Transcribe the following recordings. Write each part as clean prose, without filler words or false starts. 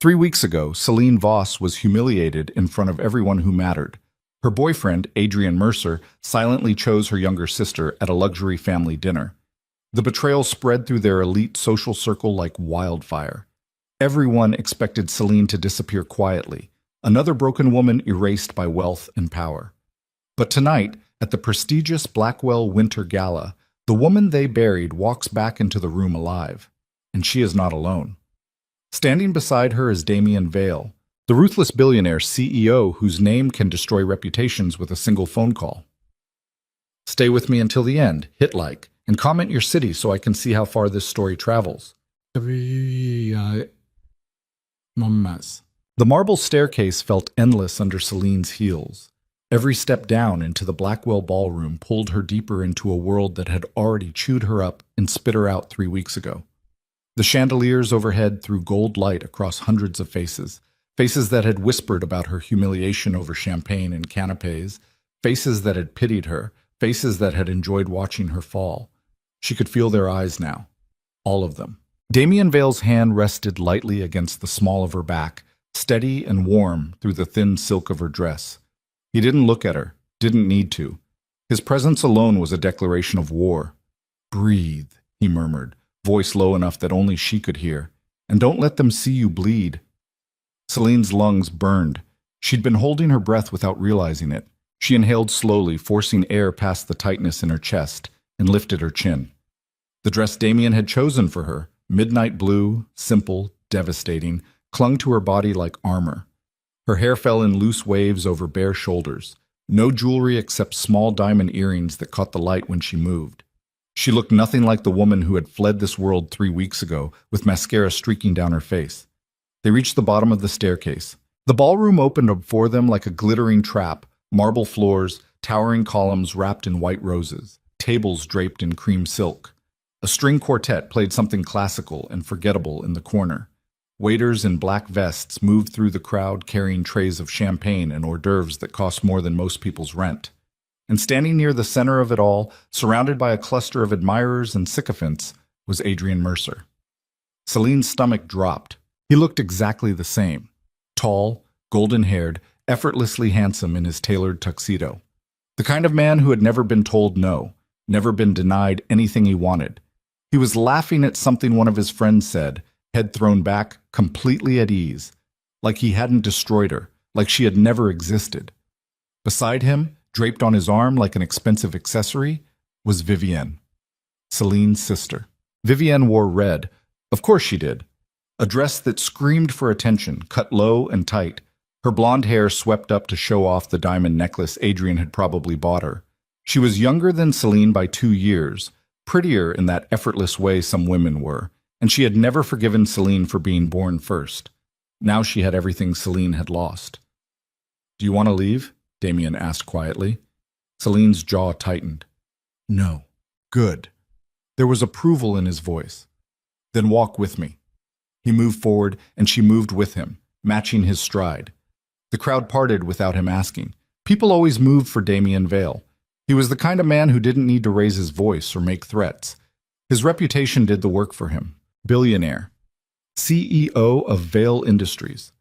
3 weeks ago, Celine Voss was humiliated in front of everyone who mattered. Her boyfriend, Adrian Mercer, silently chose her younger sister at a luxury family dinner. The betrayal spread through their elite social circle like wildfire. Everyone expected Celine to disappear quietly, another broken woman erased by wealth and power. But tonight, at the prestigious Blackwell Winter Gala, the woman they buried walks back into the room alive. And she is not alone. Standing beside her is Damien Vale, the ruthless billionaire CEO whose name can destroy reputations with a single phone call. Stay with me until the end, hit like, and comment your city so I can see how far this story travels. The marble staircase felt endless under Celine's heels. Every step down into the Blackwell ballroom pulled her deeper into a world that had already chewed her up and spit her out 3 weeks ago. The chandeliers overhead threw gold light across hundreds of faces, faces that had whispered about her humiliation over champagne and canapes, faces that had pitied her, faces that had enjoyed watching her fall. She could feel their eyes now, all of them. Damien Vale's hand rested lightly against the small of her back, steady and warm through the thin silk of her dress. He didn't look at her, didn't need to. His presence alone was a declaration of war. "Breathe," he murmured, voice low enough that only she could hear. "And don't let them see you bleed." Celine's lungs burned. She'd been holding her breath without realizing it. She inhaled slowly, forcing air past the tightness in her chest, and lifted her chin. The dress Damien had chosen for her, midnight blue, simple, devastating, clung to her body like armor. Her hair fell in loose waves over bare shoulders. No jewelry except small diamond earrings that caught the light when she moved. She looked nothing like the woman who had fled this world 3 weeks ago, with mascara streaking down her face. They reached the bottom of the staircase. The ballroom opened before them like a glittering trap, marble floors, towering columns wrapped in white roses, tables draped in cream silk. A string quartet played something classical and forgettable in the corner. Waiters in black vests moved through the crowd carrying trays of champagne and hors d'oeuvres that cost more than most people's rent. And standing near the center of it all, surrounded by a cluster of admirers and sycophants, was Adrian Mercer. Celine's stomach dropped. He looked exactly the same. Tall, golden-haired, effortlessly handsome in his tailored tuxedo. The kind of man who had never been told no, never been denied anything he wanted. He was laughing at something one of his friends said, head thrown back, completely at ease, like he hadn't destroyed her, like she had never existed. Beside him, draped on his arm like an expensive accessory, was Vivienne, Celine's sister. Vivienne wore red. Of course she did. A dress that screamed for attention, cut low and tight. Her blonde hair swept up to show off the diamond necklace Adrian had probably bought her. She was younger than Celine by 2 years, prettier in that effortless way some women were, and she had never forgiven Celine for being born first. Now she had everything Celine had lost. "Do you want to leave?" Damien asked quietly. Celine's jaw tightened. "No." "Good." There was approval in his voice. "Then walk with me." He moved forward, and she moved with him, matching his stride. The crowd parted without him asking. People always moved for Damien Vale. He was the kind of man who didn't need to raise his voice or make threats. His reputation did the work for him. Billionaire. CEO of Vale Industries.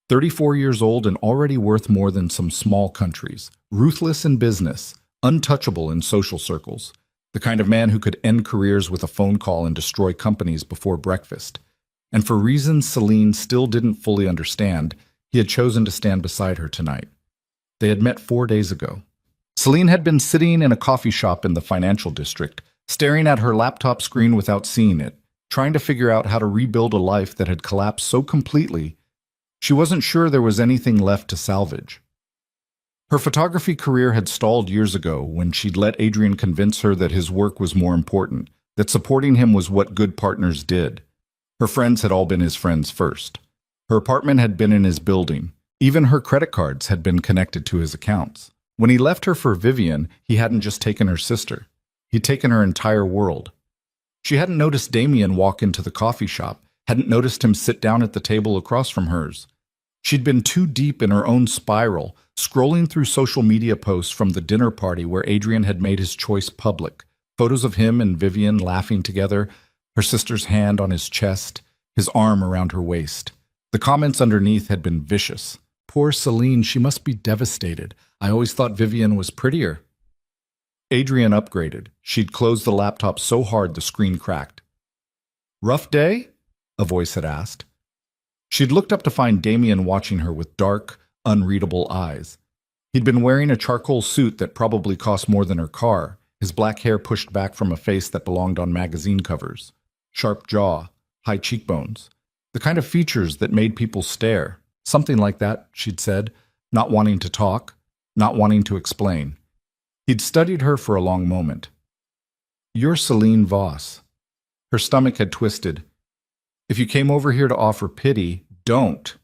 34 years old and already worth more than some small countries. Ruthless in business, untouchable in social circles. The kind of man who could end careers with a phone call and destroy companies before breakfast. And for reasons Celine still didn't fully understand, he had chosen to stand beside her tonight. They had met 4 days ago. Celine had been sitting in a coffee shop in the financial district, staring at her laptop screen without seeing it, trying to figure out how to rebuild a life that had collapsed so completely she wasn't sure there was anything left to salvage. Her photography career had stalled years ago when she'd let Adrian convince her that his work was more important, that supporting him was what good partners did. Her friends had all been his friends first. Her apartment had been in his building. Even her credit cards had been connected to his accounts. When he left her for Vivienne, he hadn't just taken her sister. He'd taken her entire world. She hadn't noticed Damien walk into the coffee shop, hadn't noticed him sit down at the table across from hers. She'd been too deep in her own spiral, scrolling through social media posts from the dinner party where Adrian had made his choice public. Photos of him and Vivienne laughing together, her sister's hand on his chest, his arm around her waist. The comments underneath had been vicious. Poor Celine, she must be devastated. I always thought Vivian was prettier. Adrian upgraded. She'd closed the laptop so hard the screen cracked. Rough day? A voice had asked. She'd looked up to find Damien watching her with dark, unreadable eyes. He'd been wearing a charcoal suit that probably cost more than her car, his black hair pushed back from a face that belonged on magazine covers. Sharp jaw, high cheekbones. The kind of features that made people stare. Something like that, she'd said, not wanting to talk, not wanting to explain. He'd studied her for a long moment. You're Celine Voss. Her stomach had twisted. If you came over here to offer pity, don't.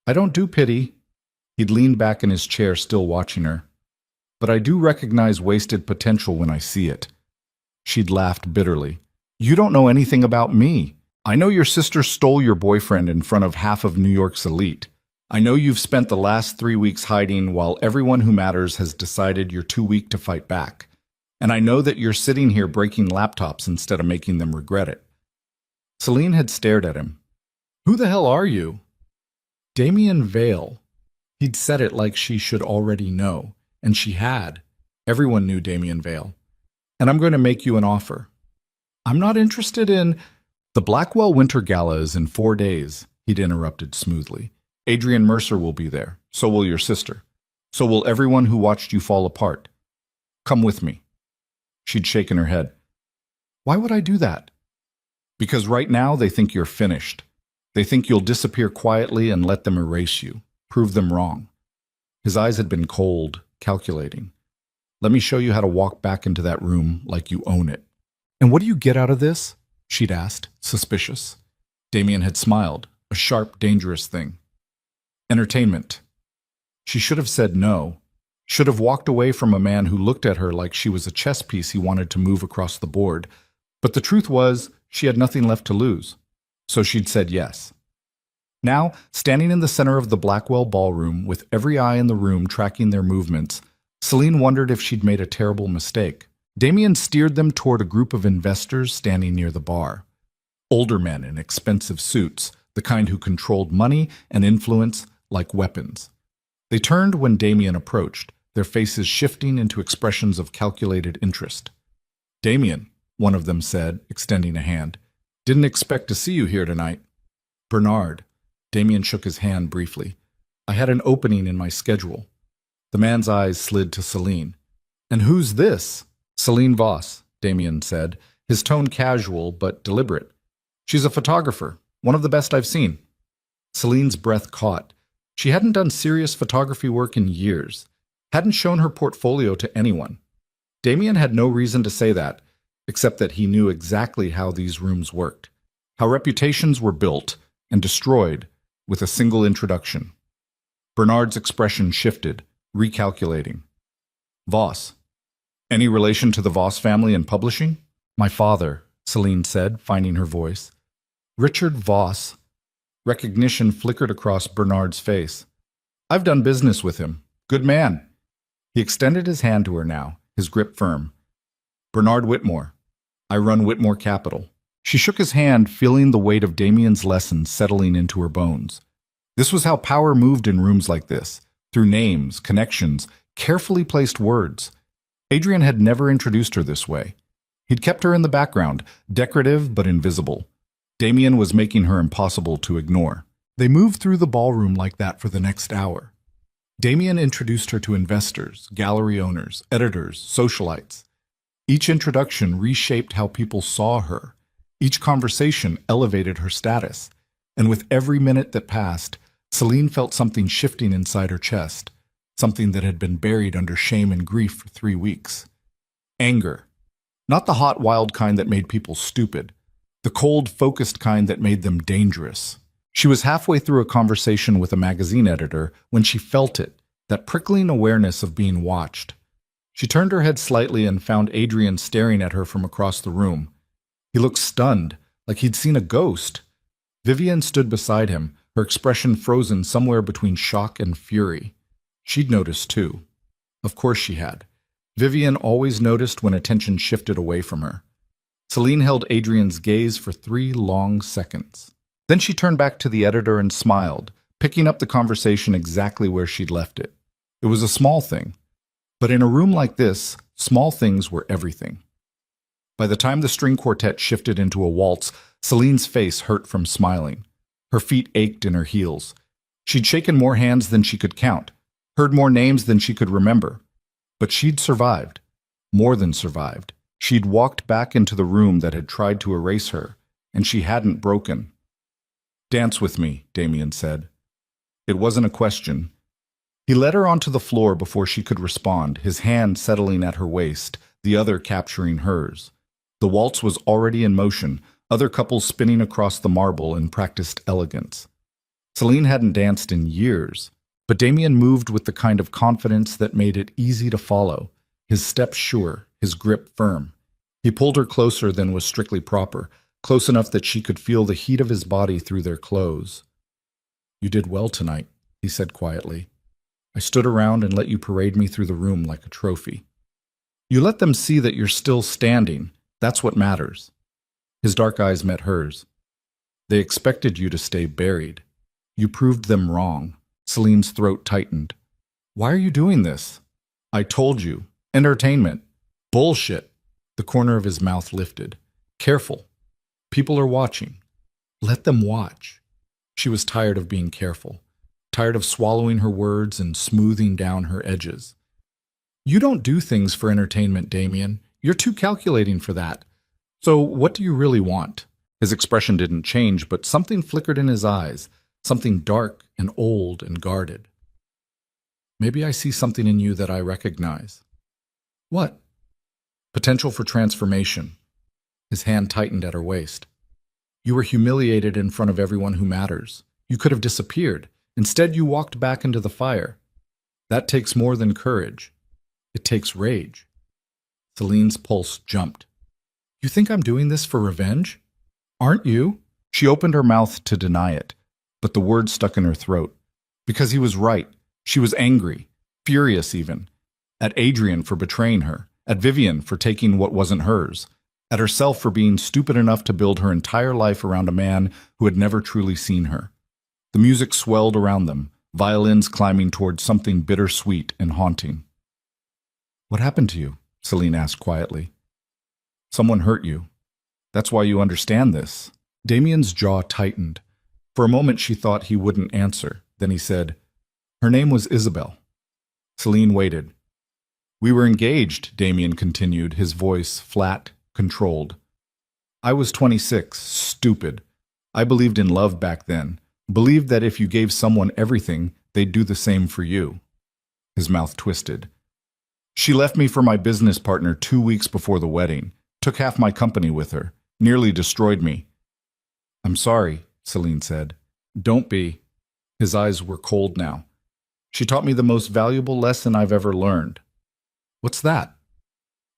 I don't do pity. He'd leaned back in his chair, still watching her. But I do recognize wasted potential when I see it. She'd laughed bitterly. You don't know anything about me. I know your sister stole your boyfriend in front of half of New York's elite. I know you've spent the last 3 weeks hiding while everyone who matters has decided you're too weak to fight back. And I know that you're sitting here breaking laptops instead of making them regret it. Celine had stared at him. Who the hell are you? Damien Vale. He'd said it like she should already know, and she had. Everyone knew Damien Vale. And I'm going to make you an offer. I'm not interested in... The Blackwell Winter Gala is in 4 days, he'd interrupted smoothly. Adrian Mercer will be there. So will your sister. So will everyone who watched you fall apart. Come with me. She'd shaken her head. Why would I do that? Because right now they think you're finished. They think you'll disappear quietly and let them erase you, prove them wrong. His eyes had been cold, calculating. Let me show you how to walk back into that room like you own it. And what do you get out of this? She'd asked, suspicious. Damien had smiled, a sharp, dangerous thing. Entertainment. She should have said no, should have walked away from a man who looked at her like she was a chess piece he wanted to move across the board. But the truth was, she had nothing left to lose. So she'd said yes. Now, standing in the center of the Blackwell ballroom, with every eye in the room tracking their movements, Celine wondered if she'd made a terrible mistake. Damien steered them toward a group of investors standing near the bar. Older men in expensive suits, the kind who controlled money and influence like weapons. They turned when Damien approached, their faces shifting into expressions of calculated interest. Damien, one of them said, extending a hand, didn't expect to see you here tonight. Bernard. Damien shook his hand briefly. I had an opening in my schedule. The man's eyes slid to Celine. And who's this? Celine Voss, Damien said, his tone casual but deliberate. She's a photographer, one of the best I've seen. Celine's breath caught. She hadn't done serious photography work in years, hadn't shown her portfolio to anyone. Damien had no reason to say that, except that he knew exactly how these rooms worked, how reputations were built and destroyed with a single introduction. Bernard's expression shifted, recalculating. Voss. Any relation to the Voss family in publishing? My father, Celine said, finding her voice. Richard Voss. Recognition flickered across Bernard's face. I've done business with him. Good man. He extended his hand to her now, his grip firm. Bernard Whitmore. I run Whitmore Capital. She shook his hand, feeling the weight of Damien's lesson settling into her bones. This was how power moved in rooms like this, through names, connections, carefully placed words. Adrian had never introduced her this way. He'd kept her in the background, decorative but invisible. Damien was making her impossible to ignore. They moved through the ballroom like that for the next hour. Damien introduced her to investors, gallery owners, editors, socialites. Each introduction reshaped how people saw her. Each conversation elevated her status. And with every minute that passed, Celine felt something shifting inside her chest, something that had been buried under shame and grief for 3 weeks. Anger. Not the hot, wild kind that made people stupid. The cold, focused kind that made them dangerous. She was halfway through a conversation with a magazine editor when she felt it, that prickling awareness of being watched. She turned her head slightly and found Adrian staring at her from across the room. He looked stunned, like he'd seen a ghost. Vivian stood beside him, her expression frozen somewhere between shock and fury. She'd noticed too. Of course she had. Vivian always noticed when attention shifted away from her. Celine held Adrian's gaze for 3 long seconds. Then she turned back to the editor and smiled, picking up the conversation exactly where she'd left it. It was a small thing, but in a room like this, small things were everything. By the time the string quartet shifted into a waltz, Celine's face hurt from smiling. Her feet ached in her heels. She'd shaken more hands than she could count, heard more names than she could remember. But she'd survived. More than survived. She'd walked back into the room that had tried to erase her, and she hadn't broken. "Dance with me," Damien said. It wasn't a question. He led her onto the floor before she could respond, his hand settling at her waist, the other capturing hers. The waltz was already in motion, other couples spinning across the marble in practiced elegance. Celine hadn't danced in years, but Damien moved with the kind of confidence that made it easy to follow, his steps sure, his grip firm. He pulled her closer than was strictly proper, close enough that she could feel the heat of his body through their clothes. "You did well tonight," he said quietly. "I stood around and let you parade me through the room like a trophy. You let them see that you're still standing. That's what matters." His dark eyes met hers. "They expected you to stay buried. You proved them wrong." Celine's throat tightened. "Why are you doing this?" "I told you. Entertainment." "Bullshit." The corner of his mouth lifted. "Careful. People are watching. Let them watch." She was tired of being careful, tired of swallowing her words and smoothing down her edges. "You don't do things for entertainment, Damien. You're too calculating for that. So what do you really want?" His expression didn't change, but something flickered in his eyes, something dark and old and guarded. "Maybe I see something in you that I recognize." "What?" "Potential for transformation." His hand tightened at her waist. "You were humiliated in front of everyone who matters. You could have disappeared. Instead, you walked back into the fire. That takes more than courage. It takes rage." Celine's pulse jumped. "You think I'm doing this for revenge? Aren't you?" She opened her mouth to deny it, but the words stuck in her throat. Because he was right. She was angry, furious even, at Adrian for betraying her, at Vivian for taking what wasn't hers, at herself for being stupid enough to build her entire life around a man who had never truly seen her. The music swelled around them, violins climbing towards something bittersweet and haunting. "What happened to you?" Celine asked quietly. "Someone hurt you. That's why you understand this." Damien's jaw tightened. For a moment she thought he wouldn't answer. Then he said, "Her name was Isabel." Celine waited. "We were engaged," Damien continued, his voice flat, controlled. "I was 26, stupid. I believed in love back then, believed that if you gave someone everything, they'd do the same for you." His mouth twisted. "She left me for my business partner 2 weeks before the wedding, took half my company with her, nearly destroyed me." "I'm sorry," Celine said. "Don't be." His eyes were cold now. "She taught me the most valuable lesson I've ever learned." "What's that?"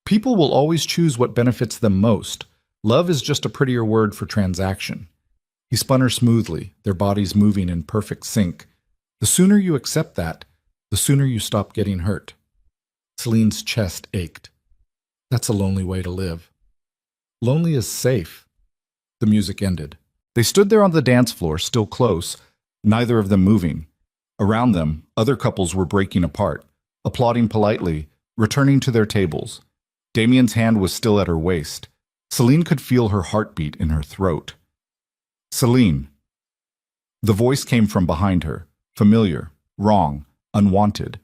"People will always choose what benefits them most. Love is just a prettier word for transaction." He spun her smoothly, their bodies moving in perfect sync. "The sooner you accept that, the sooner you stop getting hurt." Celine's chest ached. "That's a lonely way to live." "Lonely is safe." The music ended. They stood there on the dance floor, still close, neither of them moving. Around them, other couples were breaking apart, applauding politely, returning to their tables. Damien's hand was still at her waist. Celine could feel her heartbeat in her throat. "Celine." The voice came from behind her, familiar, wrong, unwanted.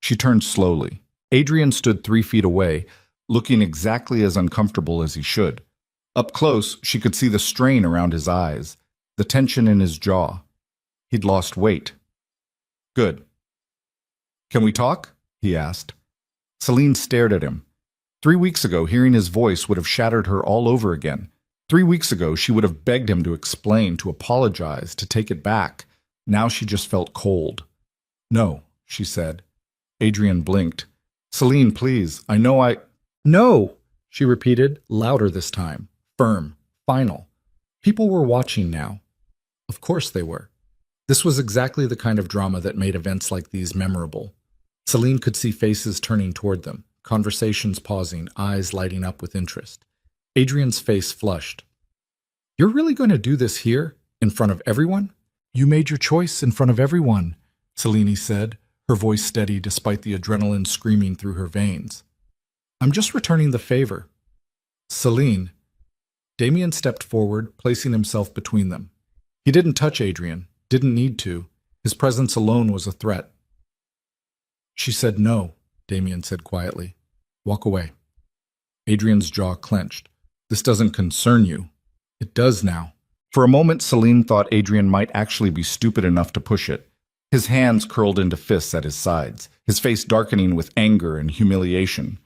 She turned slowly. Adrian stood 3 feet away, looking exactly as uncomfortable as he should. Up close, she could see the strain around his eyes, the tension in his jaw. He'd lost weight. "Good. Can we talk?" he asked. Celine stared at him. 3 weeks ago, hearing his voice would have shattered her all over again. 3 weeks ago, she would have begged him to explain, to apologize, to take it back. Now she just felt cold. "No," she said. Adrian blinked. "Celine, please, I know I—" "No," she repeated, louder this time, firm, final. People were watching now. Of course they were. This was exactly the kind of drama that made events like these memorable. Celine could see faces turning toward them, conversations pausing, eyes lighting up with interest. Adrian's face flushed. "You're really going to do this here? In front of everyone? You made your choice in front of everyone, Selene said, her voice steady despite the adrenaline screaming through her veins. I'm just returning the favor. Selene. Damien stepped forward, placing himself between them. He didn't touch Adrian, didn't need to. His presence alone was a threat. She said no, Damien said quietly. Walk away. Adrian's jaw clenched. This doesn't concern you. It does now. For a moment, Selene thought Adrian might actually be stupid enough to push it. His hands curled into fists at his sides, his face darkening with anger and humiliation.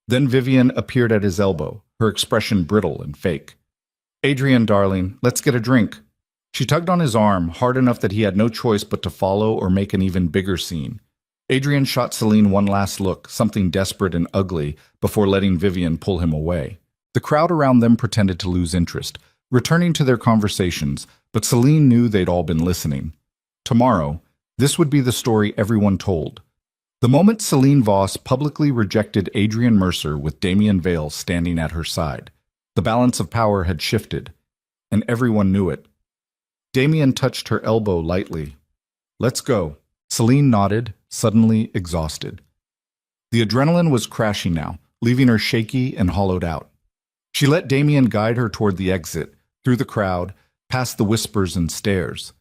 Then Vivian appeared at his elbow, her expression brittle and fake. Adrian, darling, let's get a drink. She tugged on his arm, hard enough that he had no choice but to follow or make an even bigger scene. Adrian shot Selene one last look, something desperate and ugly, before letting Vivian pull him away. The crowd around them pretended to lose interest, returning to their conversations, but Selene knew they'd all been listening. Tomorrow, this would be the story everyone told. The moment Selene Voss publicly rejected Adrian Mercer with Damien Vale standing at her side, the balance of power had shifted, and everyone knew it. Damien touched her elbow lightly. Let's go. Selene nodded, suddenly exhausted. The adrenaline was crashing now, leaving her shaky and hollowed out. She let Damien guide her toward the exit, through the crowd, past the whispers and stares.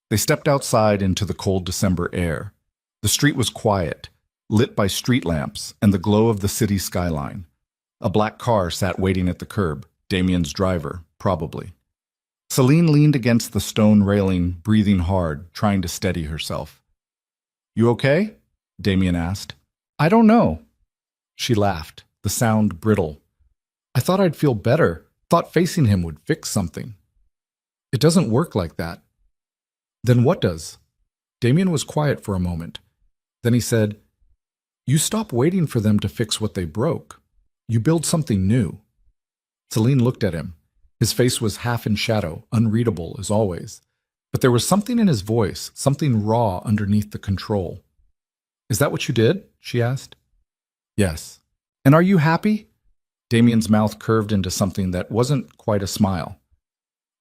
They stepped outside into the cold December air. The street was quiet, lit by street lamps and the glow of the city skyline. A black car sat waiting at the curb, Damien's driver, probably. Selene leaned against the stone railing, breathing hard, trying to steady herself. You okay? Damien asked. I don't know. She laughed, the sound brittle. I thought I'd feel better, thought facing him would fix something. It doesn't work like that. Then what does? Damien was quiet for a moment. Then he said, You stop waiting for them to fix what they broke. You build something new. Selene looked at him. His face was half in shadow, unreadable as always. But there was something in his voice, something raw underneath the control. Is that what you did? She asked. Yes. And are you happy? Damien's mouth curved into something that wasn't quite a smile.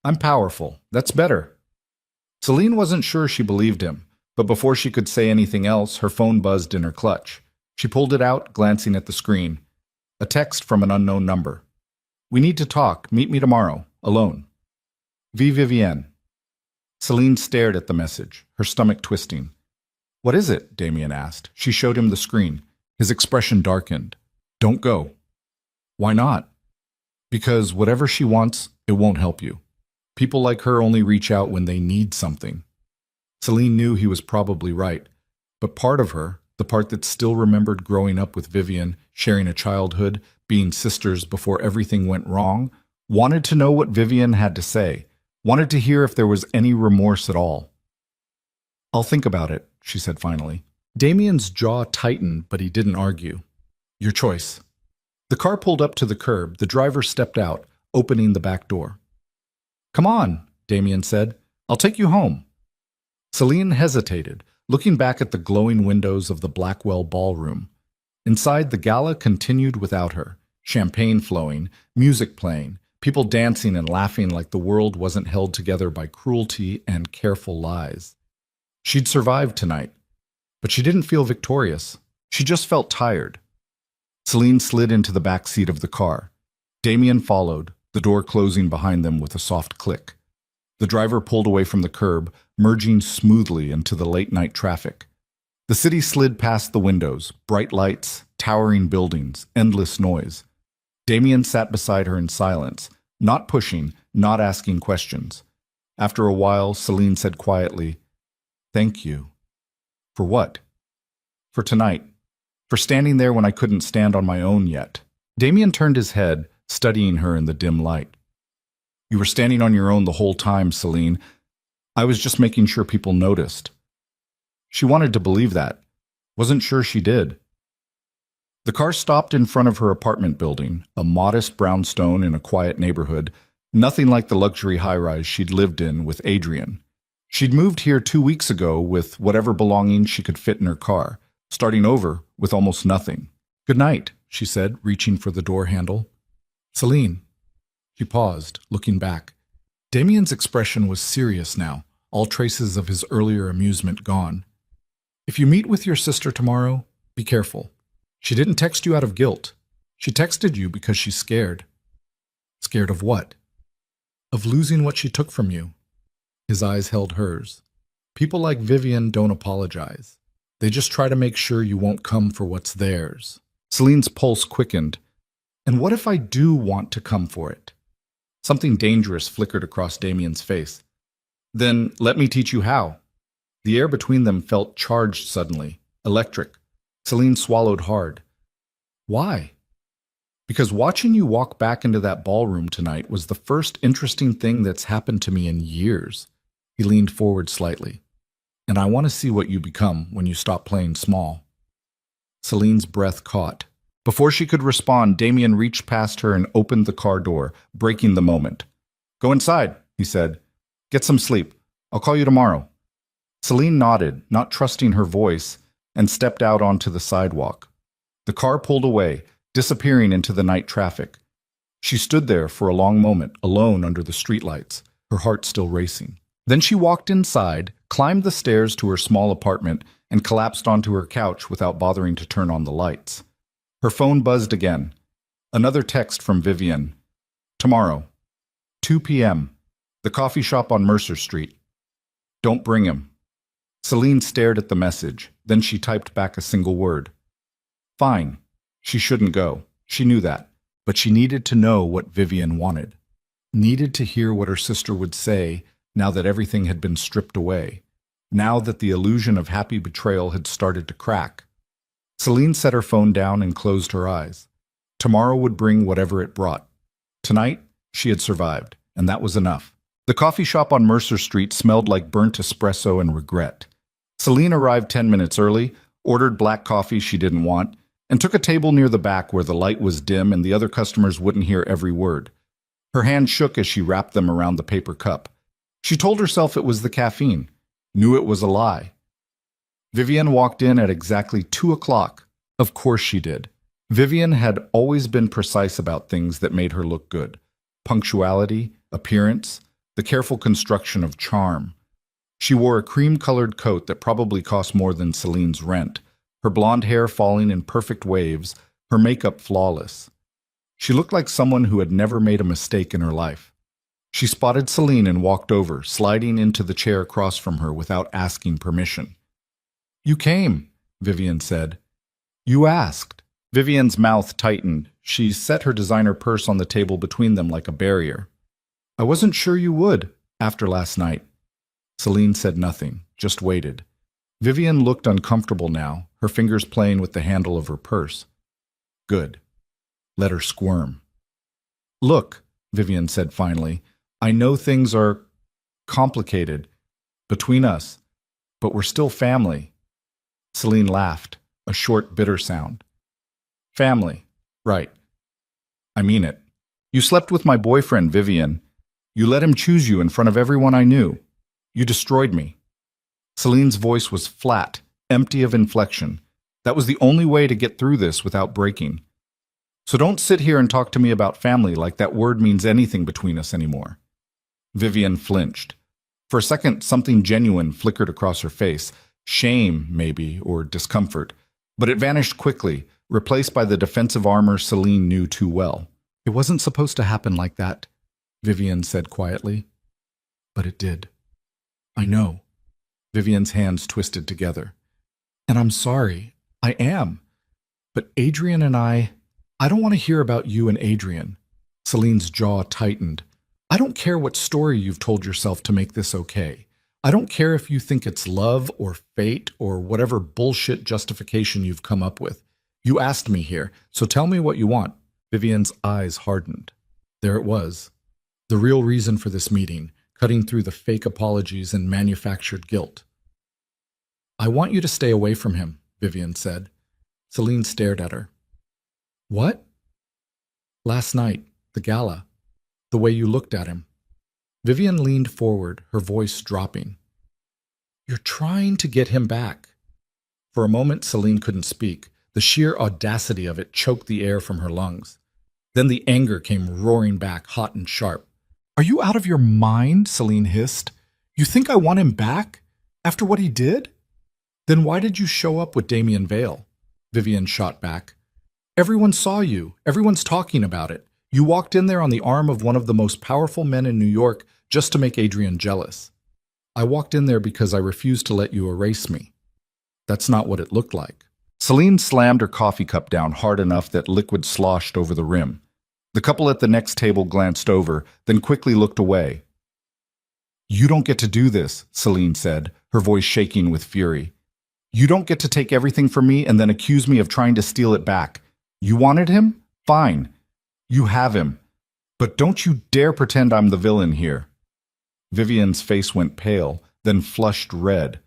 I'm powerful. That's better. Selene wasn't sure she believed him, but before she could say anything else, her phone buzzed in her clutch. She pulled it out, glancing at the screen. A text from an unknown number. We need to talk. Meet me tomorrow. Alone. V. Vivienne. Selene stared at the message, her stomach twisting. What is it? Damien asked. She showed him the screen. His expression darkened. Don't go. Why not? Because whatever she wants, it won't help you. People like her only reach out when they need something. Selene knew he was probably right, but part of her, the part that still remembered growing up with Vivian, sharing a childhood, being sisters before everything went wrong, wanted to know what Vivian had to say, wanted to hear if there was any remorse at all. I'll think about it, she said finally. Damien's jaw tightened, but he didn't argue. Your choice. The car pulled up to the curb. The driver stepped out, opening the back door. Come on, Damien said. I'll take you home. Selene hesitated, looking back at the glowing windows of the Blackwell ballroom. Inside, the gala continued without her, champagne flowing, music playing, people dancing and laughing like the world wasn't held together by cruelty and careful lies. She'd survived tonight, but she didn't feel victorious. She just felt tired. Selene slid into the back seat of the car. Damien followed, the door closing behind them with a soft click. The driver pulled away from the curb, merging smoothly into the late-night traffic. The city slid past the windows, bright lights, towering buildings, endless noise. Damien sat beside her in silence, not pushing, not asking questions. After a while, Selene said quietly, Thank you. For what? For tonight. For standing there when I couldn't stand on my own yet. Damien turned his head, studying her in the dim light. You were standing on your own the whole time, Selene. I was just making sure people noticed. She wanted to believe that. Wasn't sure she did. The car stopped in front of her apartment building, a modest brownstone in a quiet neighborhood, nothing like the luxury high-rise she'd lived in with Adrian. She'd moved here 2 weeks ago with whatever belongings she could fit in her car, starting over with almost nothing. Good night, she said, reaching for the door handle. Selene. She paused, looking back. Damien's expression was serious now, all traces of his earlier amusement gone. If you meet with your sister tomorrow, be careful. She didn't text you out of guilt. She texted you because she's scared. Scared of what? Of losing what she took from you. His eyes held hers. People like Vivian don't apologize. They just try to make sure you won't come for what's theirs. Celine's pulse quickened. And what if I do want to come for it? Something dangerous flickered across Damien's face. Then let me teach you how. The air between them felt charged suddenly, electric. Celine swallowed hard. Why? Because watching you walk back into that ballroom tonight was the first interesting thing that's happened to me in years. He leaned forward slightly. And I want to see what you become when you stop playing small. Celine's breath caught. Before she could respond, Damien reached past her and opened the car door, breaking the moment. Go inside, he said. Get some sleep. I'll call you tomorrow. Celine nodded, not trusting her voice, and stepped out onto the sidewalk. The car pulled away, disappearing into the night traffic. She stood there for a long moment, alone under the streetlights, her heart still racing. Then she walked inside, climbed the stairs to her small apartment, and collapsed onto her couch without bothering to turn on the lights. Her phone buzzed again. Another text from Vivian. Tomorrow, 2 p.m., the coffee shop on Mercer Street. Don't bring him. Celine stared at the message, then she typed back a single word. Fine. She shouldn't go. She knew that. But she needed to know what Vivian wanted. Needed to hear what her sister would say now that everything had been stripped away. Now that the illusion of happy betrayal had started to crack. Celine set her phone down and closed her eyes. Tomorrow would bring whatever it brought. Tonight, she had survived, and that was enough. The coffee shop on Mercer Street smelled like burnt espresso and regret. Celine arrived 10 minutes early, ordered black coffee she didn't want, and took a table near the back where the light was dim and the other customers wouldn't hear every word. Her hand shook as she wrapped them around the paper cup. She told herself it was the caffeine, knew it was a lie. Vivian walked in at exactly 2 o'clock. Of course she did. Vivian had always been precise about things that made her look good. Punctuality, appearance, the careful construction of charm. She wore a cream-colored coat that probably cost more than Celine's rent, her blonde hair falling in perfect waves, her makeup flawless. She looked like someone who had never made a mistake in her life. She spotted Celine and walked over, sliding into the chair across from her without asking permission. You came, Vivian said. You asked. Vivian's mouth tightened. She set her designer purse on the table between them like a barrier. I wasn't sure you would, after last night. Celine said nothing, just waited. Vivian looked uncomfortable now, her fingers playing with the handle of her purse. Good. Let her squirm. Look, Vivian said finally, I know things are complicated between us, but we're still family. Celine laughed, a short, bitter sound. Family, right. I mean it. You slept with my boyfriend, Vivian. You let him choose you in front of everyone I knew. You destroyed me. Celine's voice was flat, empty of inflection. That was the only way to get through this without breaking. So don't sit here and talk to me about family like that word means anything between us anymore. Vivian flinched. For a second, something genuine flickered across her face. Shame, maybe, or discomfort. But it vanished quickly, replaced by the defensive armor Celine knew too well. It wasn't supposed to happen like that, Vivian said quietly. But it did. I know. Vivian's hands twisted together. And I'm sorry. I am. But Adrian and I don't want to hear about you and Adrian. Celine's jaw tightened. I don't care what story you've told yourself to make this okay. I don't care if you think it's love or fate or whatever bullshit justification you've come up with. You asked me here, so tell me what you want. Vivian's eyes hardened. There it was. The real reason for this meeting, cutting through the fake apologies and manufactured guilt. I want you to stay away from him, Vivian said. Celine stared at her. What? Last night, the gala. The way you looked at him. Vivian leaned forward, her voice dropping. You're trying to get him back. For a moment, Celine couldn't speak. The sheer audacity of it choked the air from her lungs. Then the anger came roaring back, hot and sharp. Are you out of your mind? Celine hissed. You think I want him back? After what he did? Then why did you show up with Damien Vale? Vivian shot back. Everyone saw you. Everyone's talking about it. You walked in there on the arm of one of the most powerful men in New York just to make Adrian jealous. I walked in there because I refused to let you erase me. That's not what it looked like. Celine slammed her coffee cup down hard enough that liquid sloshed over the rim. The couple at the next table glanced over, then quickly looked away. You don't get to do this, Celine said, her voice shaking with fury. You don't get to take everything from me and then accuse me of trying to steal it back. You wanted him? Fine. You have him. But don't you dare pretend I'm the villain here. Vivian's face went pale, then flushed red.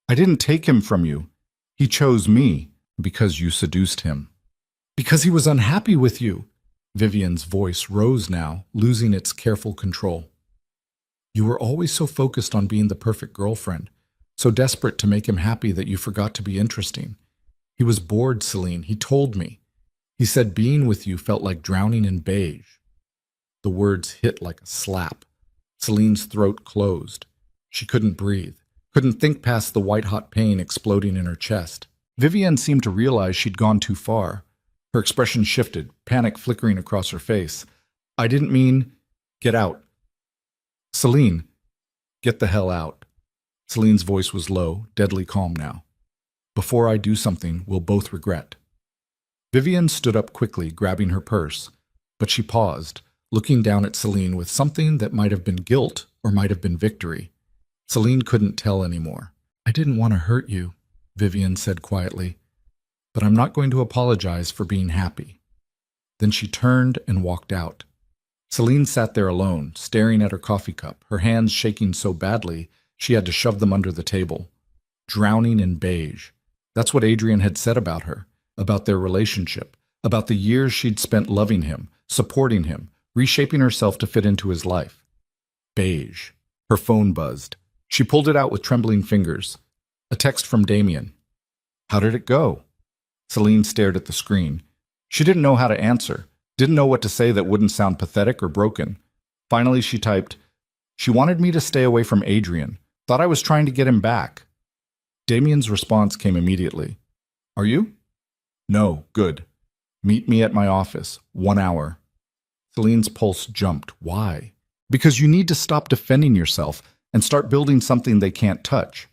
I didn't take him from you. He chose me because you seduced him. Because he was unhappy with you. Vivian's voice rose now, losing its careful control. You were always so focused on being the perfect girlfriend, so desperate to make him happy that you forgot to be interesting. He was bored, Celine. He told me. He said being with you felt like drowning in beige. The words hit like a slap. Celine's throat closed. She couldn't breathe, couldn't think past the white-hot pain exploding in her chest. Vivian seemed to realize she'd gone too far. Her expression shifted, panic flickering across her face. I didn't mean... Get out. Celine, get the hell out. Celine's voice was low, deadly calm now. Before I do something we'll both regret. Vivian stood up quickly, grabbing her purse, but she paused, looking down at Celine with something that might have been guilt or might have been victory. Celine couldn't tell anymore. I didn't want to hurt you, Vivian said quietly, but I'm not going to apologize for being happy. Then she turned and walked out. Celine sat there alone, staring at her coffee cup, her hands shaking so badly she had to shove them under the table. Drowning in beige. That's what Adrian had said about her, about their relationship, about the years she'd spent loving him, supporting him, reshaping herself to fit into his life. Beige. Her phone buzzed. She pulled it out with trembling fingers. A text from Damien. How did it go? Celine stared at the screen. She didn't know how to answer, didn't know what to say that wouldn't sound pathetic or broken. Finally, she typed, She wanted me to stay away from Adrian. Thought I was trying to get him back. Damien's response came immediately. Are you? No, good. Meet me at my office, 1 hour. Celine's pulse jumped. Why? Because you need to stop defending yourself and start building something they can't touch.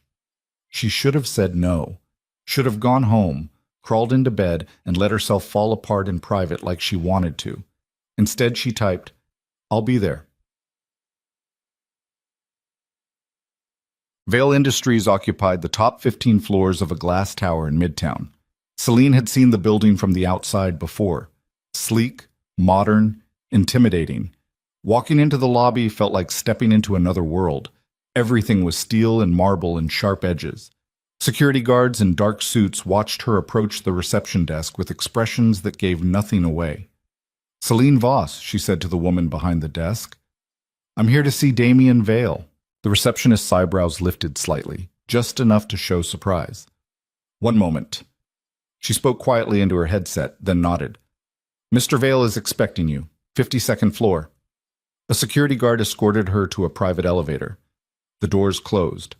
She should have said no. Should have gone home, crawled into bed, and let herself fall apart in private like she wanted to. Instead, she typed, I'll be there. Vale Industries occupied the top 15 floors of a glass tower in Midtown. Celine had seen the building from the outside before. Sleek, modern, intimidating. Walking into the lobby felt like stepping into another world. Everything was steel and marble and sharp edges. Security guards in dark suits watched her approach the reception desk with expressions that gave nothing away. Celine Voss, she said to the woman behind the desk. I'm here to see Damien Vale. The receptionist's eyebrows lifted slightly, just enough to show surprise. One moment. She spoke quietly into her headset, then nodded. Mr. Vale is expecting you. 52nd floor. A security guard escorted her to a private elevator. The doors closed.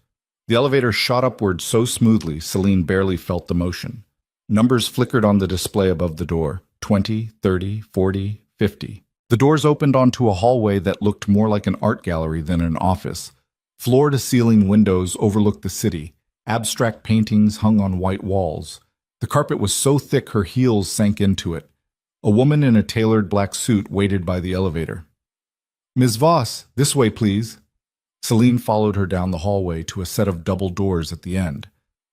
The elevator shot upward so smoothly, Celine barely felt the motion. Numbers flickered on the display above the door. 20, 30, 40, 50. The doors opened onto a hallway that looked more like an art gallery than an office. Floor-to-ceiling windows overlooked the city. Abstract paintings hung on white walls. The carpet was so thick her heels sank into it. A woman in a tailored black suit waited by the elevator. Ms. Voss, this way, please. Celine followed her down the hallway to a set of double doors at the end.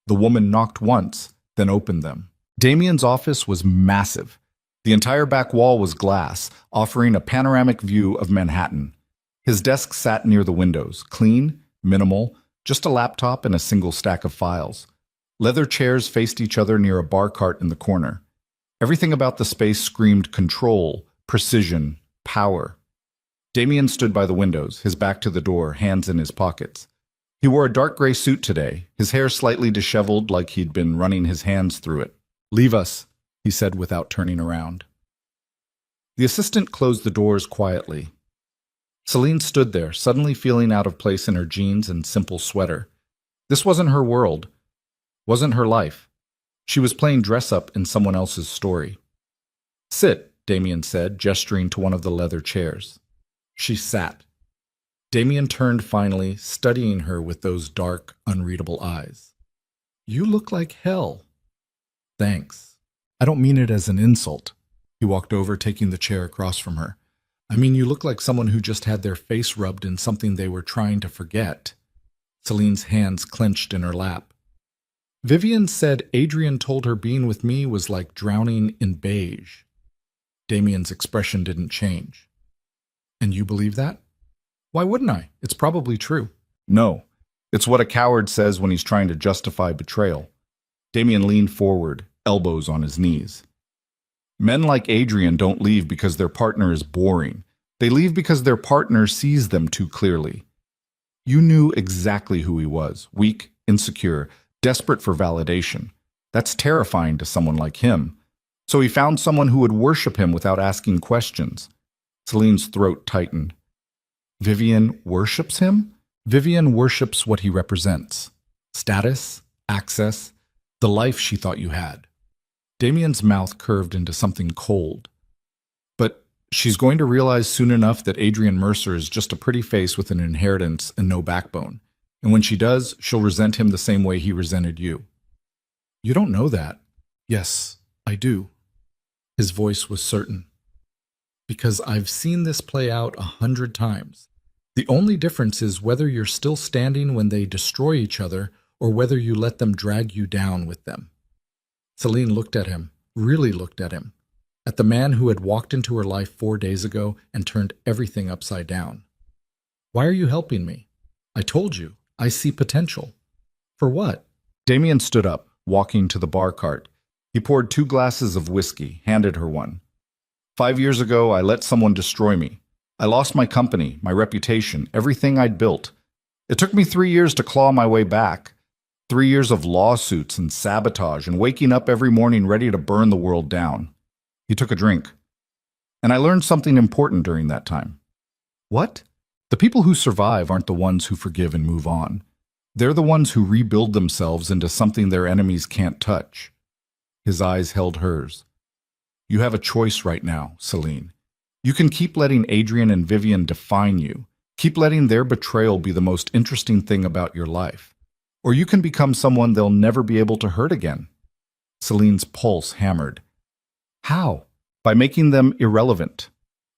The woman knocked once, then opened them. Damien's office was massive. The entire back wall was glass, offering a panoramic view of Manhattan. His desk sat near the windows, clean, minimal, just a laptop and a single stack of files. Leather chairs faced each other near a bar cart in the corner. Everything about the space screamed control, precision, power. Damien stood by the windows, his back to the door, hands in his pockets. He wore a dark gray suit today, his hair slightly disheveled like he'd been running his hands through it. Leave us, he said without turning around. The assistant closed the doors quietly. Celine stood there, suddenly feeling out of place in her jeans and simple sweater. This wasn't her world, wasn't her life. She was playing dress-up in someone else's story. "Sit," Damien said, gesturing to one of the leather chairs. She sat. Damien turned finally, studying her with those dark, unreadable eyes. "You look like hell." "Thanks. I don't mean it as an insult." He walked over, taking the chair across from her. "I mean, you look like someone who just had their face rubbed in something they were trying to forget." Celine's hands clenched in her lap. "Vivian said Adrian told her being with me was like drowning in beige." Damien's expression didn't change. "And you believe that?" "Why wouldn't I? It's probably true." "No. It's what a coward says when he's trying to justify betrayal." Damien leaned forward, elbows on his knees. "Men like Adrian don't leave because their partner is boring. They leave because their partner sees them too clearly. You knew exactly who he was, weak, insecure, desperate for validation. That's terrifying to someone like him. So he found someone who would worship him without asking questions." Celine's throat tightened. "Vivian worships him?" "Vivian worships what he represents. Status, access, the life she thought you had." Damien's mouth curved into something cold. "But she's going to realize soon enough that Adrian Mercer is just a pretty face with an inheritance and no backbone. And when she does, she'll resent him the same way he resented you." "You don't know that." "Yes, I do." His voice was certain. "Because I've seen this play out 100 times. The only difference is whether you're still standing when they destroy each other or whether you let them drag you down with them." Celine looked at him, really looked at him, at the man who had walked into her life 4 days ago and turned everything upside down. "Why are you helping me? I told you, I see potential." "For what?" Damien stood up, walking to the bar cart. He poured 2 glasses of whiskey, handed her one. "5 years ago, I let someone destroy me. I lost my company, my reputation, everything I'd built. It took me 3 years to claw my way back. 3 years of lawsuits and sabotage and waking up every morning ready to burn the world down." He took a drink. "And I learned something important during that time." "What?" "The people who survive aren't the ones who forgive and move on. They're the ones who rebuild themselves into something their enemies can't touch." His eyes held hers. "You have a choice right now, Celine. You can keep letting Adrian and Vivian define you, keep letting their betrayal be the most interesting thing about your life. Or you can become someone they'll never be able to hurt again." Celine's pulse hammered. "How?" "By making them irrelevant."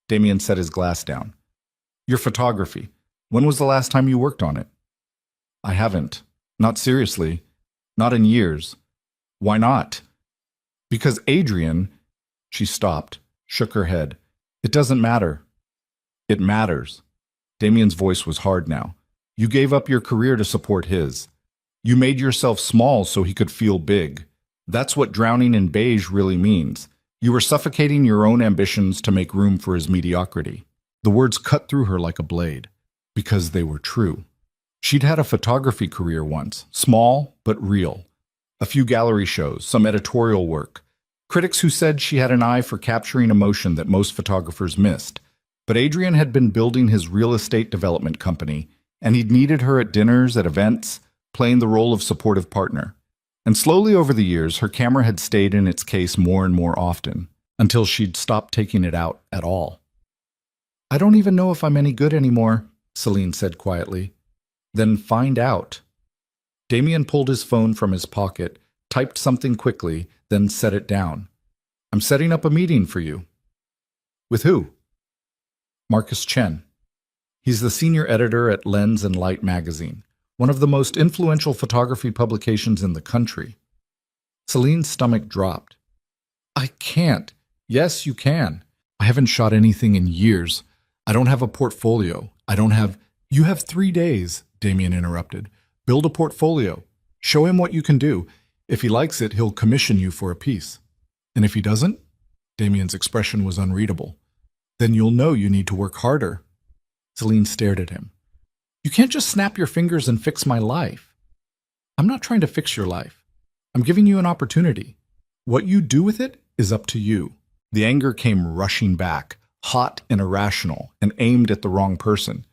Damien set his glass down. "Your photography. When was the last time you worked on it?" "I haven't. Not seriously. Not in years." "Why not?" "Because Adrian—" She stopped, shook her head. "It doesn't matter." "It matters." Damien's voice was hard now. "You gave up your career to support his. You made yourself small so he could feel big. That's what drowning in beige really means. You were suffocating your own ambitions to make room for his mediocrity." The words cut through her like a blade, because they were true. She'd had a photography career once, small but real. A few gallery shows, some editorial work. Critics who said she had an eye for capturing emotion that most photographers missed. But Adrian had been building his real estate development company, and he'd needed her at dinners, at events, playing the role of supportive partner. And slowly over the years, her camera had stayed in its case more and more often, until she'd stopped taking it out at all. "I don't even know if I'm any good anymore," Celine said quietly. "Then find out." Damien pulled his phone from his pocket, typed something quickly, then set it down. "I'm setting up a meeting for you." "With who?" "Marcus Chen. He's the senior editor at Lens and Light magazine, one of the most influential photography publications in the country." Celine's stomach dropped. "I can't." "Yes, you can. I haven't shot anything in years. I don't have a portfolio. I don't have—" "You have 3 days," Damien interrupted. "Build a portfolio. Show him what you can do. If he likes it, he'll commission you for a piece. And if he doesn't?" Damien's expression was unreadable. "Then you'll know you need to work harder." Celine stared at him. "You can't just snap your fingers and fix my life." "I'm not trying to fix your life. I'm giving you an opportunity. What you do with it is up to you." The anger came rushing back, hot and irrational, and aimed at the wrong person.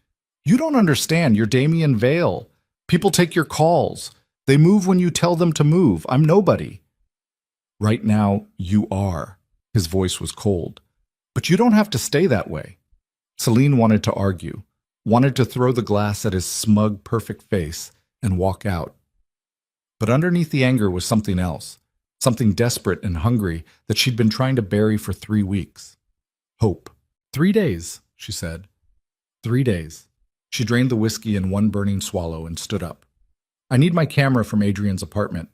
You don't understand. You're Damien Vale. People take your calls. They move when you tell them to move. I'm nobody. Right now, you are. His voice was cold. But you don't have to stay that way. Celine wanted to argue, wanted to throw the glass at his smug, perfect face and walk out. But underneath the anger was something else, something desperate and hungry that she'd been trying to bury for 3 weeks. Hope. 3 days, she said. 3 days. She drained the whiskey in one burning swallow and stood up. I need my camera from Adrian's apartment.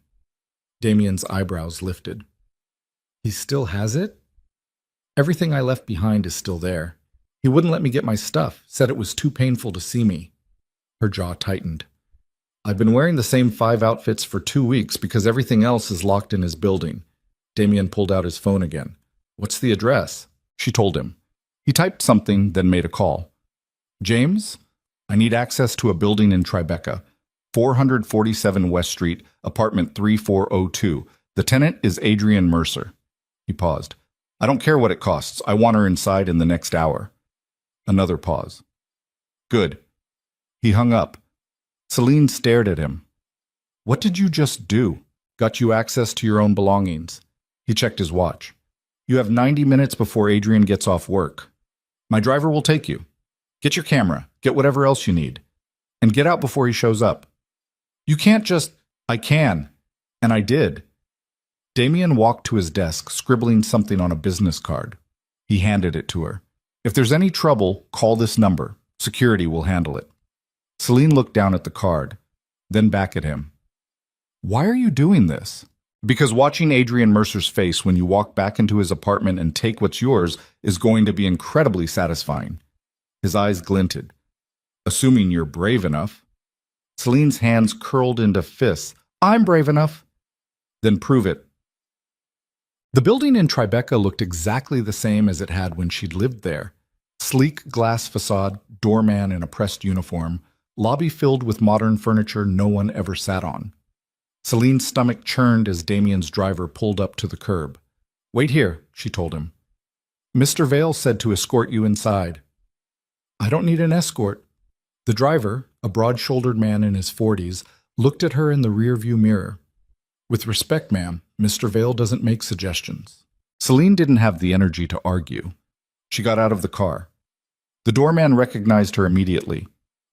Damien's eyebrows lifted. He still has it? Everything I left behind is still there. He wouldn't let me get my stuff, said it was too painful to see me. Her jaw tightened. I've been wearing the same 5 outfits for 2 weeks because everything else is locked in his building. Damien pulled out his phone again. What's the address? She told him. He typed something, then made a call. James, I need access to a building in Tribeca, 447 West Street, apartment 3402. The tenant is Adrian Mercer. He paused. I don't care what it costs. I want her inside in the next hour. Another pause. Good. He hung up. Celine stared at him. What did you just do? Got you access to your own belongings. He checked his watch. You have 90 minutes before Adrian gets off work. My driver will take you. Get your camera. Get whatever else you need. And get out before he shows up. You can't just... I can. And I did. Damien walked to his desk, scribbling something on a business card. He handed it to her. If there's any trouble, call this number. Security will handle it. Celine looked down at the card, then back at him. Why are you doing this? Because watching Adrian Mercer's face when you walk back into his apartment and take what's yours is going to be incredibly satisfying. His eyes glinted. Assuming you're brave enough. Celine's hands curled into fists. I'm brave enough. Then prove it. The building in Tribeca looked exactly the same as it had when she'd lived there. Sleek glass facade, doorman in a pressed uniform, lobby filled with modern furniture no one ever sat on. Celine's stomach churned as Damien's driver pulled up to the curb. Wait here, she told him. Mr. Vale said to escort you inside. I don't need an escort. The driver, a broad-shouldered man in his 40s, looked at her in the rearview mirror. With respect, ma'am, Mr. Vale doesn't make suggestions. Celine didn't have the energy to argue. She got out of the car. The doorman recognized her immediately.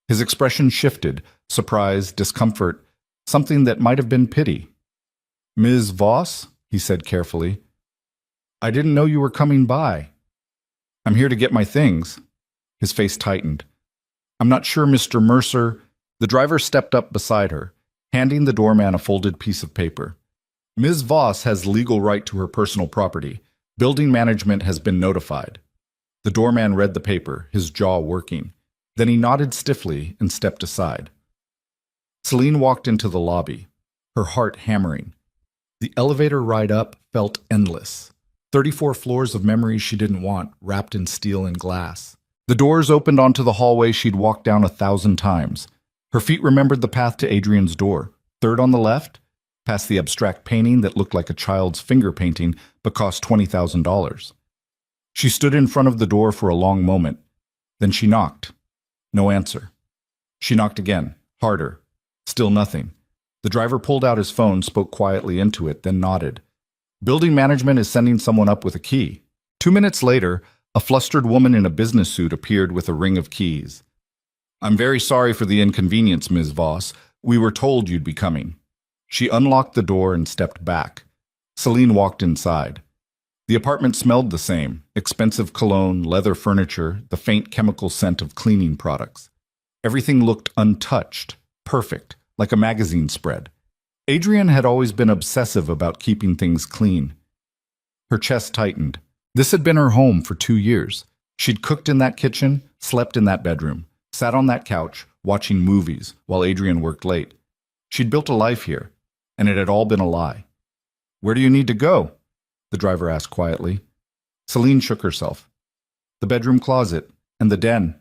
His expression shifted, surprise, discomfort, something that might have been pity. Ms. Voss, he said carefully. I didn't know you were coming by. I'm here to get my things. His face tightened. I'm not sure, Mr. Mercer. The driver stepped up beside her, handing the doorman a folded piece of paper. Ms. Voss has legal right to her personal property. Building management has been notified. The doorman read the paper, his jaw working. Then he nodded stiffly and stepped aside. Celine walked into the lobby, her heart hammering. The elevator ride up felt endless. 34 floors of memories she didn't want, wrapped in steel and glass. The doors opened onto the hallway she'd walked down 1,000 times. Her feet remembered the path to Adrian's door. Third on the left, past the abstract painting that looked like a child's finger painting but cost $20,000. She stood in front of the door for a long moment. Then she knocked. No answer. She knocked again, harder. Still nothing. The driver pulled out his phone, spoke quietly into it, then nodded. Building management is sending someone up with a key. 2 minutes later, a flustered woman in a business suit appeared with a ring of keys. I'm very sorry for the inconvenience, Ms. Voss. We were told you'd be coming. She unlocked the door and stepped back. Celine walked inside. The apartment smelled the same, expensive cologne, leather furniture, the faint chemical scent of cleaning products. Everything looked untouched, perfect, like a magazine spread. Adrian had always been obsessive about keeping things clean. Her chest tightened. This had been her home for 2 years. She'd cooked in that kitchen, slept in that bedroom, sat on that couch, watching movies while Adrian worked late. She'd built a life here, and it had all been a lie. Where do you need to go? The driver asked quietly. Celine shook herself. The bedroom closet and the den.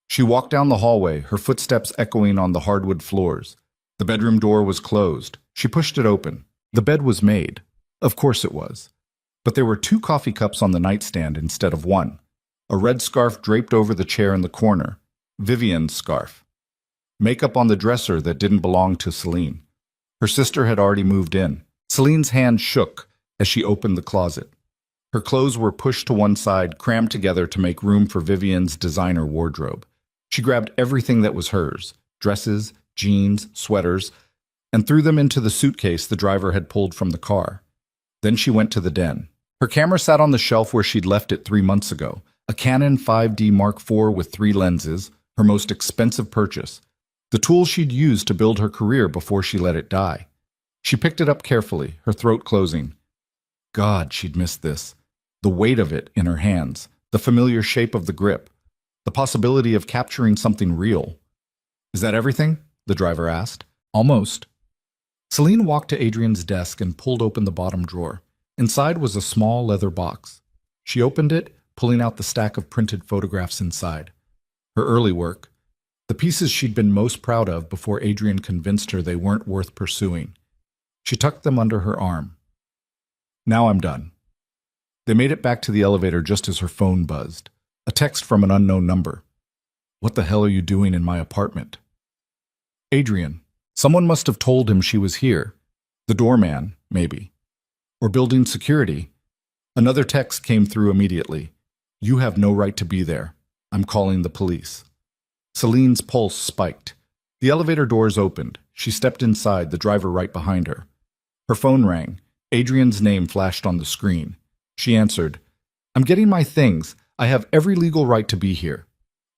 She walked down the hallway, her footsteps echoing on the hardwood floors. The bedroom door was closed. She pushed it open. The bed was made. Of course it was. But there were 2 coffee cups on the nightstand instead of 1. A red scarf draped over the chair in the corner. Vivian's scarf. Makeup on the dresser that didn't belong to Celine. Her sister had already moved in. Celine's hand shook as she opened the closet. Her clothes were pushed to one side, crammed together to make room for Vivian's designer wardrobe. She grabbed everything that was hers, dresses, jeans, sweaters, and threw them into the suitcase the driver had pulled from the car. Then she went to the den. Her camera sat on the shelf where she'd left it 3 months ago, a Canon 5D Mark IV with 3 lenses, her most expensive purchase, the tool she'd used to build her career before she let it die. She picked it up carefully, her throat closing. God, she'd missed this. The weight of it in her hands, the familiar shape of the grip, the possibility of capturing something real. Is that everything? The driver asked. Almost. Celine walked to Adrian's desk and pulled open the bottom drawer. Inside was a small leather box. She opened it, pulling out the stack of printed photographs inside. Her early work. The pieces she'd been most proud of before Adrian convinced her they weren't worth pursuing. She tucked them under her arm. Now I'm done. They made it back to the elevator just as her phone buzzed. A text from an unknown number. What the hell are you doing in my apartment? Adrian. Someone must have told him she was here. The doorman, maybe. Or building security. Another text came through immediately. You have no right to be there. I'm calling the police. Celine's pulse spiked. The elevator doors opened. She stepped inside, the driver right behind her. Her phone rang. Adrian's name flashed on the screen. She answered. I'm getting my things. I have every legal right to be here.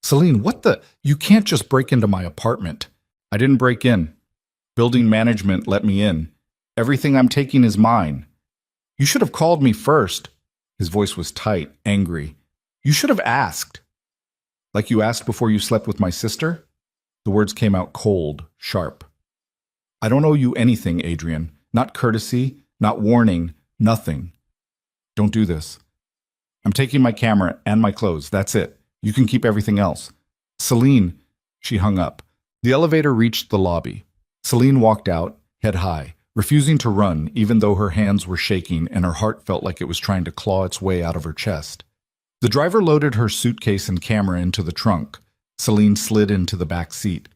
Celine, what the? You can't just break into my apartment. I didn't break in. Building management let me in. Everything I'm taking is mine. You should have called me first. His voice was tight, angry. You should have asked. Like you asked before you slept with my sister? The words came out cold, sharp. I don't owe you anything, Adrian. Not courtesy, not warning, nothing. Don't do this. I'm taking my camera and my clothes. That's it. You can keep everything else. Celine, she hung up. The elevator reached the lobby. Celine walked out, head high, refusing to run even though her hands were shaking and her heart felt like it was trying to claw its way out of her chest. The driver loaded her suitcase and camera into the trunk. Celine slid into the back seat.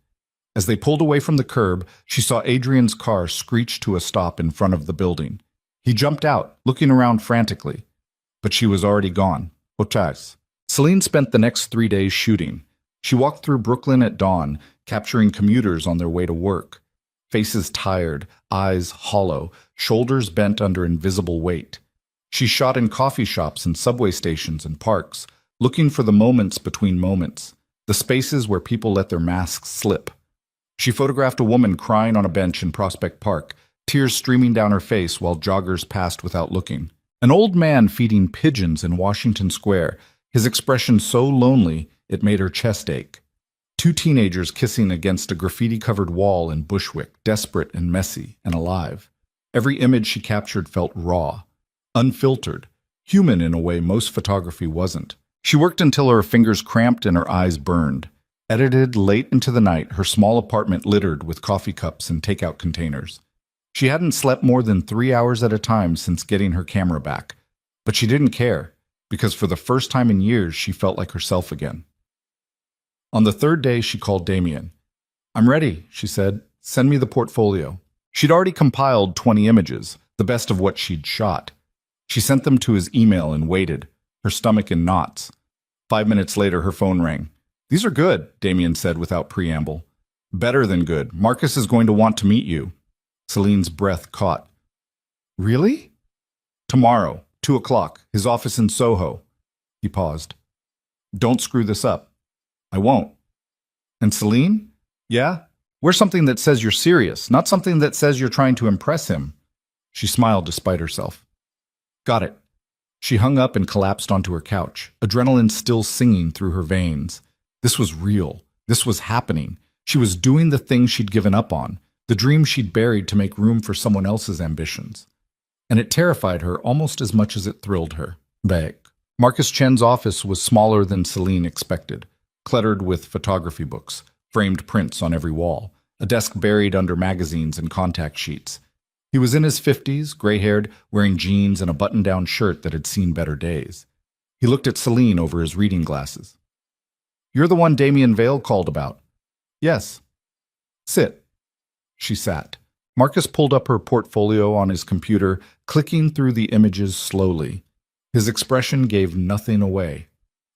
As they pulled away from the curb, she saw Adrian's car screech to a stop in front of the building. He jumped out, looking around frantically. But she was already gone. Otas. Celine spent the next 3 days shooting. She walked through Brooklyn at dawn, capturing commuters on their way to work. Faces tired, eyes hollow, shoulders bent under invisible weight. She shot in coffee shops and subway stations and parks, looking for the moments between moments, the spaces where people let their masks slip. She photographed a woman crying on a bench in Prospect Park, tears streaming down her face while joggers passed without looking. An old man feeding pigeons in Washington Square, his expression so lonely it made her chest ache. 2 teenagers kissing against a graffiti-covered wall in Bushwick, desperate and messy and alive. Every image she captured felt raw, unfiltered, human in a way most photography wasn't. She worked until her fingers cramped and her eyes burned. Edited late into the night, her small apartment littered with coffee cups and takeout containers. She hadn't slept more than 3 hours at a time since getting her camera back. But she didn't care, because for the first time in years, she felt like herself again. On the 3rd day, she called Damien. I'm ready, she said. Send me the portfolio. She'd already compiled 20 images, the best of what she'd shot. She sent them to his email and waited, her stomach in knots. 5 minutes later, her phone rang. These are good, Damien said without preamble. Better than good. Marcus is going to want to meet you. Celine's breath caught. Really? Tomorrow, 2 o'clock, his office in Soho. He paused. Don't screw this up. I won't. And Celine? Yeah? Wear something that says you're serious, not something that says you're trying to impress him. She smiled despite herself. Got it. She hung up and collapsed onto her couch, adrenaline still singing through her veins. This was real. This was happening. She was doing the thing she'd given up on, the dream she'd buried to make room for someone else's ambitions. And it terrified her almost as much as it thrilled her. Back. Marcus Chen's office was smaller than Celine expected, cluttered with photography books, framed prints on every wall, a desk buried under magazines and contact sheets. He was in his 50s, gray-haired, wearing jeans and a button-down shirt that had seen better days. He looked at Celine over his reading glasses. You're the one Damien Vale called about. Yes. Sit. She sat. Marcus pulled up her portfolio on his computer, clicking through the images slowly. His expression gave nothing away.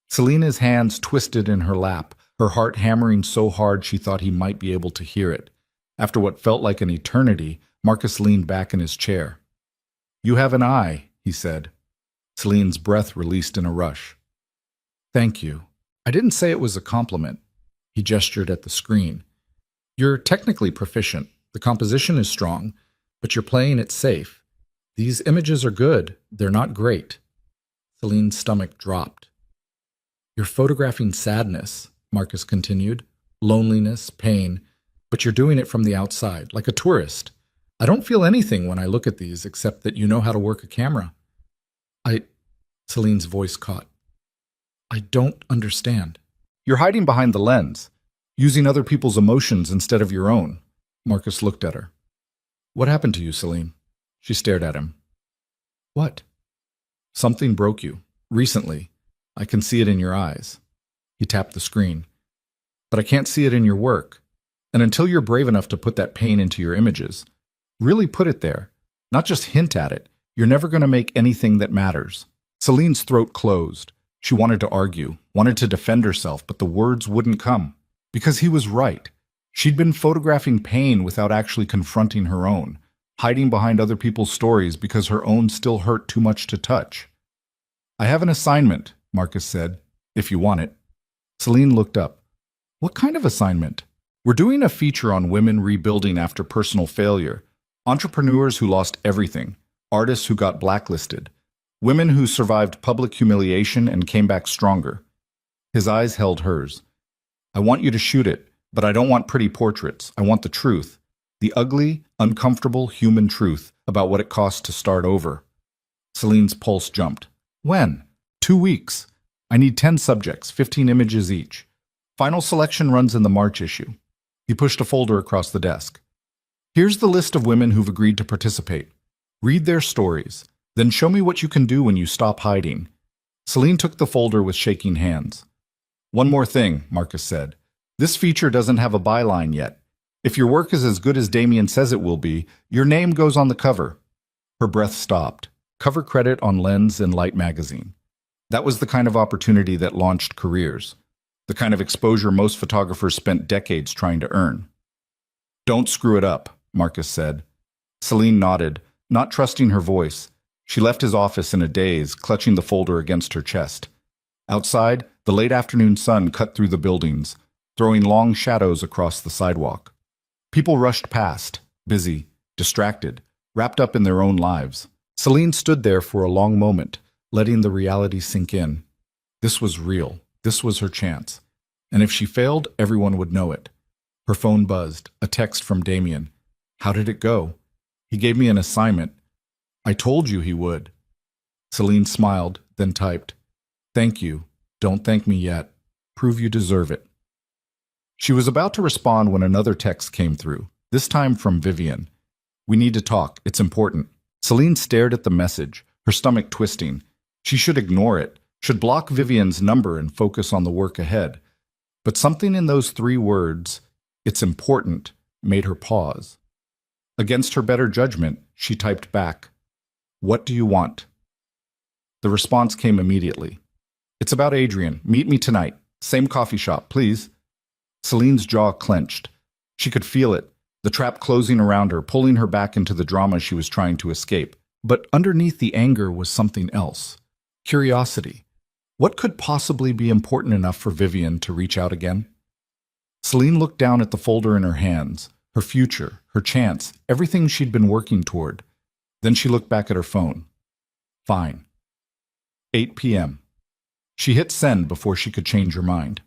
Selena's hands twisted in her lap, her heart hammering so hard she thought he might be able to hear it. After what felt like an eternity, Marcus leaned back in his chair. You have an eye, he said. Celine's breath released in a rush. Thank you. I didn't say it was a compliment. He gestured at the screen. You're technically proficient. The composition is strong, but you're playing it safe. These images are good. They're not great. Celine's stomach dropped. You're photographing sadness, Marcus continued. Loneliness, pain. But you're doing it from the outside, like a tourist. I don't feel anything when I look at these, except that you know how to work a camera. Celine's voice caught. I don't understand. You're hiding behind the lens, using other people's emotions instead of your own. Marcus looked at her. What happened to you, Celine? She stared at him. What? Something broke you. Recently. I can see it in your eyes. He tapped the screen. But I can't see it in your work. And until you're brave enough to put that pain into your images, really put it there, not just hint at it, you're never going to make anything that matters. Celine's throat closed. She wanted to argue, wanted to defend herself, but the words wouldn't come. Because he was right. She'd been photographing pain without actually confronting her own, hiding behind other people's stories because her own still hurt too much to touch. I have an assignment, Marcus said, if you want it. Celine looked up. What kind of assignment? We're doing a feature on women rebuilding after personal failure, entrepreneurs who lost everything, artists who got blacklisted, women who survived public humiliation and came back stronger. His eyes held hers. I want you to shoot it, but I don't want pretty portraits. I want the truth, the ugly, uncomfortable human truth about what it costs to start over. Celine's pulse jumped. When? 2 weeks. I need 10 subjects, 15 images each. Final selection runs in the March issue. He pushed a folder across the desk. Here's the list of women who've agreed to participate. Read their stories. Then show me what you can do when you stop hiding. Celine took the folder with shaking hands. One more thing, Marcus said. This feature doesn't have a byline yet. If your work is as good as Damien says it will be, your name goes on the cover. Her breath stopped. Cover credit on Lens and Light magazine. That was the kind of opportunity that launched careers. The kind of exposure most photographers spent decades trying to earn. Don't screw it up, Marcus said. Celine nodded, not trusting her voice. She left his office in a daze, clutching the folder against her chest. Outside, the late afternoon sun cut through the buildings, throwing long shadows across the sidewalk. People rushed past, busy, distracted, wrapped up in their own lives. Celine stood there for a long moment, letting the reality sink in. This was real. This was her chance. And if she failed, everyone would know it. Her phone buzzed, a text from Damien. How did it go? He gave me an assignment. I told you he would. Celine smiled, then typed, Thank you. Don't thank me yet. Prove you deserve it. She was about to respond when another text came through, this time from Vivian. We need to talk. It's important. Celine stared at the message, her stomach twisting. She should ignore it, should block Vivian's number and focus on the work ahead. But something in those 3 words, it's important, made her pause. Against her better judgment, she typed back, What do you want? The response came immediately. It's about Adrian. Meet me tonight. Same coffee shop, please. Celine's jaw clenched. She could feel it, the trap closing around her, pulling her back into the drama she was trying to escape. But underneath the anger was something else. Curiosity. What could possibly be important enough for Vivian to reach out again? Celine looked down at the folder in her hands, her future, her chance, everything she'd been working toward. Then she looked back at her phone. Fine. 8 p.m. She hit send before she could change her mind.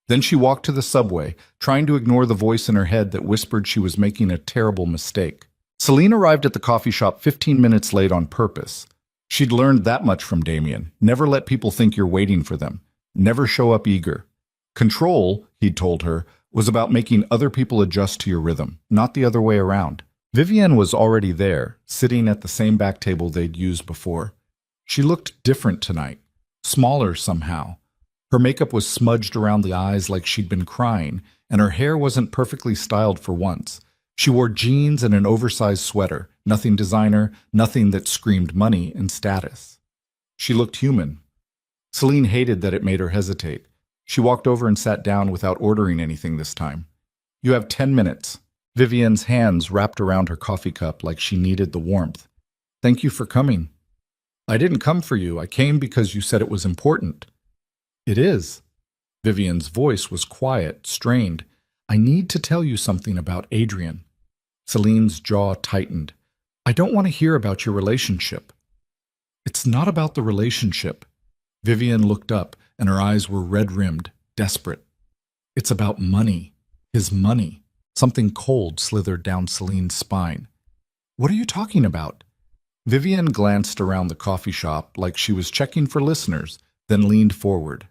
Then she walked to the subway, trying to ignore the voice in her head that whispered she was making a terrible mistake. Celine arrived at the coffee shop 15 minutes late on purpose. She'd learned that much from Damien. Never let people think you're waiting for them. Never show up eager. Control, he'd told her, was about making other people adjust to your rhythm, not the other way around. Vivian was already there, sitting at the same back table they'd used before. She looked different tonight. smaller somehow. Her makeup was smudged around the eyes like she'd been crying, and her hair wasn't perfectly styled for once. She wore jeans and an oversized sweater, nothing designer, nothing that screamed money and status. She looked human. Celine hated that it made her hesitate. She walked over and sat down without ordering anything this time. "You have 10 minutes. Vivian's hands wrapped around her coffee cup like she needed the warmth. "Thank you for coming." "I didn't come for you. I came because you said it was important." "It is." Vivian's voice was quiet, strained. "I need to tell you something about Adrian." Celine's jaw tightened. "I don't want to hear about your relationship." "It's not about the relationship." Vivian looked up, and her eyes were red-rimmed, desperate. "It's about money. His money." Something cold slithered down Celine's spine. "What are you talking about?" Vivian glanced around the coffee shop like she was checking for listeners, then leaned forward.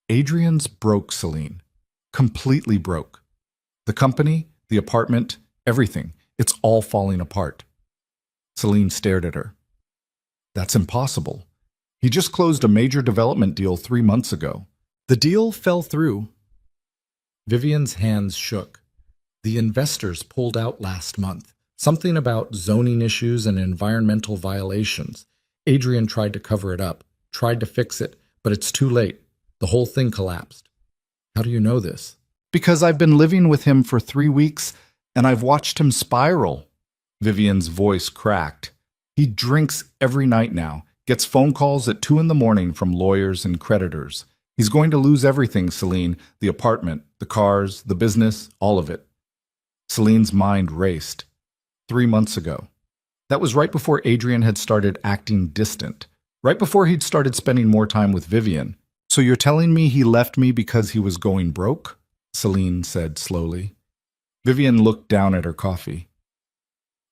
"Adrian's broke, Celine. Completely broke. The company, the apartment, everything. It's all falling apart." Celine stared at her. "That's impossible. He just closed a major development deal 3 months ago. The deal fell through." Vivian's hands shook. "The investors pulled out last month. Something about zoning issues and environmental violations. Adrian tried to cover it up, tried to fix it, but it's too late. The whole thing collapsed." "How do you know this?" "Because I've been living with him for 3 weeks, and I've watched him spiral." Vivian's voice cracked. "He drinks every night now, gets phone calls at 2 in the morning from lawyers and creditors. He's going to lose everything, Celine, the apartment, the cars, the business, all of it." Celine's mind raced. 3 months ago. That was right before Adrian had started acting distant, right before he'd started spending more time with Vivian. "So you're telling me he left me because he was going broke?" Celine said slowly. Vivian looked down at her coffee.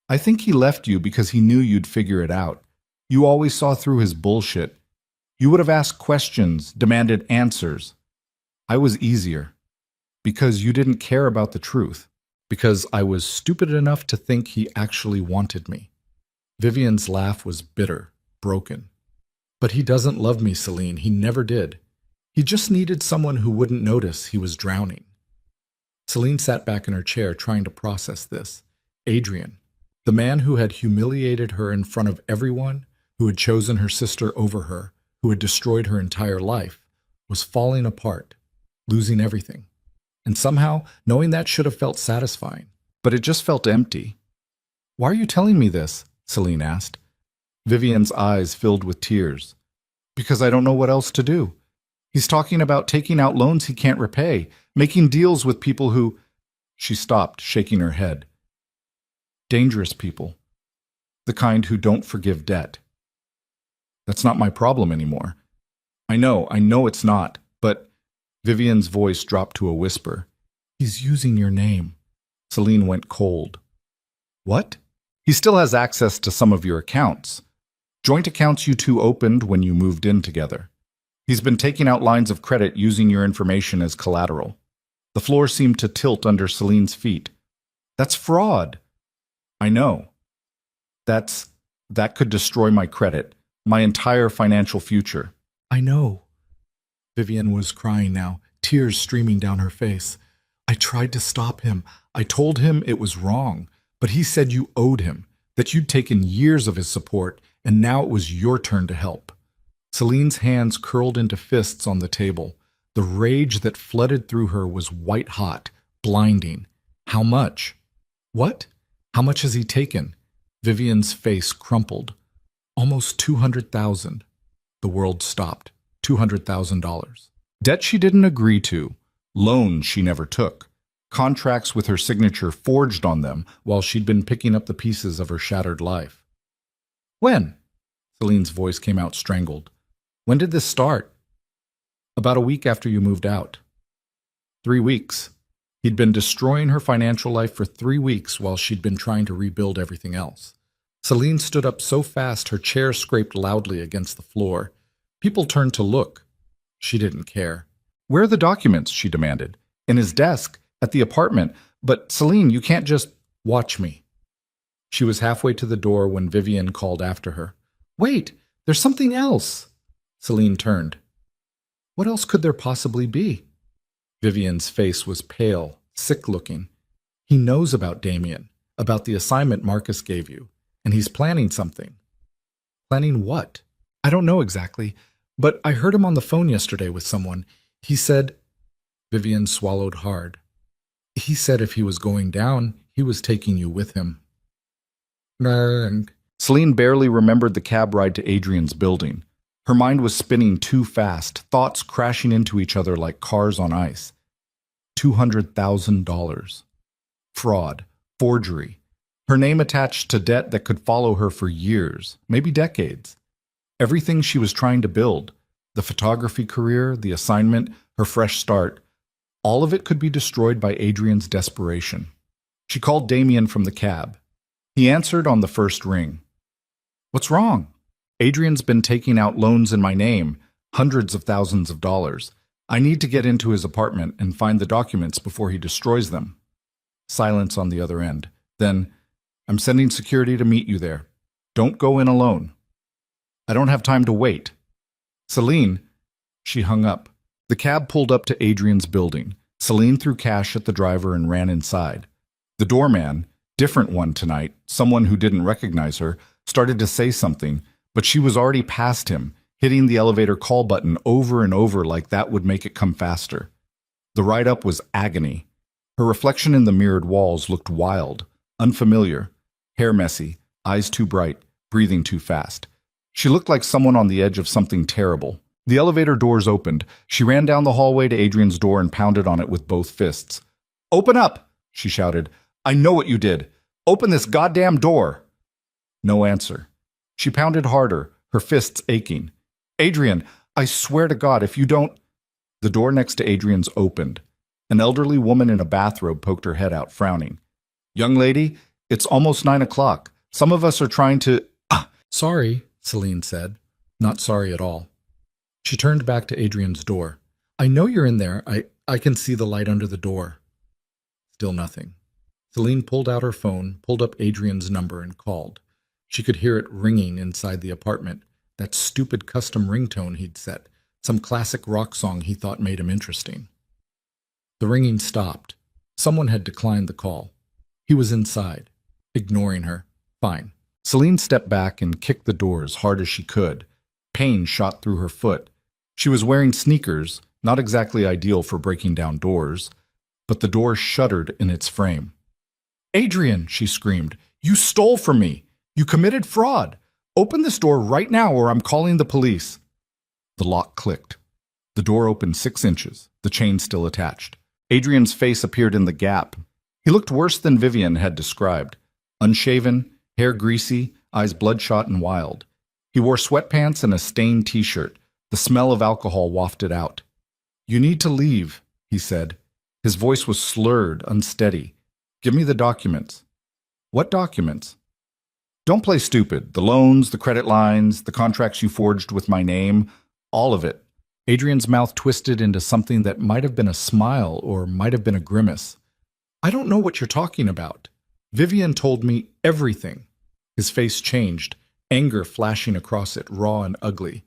"I think he left you because he knew you'd figure it out. You always saw through his bullshit. You would have asked questions, demanded answers. I was easier. Because you didn't care about the truth. Because I was stupid enough to think he actually wanted me." Vivian's laugh was bitter, broken. "But he doesn't love me, Celine. He never did. He just needed someone who wouldn't notice he was drowning." Celine sat back in her chair trying to process this. Adrian, the man who had humiliated her in front of everyone, who had chosen her sister over her, who had destroyed her entire life, was falling apart, losing everything. And somehow, knowing that should have felt satisfying. But it just felt empty. "Why are you telling me this?" Celine asked. Vivian's eyes filled with tears. "Because I don't know what else to do. He's talking about taking out loans he can't repay, making deals with people who—" She stopped, shaking her head. "Dangerous people. The kind who don't forgive debt." "That's not my problem anymore." I know it's not, but—" Vivian's voice dropped to a whisper. "He's using your name." Celine went cold. "What?" "He still has access to some of your accounts. Joint accounts you two opened when you moved in together. He's been taking out lines of credit using your information as collateral." The floor seemed to tilt under Celine's feet. "That's fraud." "I know. That could destroy my credit, my entire financial future." "I know." Vivian was crying now, tears streaming down her face. "I tried to stop him. I told him it was wrong, but he said you owed him, that you'd taken years of his support, and now it was your turn to help." Celine's hands curled into fists on the table. The rage that flooded through her was white-hot, blinding. "How much?" "What? How much has he taken?" Vivian's face crumpled. "Almost 200,000. The world stopped. $200,000. Debt she didn't agree to. Loans she never took. Contracts with her signature forged on them while she'd been picking up the pieces of her shattered life. "When?" Celine's voice came out strangled. "When did this start?" "About a week after you moved out." 3 weeks. He'd been destroying her financial life for 3 weeks while she'd been trying to rebuild everything else. Celine stood up so fast her chair scraped loudly against the floor. People turned to look. She didn't care. "Where are the documents?" she demanded. "In his desk, at the apartment. But, Celine, you can't just—" "Watch me." She was halfway to the door when Vivian called after her. "Wait, there's something else." Celine turned. What else could there possibly be? Vivian's face was pale, sick-looking. He knows about Damien, about the assignment Marcus gave you, and he's planning something. Planning what? I don't know exactly, but I heard him on the phone yesterday with someone. He said... Vivian swallowed hard. He said if he was going down, he was taking you with him. Celine barely remembered the cab ride to Adrian's building. Her mind was spinning too fast, thoughts crashing into each other like cars on ice. $200,000. Fraud. Forgery. Her name attached to debt that could follow her for years, maybe decades. Everything she was trying to build, the photography career, the assignment, her fresh start, all of it could be destroyed by Adrian's desperation. She called Damien from the cab. He answered on the first ring. What's wrong? Adrian's been taking out loans in my name, hundreds of thousands of dollars. I need to get into his apartment and find the documents before he destroys them. Silence on the other end. Then, I'm sending security to meet you there. Don't go in alone. I don't have time to wait. Celine. She hung up. The cab pulled up to Adrian's building. Celine threw cash at the driver and ran inside. The doorman, different one tonight, someone who didn't recognize her, started to say something, but she was already past him, hitting the elevator call button over and over like that would make it come faster. The ride up was agony. Her reflection in the mirrored walls looked wild, unfamiliar, hair messy, eyes too bright, breathing too fast. She looked like someone on the edge of something terrible. The elevator doors opened. She ran down the hallway to Adrian's door and pounded on it with both fists. Open up, she shouted. I know what you did. Open this goddamn door. No answer. She pounded harder, her fists aching. Adrian, I swear to God, if you don't... The door next to Adrian's opened. An elderly woman in a bathrobe poked her head out, frowning. Young lady, it's almost 9 o'clock. Some of us are trying to... Sorry, Celine said. Not sorry at all. She turned back to Adrian's door. I know you're in there. I can see the light under the door. Still nothing. Celine pulled out her phone, pulled up Adrian's number, and called. She could hear it ringing inside the apartment, that stupid custom ringtone he'd set, some classic rock song he thought made him interesting. The ringing stopped. Someone had declined the call. He was inside, ignoring her. Fine. Celine stepped back and kicked the door as hard as she could. Pain shot through her foot. She was wearing sneakers, not exactly ideal for breaking down doors, but the door shuddered in its frame. Adrian, she screamed, you stole from me. You committed fraud. Open this door right now or I'm calling the police. The lock clicked. The door opened 6 inches, the chain still attached. Adrian's face appeared in the gap. He looked worse than Vivian had described. Unshaven, hair greasy, eyes bloodshot and wild. He wore sweatpants and a stained t-shirt. The smell of alcohol wafted out. You need to leave, he said. His voice was slurred, unsteady. Give me the documents. What documents? Don't play stupid. The loans, the credit lines, the contracts you forged with my name, all of it. Adrian's mouth twisted into something that might have been a smile or might have been a grimace. I don't know what you're talking about. Vivian told me everything. His face changed, anger flashing across it, raw and ugly.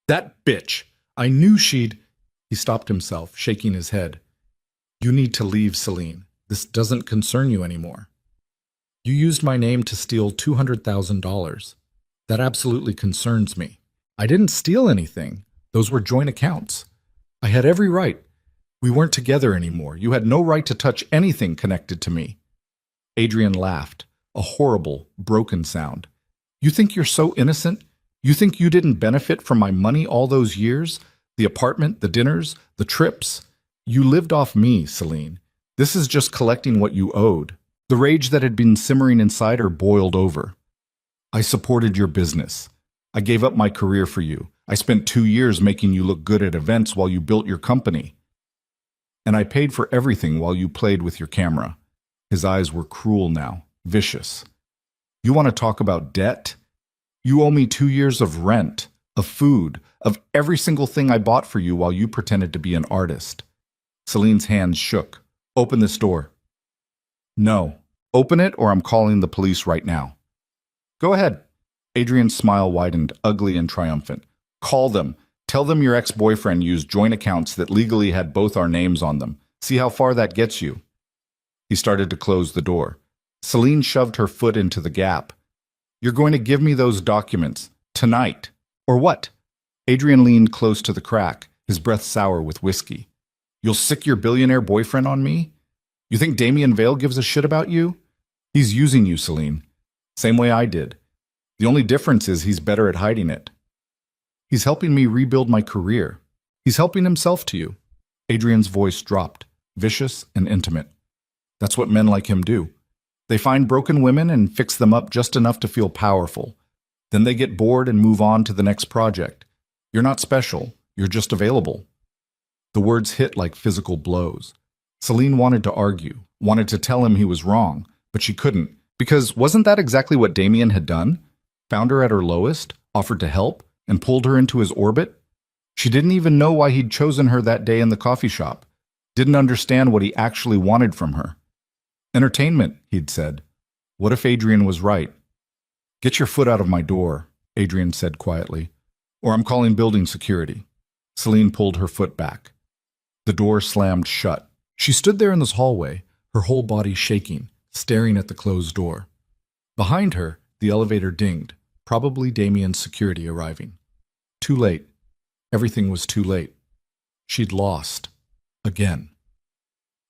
That bitch! I knew she'd... He stopped himself, shaking his head. You need to leave, Celine. This doesn't concern you anymore. You used my name to steal $200,000. That absolutely concerns me. I didn't steal anything. Those were joint accounts. I had every right. We weren't together anymore. You had no right to touch anything connected to me. Adrian laughed, a horrible, broken sound. You think you're so innocent? You think you didn't benefit from my money all those years? The apartment, the dinners, the trips? You lived off me, Celine. This is just collecting what you owed. The rage that had been simmering inside her boiled over. I supported your business. I gave up my career for you. I spent 2 years making you look good at events while you built your company. And I paid for everything while you played with your camera. His eyes were cruel now, vicious. You want to talk about debt? You owe me 2 years of rent, of food, of every single thing I bought for you while you pretended to be an artist. Celine's hands shook. Open this door. No. Open it or I'm calling the police right now. Go ahead. Adrian's smile widened, ugly and triumphant. Call them. Tell them your ex-boyfriend used joint accounts that legally had both our names on them. See how far that gets you." He started to close the door. Celine shoved her foot into the gap. "You're going to give me those documents. Tonight. Or what?" Adrian leaned close to the crack, his breath sour with whiskey. "You'll sick your billionaire boyfriend on me? You think Damien Vale gives a shit about you? He's using you, Celine. Same way I did. The only difference is he's better at hiding it. He's helping me rebuild my career. He's helping himself to you." Adrian's voice dropped, vicious and intimate. "That's what men like him do. They find broken women and fix them up just enough to feel powerful. Then they get bored and move on to the next project. You're not special. You're just available." The words hit like physical blows. Celine wanted to argue, wanted to tell him he was wrong, but she couldn't, because wasn't that exactly what Damien had done? Found her at her lowest, offered to help, and pulled her into his orbit? She didn't even know why he'd chosen her that day in the coffee shop. Didn't understand what he actually wanted from her. Entertainment, he'd said. What if Adrian was right? "Get your foot out of my door," Adrian said quietly, "or I'm calling building security." Celine pulled her foot back. The door slammed shut. She stood there in this hallway, her whole body shaking, staring at the closed door. Behind her, the elevator dinged, probably Damien's security arriving. Too late. Everything was too late. She'd lost. Again.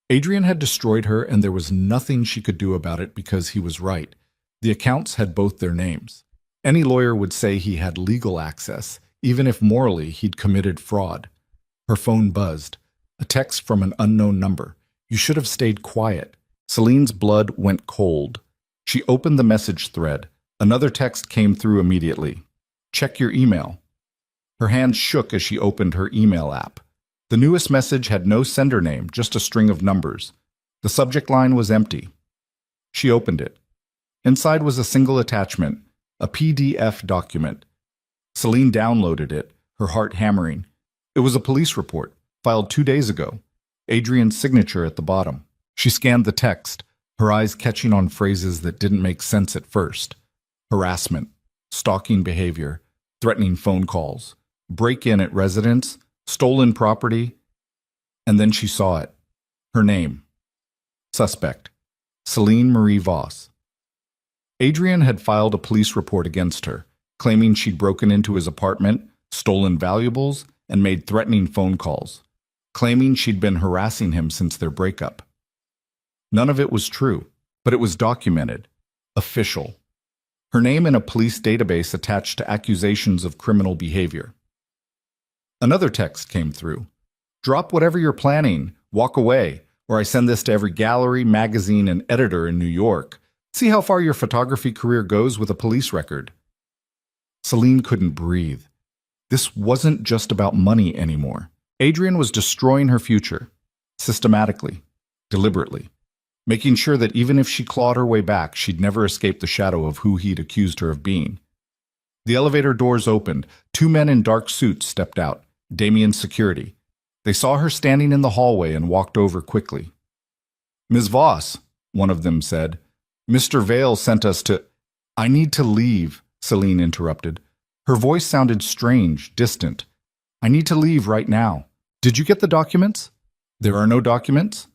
Adrian had destroyed her, and there was nothing she could do about it because he was right. The accounts had both their names. Any lawyer would say he had legal access, even if morally he'd committed fraud. Her phone buzzed. A text from an unknown number. "You should have stayed quiet." Celine's blood went cold. She opened the message thread. Another text came through immediately. "Check your email." Her hands shook as she opened her email app. The newest message had no sender name, just a string of numbers. The subject line was empty. She opened it. Inside was a single attachment, a PDF document. Celine downloaded it, her heart hammering. It was a police report, filed 2 days ago. Adrian's signature at the bottom. She scanned the text, her eyes catching on phrases that didn't make sense at first. Harassment, stalking behavior, threatening phone calls, break-in at residence, stolen property. And then she saw it. Her name. Suspect. Celine Marie Voss. Adrian had filed a police report against her, claiming she'd broken into his apartment, stolen valuables, and made threatening phone calls, claiming she'd been harassing him since their breakup. None of it was true, but it was documented, official. Her name in a police database attached to accusations of criminal behavior. Another text came through. "Drop whatever you're planning, walk away, or I send this to every gallery, magazine, and editor in New York. See how far your photography career goes with a police record." Celine couldn't breathe. This wasn't just about money anymore. Adrian was destroying her future, systematically, deliberately, making sure that even if she clawed her way back, she'd never escape the shadow of who he'd accused her of being. The elevator doors opened. 2 men in dark suits stepped out, Damien's security. They saw her standing in the hallway and walked over quickly. "Ms. Voss," one of them said, "Mr. Vale sent us to—" "I need to leave," Celine interrupted. Her voice sounded strange, distant. "I need to leave right now. Did you get the documents?" "There are no documents?"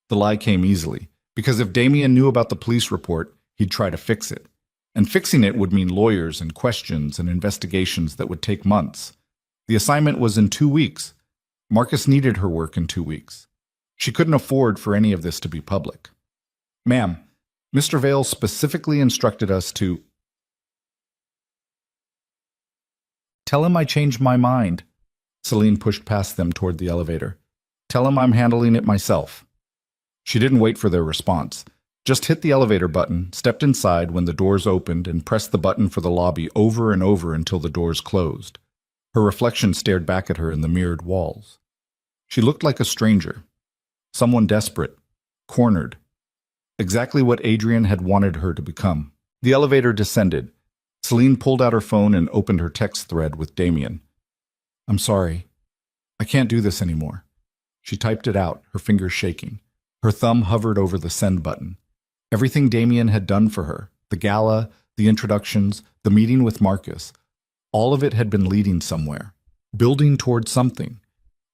The lie came easily, because if Damien knew about the police report, he'd try to fix it. And fixing it would mean lawyers and questions and investigations that would take months. The assignment was in 2 weeks. Marcus needed her work in 2 weeks. She couldn't afford for any of this to be public. "Ma'am, Mr. Vale specifically instructed us to—" "Tell him I changed my mind." Celine pushed past them toward the elevator. "Tell him I'm handling it myself." She didn't wait for their response. Just hit the elevator button, stepped inside when the doors opened, and pressed the button for the lobby over and over until the doors closed. Her reflection stared back at her in the mirrored walls. She looked like a stranger. Someone desperate. Cornered. Exactly what Adrian had wanted her to become. The elevator descended. Celine pulled out her phone and opened her text thread with Damien. "I'm sorry. I can't do this anymore." She typed it out, her fingers shaking. Her thumb hovered over the send button. Everything Damien had done for her, the gala, the introductions, the meeting with Marcus, all of it had been leading somewhere. building toward something.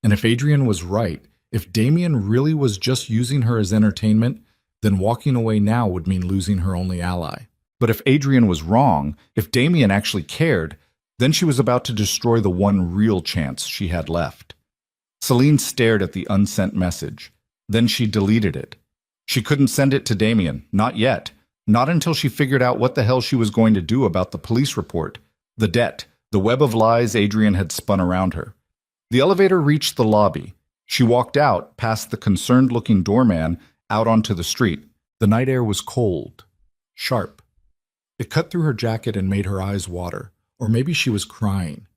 And if Adrian was right, if Damien really was just using her as entertainment, then walking away now would mean losing her only ally. But if Adrian was wrong, if Damien actually cared, then she was about to destroy the one real chance she had left. Celine stared at the unsent message. Then she deleted it. She couldn't send it to Damien, not yet. Not until she figured out what the hell she was going to do about the police report, the debt, the web of lies Adrian had spun around her. The elevator reached the lobby. She walked out, past the concerned-looking doorman, out onto the street. The night air was cold, sharp. It cut through her jacket and made her eyes water. Or maybe she was crying.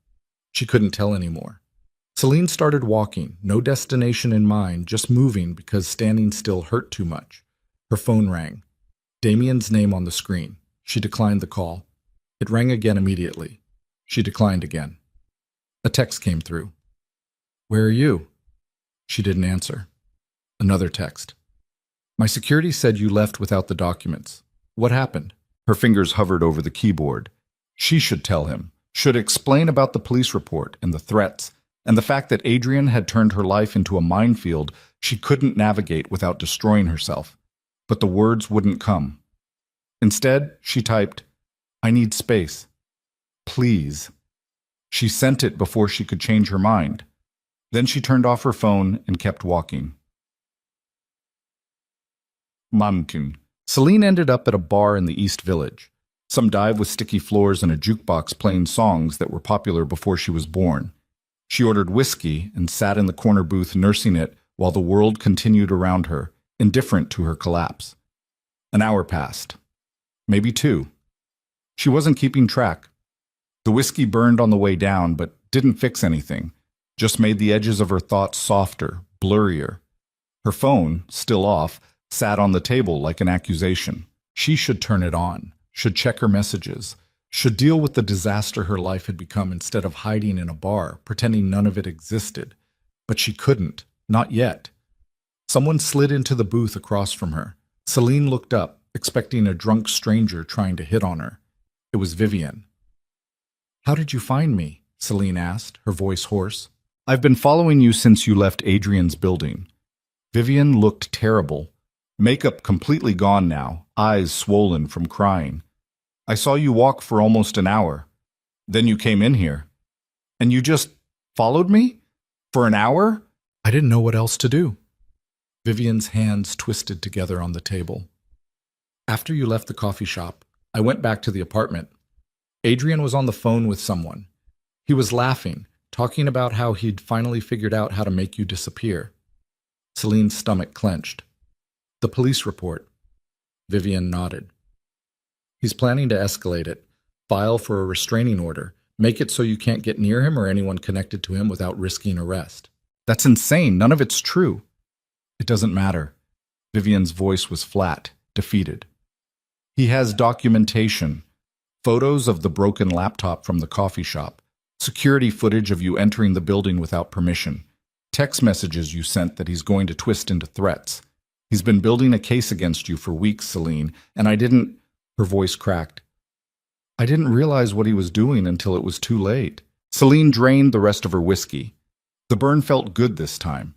She couldn't tell anymore. Celine started walking, no destination in mind, just moving because standing still hurt too much. Her phone rang. Damien's name on the screen. She declined the call. It rang again immediately. She declined again. A text came through. "Where are you?" She didn't answer. Another text. "My security said you left without the documents. What happened?" Her fingers hovered over the keyboard. She should tell him, should explain about the police report and the threats, and the fact that Adrian had turned her life into a minefield she couldn't navigate without destroying herself. But the words wouldn't come. Instead, she typed, "I need space. Please." She sent it before she could change her mind. Then she turned off her phone and kept walking. Mankin. Celine ended up at a bar in the East Village. Some dive with sticky floors and a jukebox playing songs that were popular before she was born. She ordered whiskey and sat in the corner booth nursing it while the world continued around her, indifferent to her collapse. An hour passed. Maybe 2. She wasn't keeping track. The whiskey burned on the way down, but didn't fix anything, just made the edges of her thoughts softer, blurrier. Her phone, still off, sat on the table like an accusation. She should turn it on, should check her messages, should deal with the disaster her life had become instead of hiding in a bar, pretending none of it existed. But she couldn't, not yet. Someone slid into the booth across from her. Celine looked up, expecting a drunk stranger trying to hit on her. It was Vivian. "How did you find me?" Celine asked, her voice hoarse. "I've been following you since you left Adrian's building." Vivian looked terrible. Makeup completely gone now, eyes swollen from crying. "I saw you walk for almost an hour. Then you came in here. And you just followed me? For an hour?" "I didn't know what else to do." Vivian's hands twisted together on the table. "After you left the coffee shop, I went back to the apartment. Adrian was on the phone with someone. He was laughing, talking about how he'd finally figured out how to make you disappear." Celine's stomach clenched. "The police report." Vivian nodded. "He's planning to escalate it, file for a restraining order, make it so you can't get near him or anyone connected to him without risking arrest." "That's insane. None of it's true." "It doesn't matter." Vivian's voice was flat, defeated. "He has documentation, photos of the broken laptop from the coffee shop, security footage of you entering the building without permission, text messages you sent that he's going to twist into threats. He's been building a case against you for weeks, Celine, and I didn't—" Her voice cracked. "I didn't realize what he was doing until it was too late." Celine drained the rest of her whiskey. The burn felt good this time.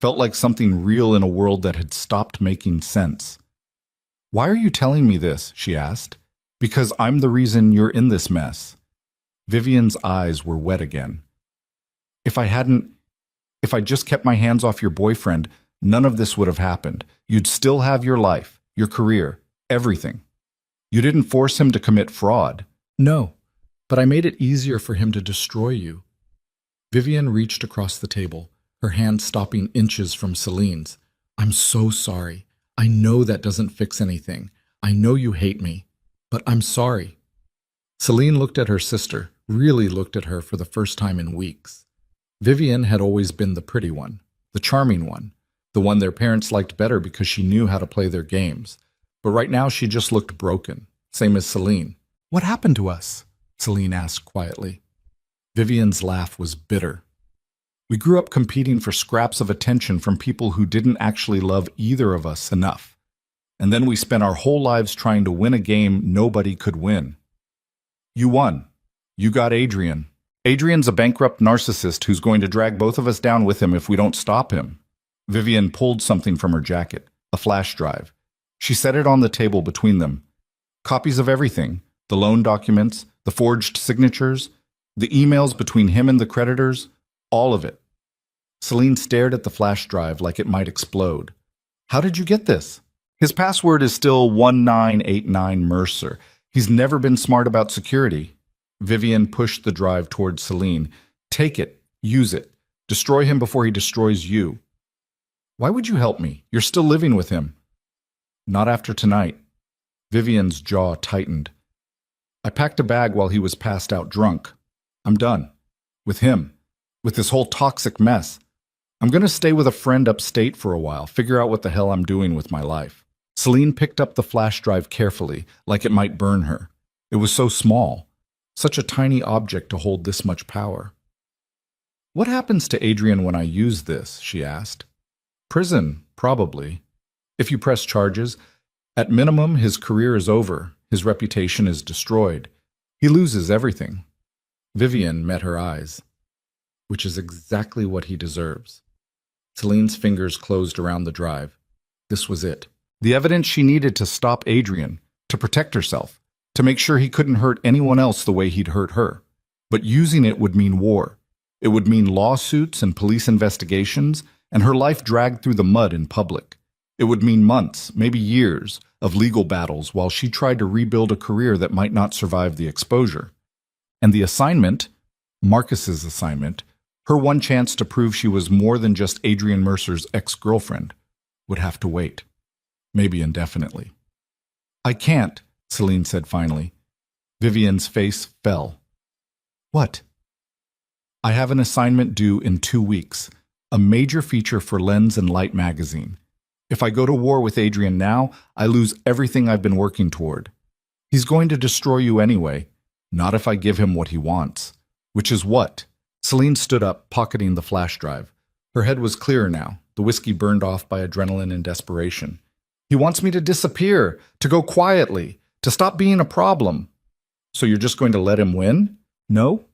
Felt like something real in a world that had stopped making sense. "Why are you telling me this?" she asked. "Because I'm the reason you're in this mess." Vivian's eyes were wet again. If I just kept my hands off your boyfriend, none of this would have happened. You'd still have your life, your career, everything. You didn't force him to commit fraud." "No, but I made it easier for him to destroy you." Vivian reached across the table, her hand stopping inches from Celine's. "I'm so sorry. I know that doesn't fix anything. I know you hate me, but I'm sorry." Celine looked at her sister, really looked at her for the first time in weeks. Vivian had always been the pretty one, the charming one, the one their parents liked better because she knew how to play their games. But right now she just looked broken, same as Celine. "What happened to us?" Celine asked quietly. Vivian's laugh was bitter. "We grew up competing for scraps of attention from people who didn't actually love either of us enough. And then we spent our whole lives trying to win a game nobody could win. You won. You got Adrian. Adrian's a bankrupt narcissist who's going to drag both of us down with him if we don't stop him. Vivian pulled something from her jacket, a flash drive. She set it on the table between them. Copies of everything, the loan documents, the forged signatures, the emails between him and the creditors, all of it. Celine stared at the flash drive like it might explode. How did you get this? His password is still 1989 Mercer. He's never been smart about security. Vivian pushed the drive towards Celine. Take it. Use it. Destroy him before he destroys you. Why would you help me? You're still living with him. Not after tonight. Vivian's jaw tightened. I packed a bag while he was passed out drunk. I'm done. With him. With this whole toxic mess. I'm going to stay with a friend upstate for a while, figure out what the hell I'm doing with my life. Celine picked up the flash drive carefully, like it might burn her. It was so small. Such a tiny object to hold this much power. What happens to Adrian when I use this? She asked. Prison, probably. If you press charges, at minimum his career is over, his reputation is destroyed. He loses everything. Vivian met her eyes. Which is exactly what he deserves. Celine's fingers closed around the drive. This was it. The evidence she needed to stop Adrian, to protect herself, to make sure he couldn't hurt anyone else the way he'd hurt her. But using it would mean war. It would mean lawsuits and police investigations, and her life dragged through the mud in public. It would mean months, maybe years, of legal battles while she tried to rebuild a career that might not survive the exposure. And the assignment, Marcus's assignment, her one chance to prove she was more than just Adrian Mercer's ex-girlfriend, would have to wait. Maybe indefinitely. I can't, Celine said finally. Vivian's face fell. What? I have an assignment due in 2 weeks, a major feature for Lens and Light magazine. If I go to war with Adrian now, I lose everything I've been working toward. He's going to destroy you anyway, not if I give him what he wants. Which is what? Celine stood up, pocketing the flash drive. Her head was clearer now, the whiskey burned off by adrenaline and desperation. He wants me to disappear, to go quietly, to stop being a problem. So you're just going to let him win? No?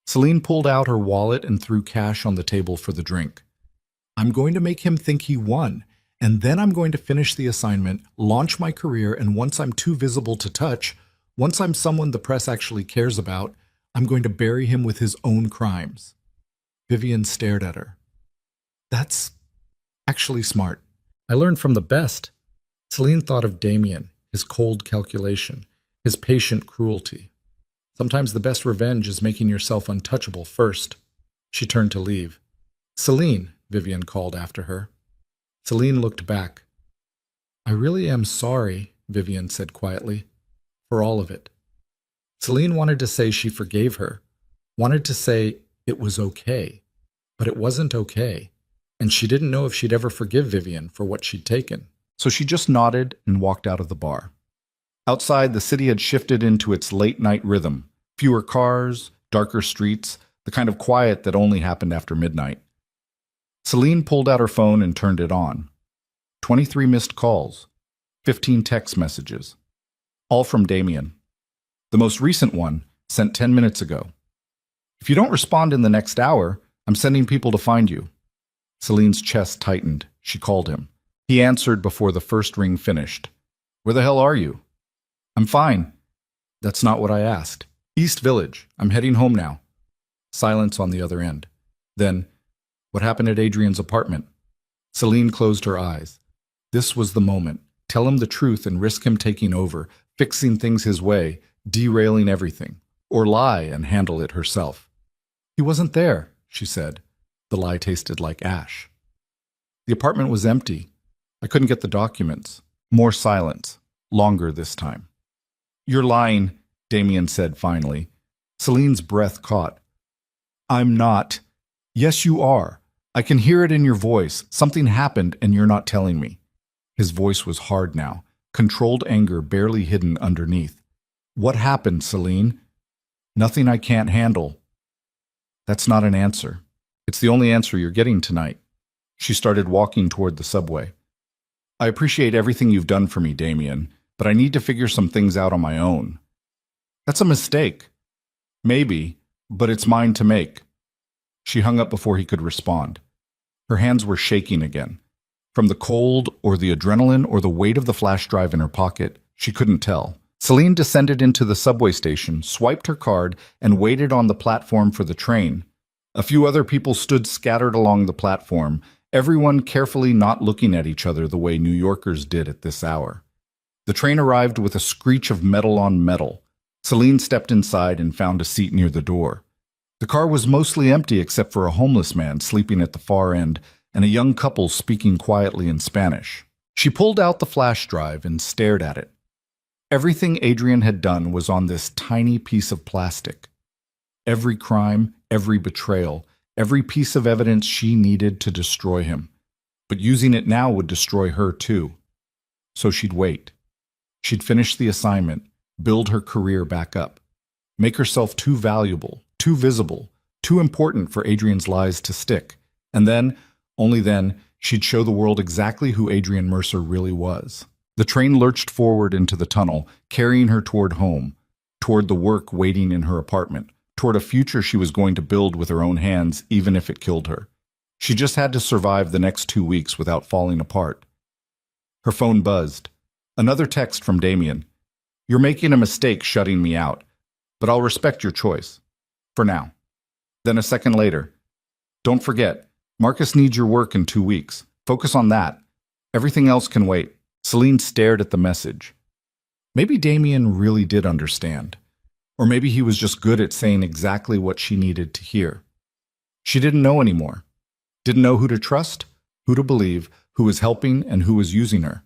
Celine pulled out her wallet and threw cash on the table for the drink. I'm going to make him think he won, and then I'm going to finish the assignment, launch my career, and once I'm too visible to touch, once I'm someone the press actually cares about, I'm going to bury him with his own crimes. Vivian stared at her. That's actually smart. I learned from the best. Celine thought of Damien, his cold calculation, his patient cruelty. Sometimes the best revenge is making yourself untouchable first. She turned to leave. Celine, Vivian called after her. Celine looked back. I really am sorry, Vivian said quietly, for all of it. Celine wanted to say she forgave her, wanted to say it was okay, but it wasn't okay, and she didn't know if she'd ever forgive Vivian for what she'd taken. So she just nodded and walked out of the bar. Outside, the city had shifted into its late-night rhythm. Fewer cars, darker streets, the kind of quiet that only happened after midnight. Celine pulled out her phone and turned it on. 23 missed calls, 15 text messages, all from Damien. The most recent one, sent 10 minutes ago. If you don't respond in the next hour, I'm sending people to find you. Celine's chest tightened. She called him. He answered before the first ring finished. Where the hell are you? I'm fine. That's not what I asked. East Village. I'm heading home now. Silence on the other end. Then, what happened at Adrian's apartment? Celine closed her eyes. This was the moment. Tell him the truth and risk him taking over, fixing things his way, derailing everything. Or lie and handle it herself. He wasn't there, she said. The lie tasted like ash. The apartment was empty. I couldn't get the documents. More silence. Longer this time. You're lying, Damien said finally. Celine's breath caught. I'm not. Yes, you are. I can hear it in your voice. Something happened and you're not telling me. His voice was hard now, controlled anger barely hidden underneath. What happened, Celine? Nothing I can't handle. That's not an answer. It's the only answer you're getting tonight. She started walking toward the subway. I appreciate everything you've done for me, Damien, but I need to figure some things out on my own. That's a mistake. Maybe, But it's mine to make. She hung up before he could respond. Her hands were shaking again. From the cold, or the adrenaline, or the weight of the flash drive in her pocket, she couldn't tell. Celine descended into the subway station, swiped her card, and waited on the platform for the train. A few other people stood scattered along the platform, everyone carefully not looking at each other the way New Yorkers did at this hour. The train arrived with a screech of metal on metal. Celine stepped inside and found a seat near the door. The car was mostly empty except for a homeless man sleeping at the far end and a young couple speaking quietly in Spanish. She pulled out the flash drive and stared at it. Everything Adrian had done was on this tiny piece of plastic. Every crime, every betrayal, every piece of evidence she needed to destroy him. But using it now would destroy her too. So she'd wait. She'd finish the assignment, build her career back up, make herself too valuable, too visible, too important for Adrian's lies to stick. And then, only then, she'd show the world exactly who Adrian Mercer really was. The train lurched forward into the tunnel, carrying her toward home, toward the work waiting in her apartment, toward a future she was going to build with her own hands, even if it killed her. She just had to survive the next 2 weeks without falling apart. Her phone buzzed. Another text from Damien. "You're making a mistake shutting me out, but I'll respect your choice. For now." Then a second later. "Don't forget, Marcus needs your work in 2 weeks. Focus on that. Everything else can wait." Celine stared at the message. Maybe Damien really did understand. Or maybe he was just good at saying exactly what she needed to hear. She didn't know anymore. Didn't know who to trust, who to believe, who was helping and who was using her.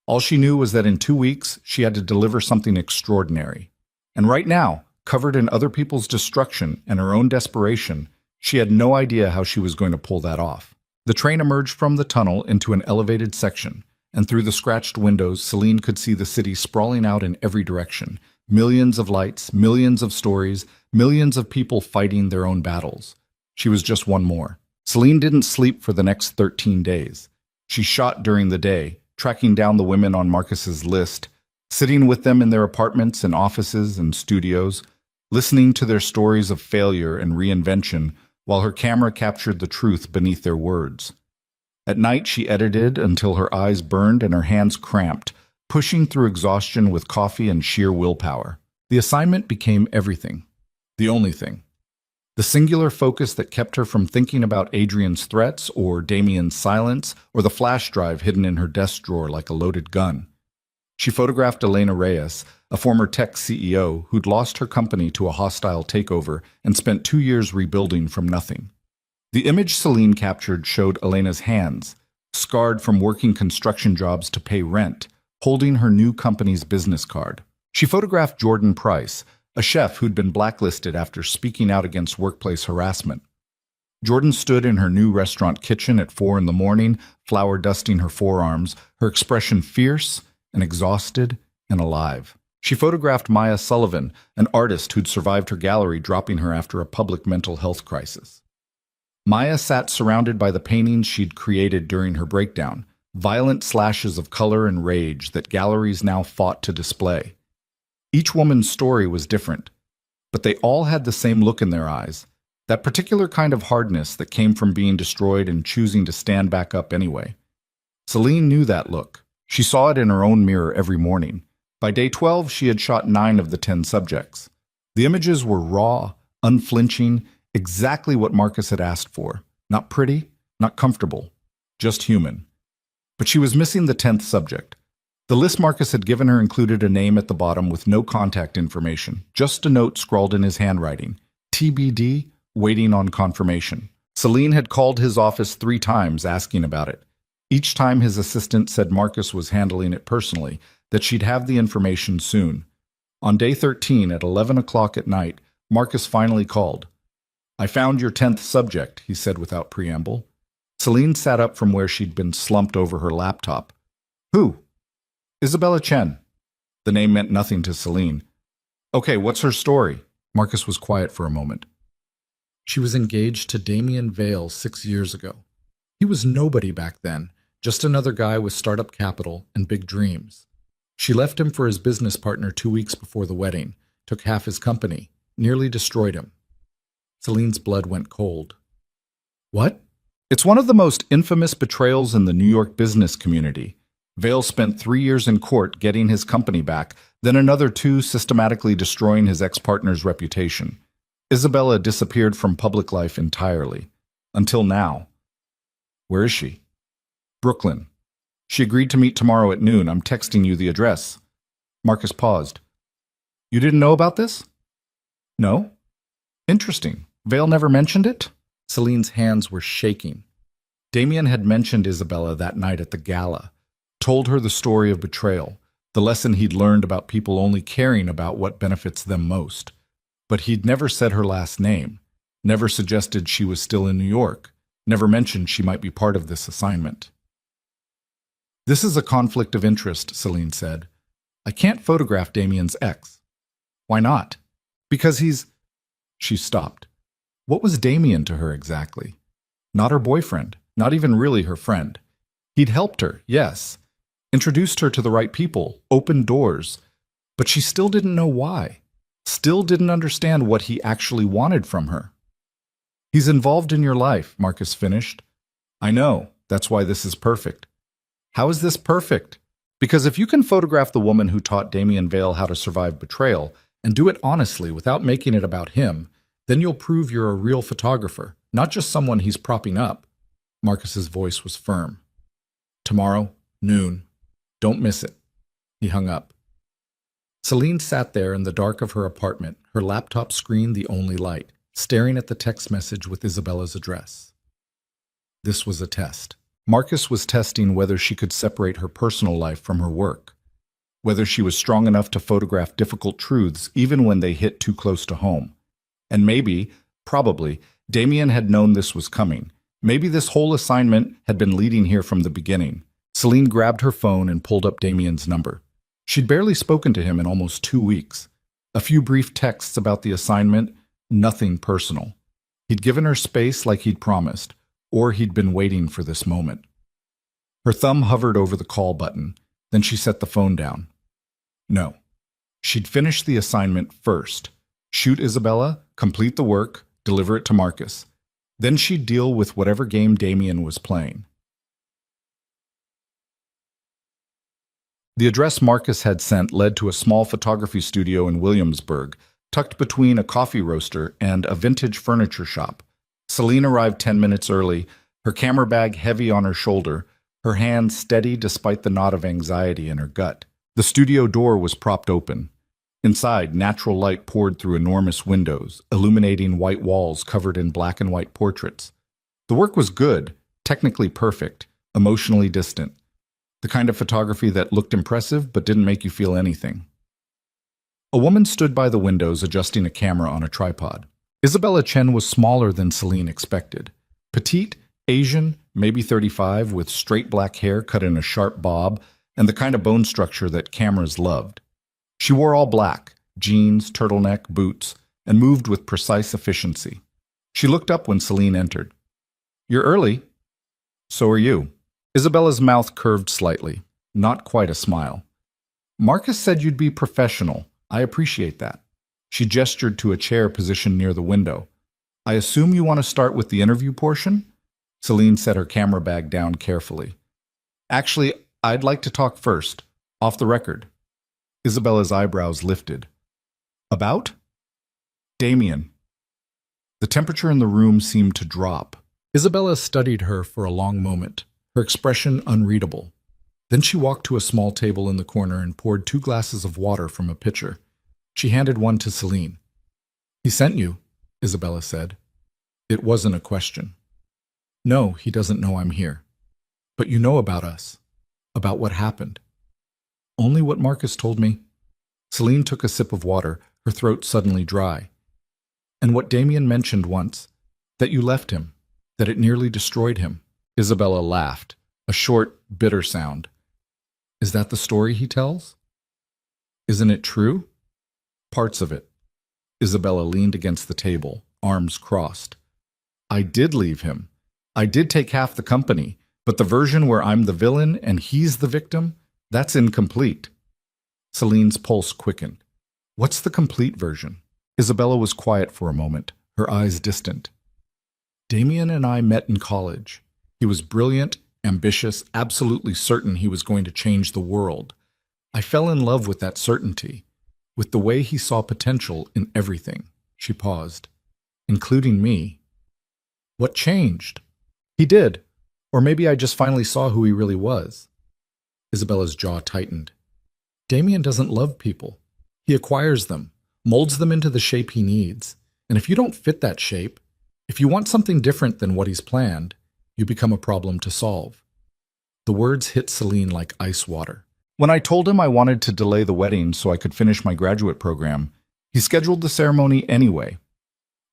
All she knew was that in 2 weeks, she had to deliver something extraordinary. And right now, covered in other people's destruction and her own desperation, she had no idea how she was going to pull that off. The train emerged from the tunnel into an elevated section, and through the scratched windows, Celine could see the city sprawling out in every direction. Millions of lights, millions of stories, millions of people fighting their own battles. She was just one more. Celine didn't sleep for the next 13 days. She shot during the day, tracking down the women on Marcus's list, sitting with them in their apartments and offices and studios, listening to their stories of failure and reinvention while her camera captured the truth beneath their words. At night, she edited until her eyes burned and her hands cramped, pushing through exhaustion with coffee and sheer willpower. The assignment became everything. The only thing. The singular focus that kept her from thinking about Adrian's threats or Damien's silence or the flash drive hidden in her desk drawer like a loaded gun. She photographed Elena Reyes, a former tech CEO who'd lost her company to a hostile takeover and spent 2 years rebuilding from nothing. The image Celine captured showed Elena's hands, scarred from working construction jobs to pay rent, holding her new company's business card. She photographed Jordan Price, a chef who'd been blacklisted after speaking out against workplace harassment. Jordan stood in her new restaurant kitchen at 4 a.m, flour dusting her forearms, her expression fierce and exhausted and alive. She photographed Maya Sullivan, an artist who'd survived her gallery dropping her after a public mental health crisis. Maya sat surrounded by the paintings she'd created during her breakdown, violent slashes of color and rage that galleries now fought to display. Each woman's story was different, but they all had the same look in their eyes, that particular kind of hardness that came from being destroyed and choosing to stand back up anyway. Celine knew that look. She saw it in her own mirror every morning. By day 12, she had shot 9 of the 10 subjects. The images were raw, unflinching, exactly what Marcus had asked for. Not pretty, not comfortable, just human. But she was missing the 10th subject. The list Marcus had given her included a name at the bottom with no contact information, just a note scrawled in his handwriting. TBD, waiting on confirmation. Celine had called his office 3 times asking about it. Each time his assistant said Marcus was handling it personally, that she'd have the information soon. On day 13 at 11 o'clock at night, Marcus finally called. "I found your 10th subject," he said without preamble. Celine sat up from where she'd been slumped over her laptop. "Who?" "Isabella Chen." The name meant nothing to Celine. "Okay, what's her story?" Marcus was quiet for a moment. "She was engaged to Damien Vale 6 years ago. He was nobody back then, just another guy with startup capital and big dreams. She left him for his business partner 2 weeks before the wedding, took half his company, nearly destroyed him. Celine's blood went cold. What? It's one of the most infamous betrayals in the New York business community. Vale spent 3 years in court getting his company back, then another 2 systematically destroying his ex-partner's reputation. Isabella disappeared from public life entirely. Until now. Where is she? Brooklyn. She agreed to meet tomorrow at noon. I'm texting you the address. Marcus paused. You didn't know about this? No? Interesting. Vale never mentioned it? Celine's hands were shaking. Damien had mentioned Isabella that night at the gala, told her the story of betrayal, the lesson he'd learned about people only caring about what benefits them most. But he'd never said her last name, never suggested she was still in New York, never mentioned she might be part of this assignment. This is a conflict of interest, Celine said. I can't photograph Damien's ex. Why not? Because he's... She stopped. What was Damien to her exactly? Not her boyfriend, not even really her friend. He'd helped her, yes. Introduced her to the right people, opened doors. But she still didn't know why. Still didn't understand what he actually wanted from her. He's involved in your life, Marcus finished. I know, that's why this is perfect. How is this perfect? Because if you can photograph the woman who taught Damien Vale how to survive betrayal, and do it honestly without making it about him, then you'll prove you're a real photographer, not just someone he's propping up. Marcus's voice was firm. Tomorrow, noon. Don't miss it. He hung up. Celine sat there in the dark of her apartment, her laptop screen the only light, staring at the text message with Isabella's address. This was a test. Marcus was testing whether she could separate her personal life from her work, whether she was strong enough to photograph difficult truths even when they hit too close to home. And maybe, probably, Damien had known this was coming. Maybe this whole assignment had been leading here from the beginning. Celine grabbed her phone and pulled up Damien's number. She'd barely spoken to him in almost 2 weeks. A few brief texts about the assignment, nothing personal. He'd given her space like he'd promised, or he'd been waiting for this moment. Her thumb hovered over the call button, then she set the phone down. No. She'd finish the assignment first. Shoot Isabella, complete the work, deliver it to Marcus. Then she'd deal with whatever game Damien was playing. The address Marcus had sent led to a small photography studio in Williamsburg, tucked between a coffee roaster and a vintage furniture shop. Celine arrived 10 minutes early, her camera bag heavy on her shoulder, her hand steady despite the knot of anxiety in her gut. The studio door was propped open. Inside, natural light poured through enormous windows, illuminating white walls covered in black and white portraits. The work was good, technically perfect, emotionally distant. The kind of photography that looked impressive but didn't make you feel anything. A woman stood by the windows adjusting a camera on a tripod. Isabella Chen was smaller than Celine expected. Petite, Asian, maybe 35, with straight black hair cut in a sharp bob, and the kind of bone structure that cameras loved. She wore all black, jeans, turtleneck, boots, and moved with precise efficiency. She looked up when Celine entered. You're early. So are you. Isabella's mouth curved slightly, not quite a smile. Marcus said you'd be professional. I appreciate that. She gestured to a chair positioned near the window. I assume you want to start with the interview portion? Celine set her camera bag down carefully. Actually, I'd like to talk first, off the record. Isabella's eyebrows lifted. About? Damien. The temperature in the room seemed to drop. Isabella studied her for a long moment, her expression unreadable. Then she walked to a small table in the corner and poured 2 glasses of water from a pitcher. She handed one to Celine. He sent you, Isabella said. It wasn't a question. No, he doesn't know I'm here. But you know about us, about what happened. Only what Marcus told me. Celine took a sip of water, her throat suddenly dry. And what Damien mentioned once, that you left him, that it nearly destroyed him. Isabella laughed, a short, bitter sound. Is that the story he tells? Isn't it true? Parts of it. Isabella leaned against the table, arms crossed. I did leave him. I did take half the company, but the version where I'm the villain and he's the victim, that's incomplete. Celine's pulse quickened. What's the complete version? Isabella was quiet for a moment, her eyes distant. Damien and I met in college. He was brilliant, ambitious, absolutely certain he was going to change the world. I fell in love with that certainty, with the way he saw potential in everything. She paused. Including me. What changed? He did. Or maybe I just finally saw who he really was. Isabella's jaw tightened. Damien doesn't love people. He acquires them, molds them into the shape he needs. And if you don't fit that shape, if you want something different than what he's planned, you become a problem to solve. The words hit Celine like ice water. When I told him I wanted to delay the wedding so I could finish my graduate program, he scheduled the ceremony anyway.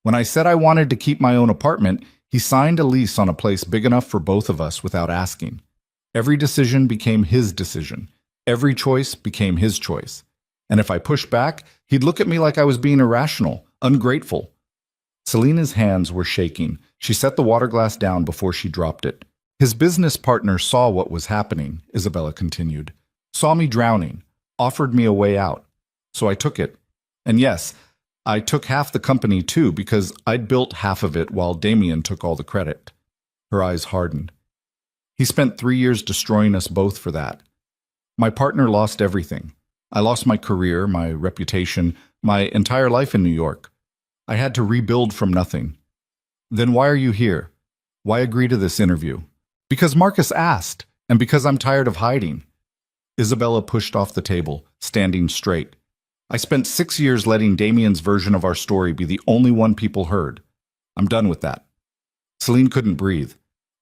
When I said I wanted to keep my own apartment, he signed a lease on a place big enough for both of us without asking. Every decision became his decision. Every choice became his choice. And if I pushed back, he'd look at me like I was being irrational, ungrateful. Selena's hands were shaking. She set the water glass down before she dropped it. His business partner saw what was happening, Isabella continued. Saw me drowning, offered me a way out. So I took it. And yes, I took half the company too because I'd built half of it while Damien took all the credit. Her eyes hardened. He spent 3 years destroying us both for that. My partner lost everything. I lost my career, my reputation, my entire life in New York. I had to rebuild from nothing. Then why are you here? Why agree to this interview? Because Marcus asked, and because I'm tired of hiding. Isabella pushed off the table, standing straight. I spent 6 years letting Damien's version of our story be the only one people heard. I'm done with that. Celine couldn't breathe,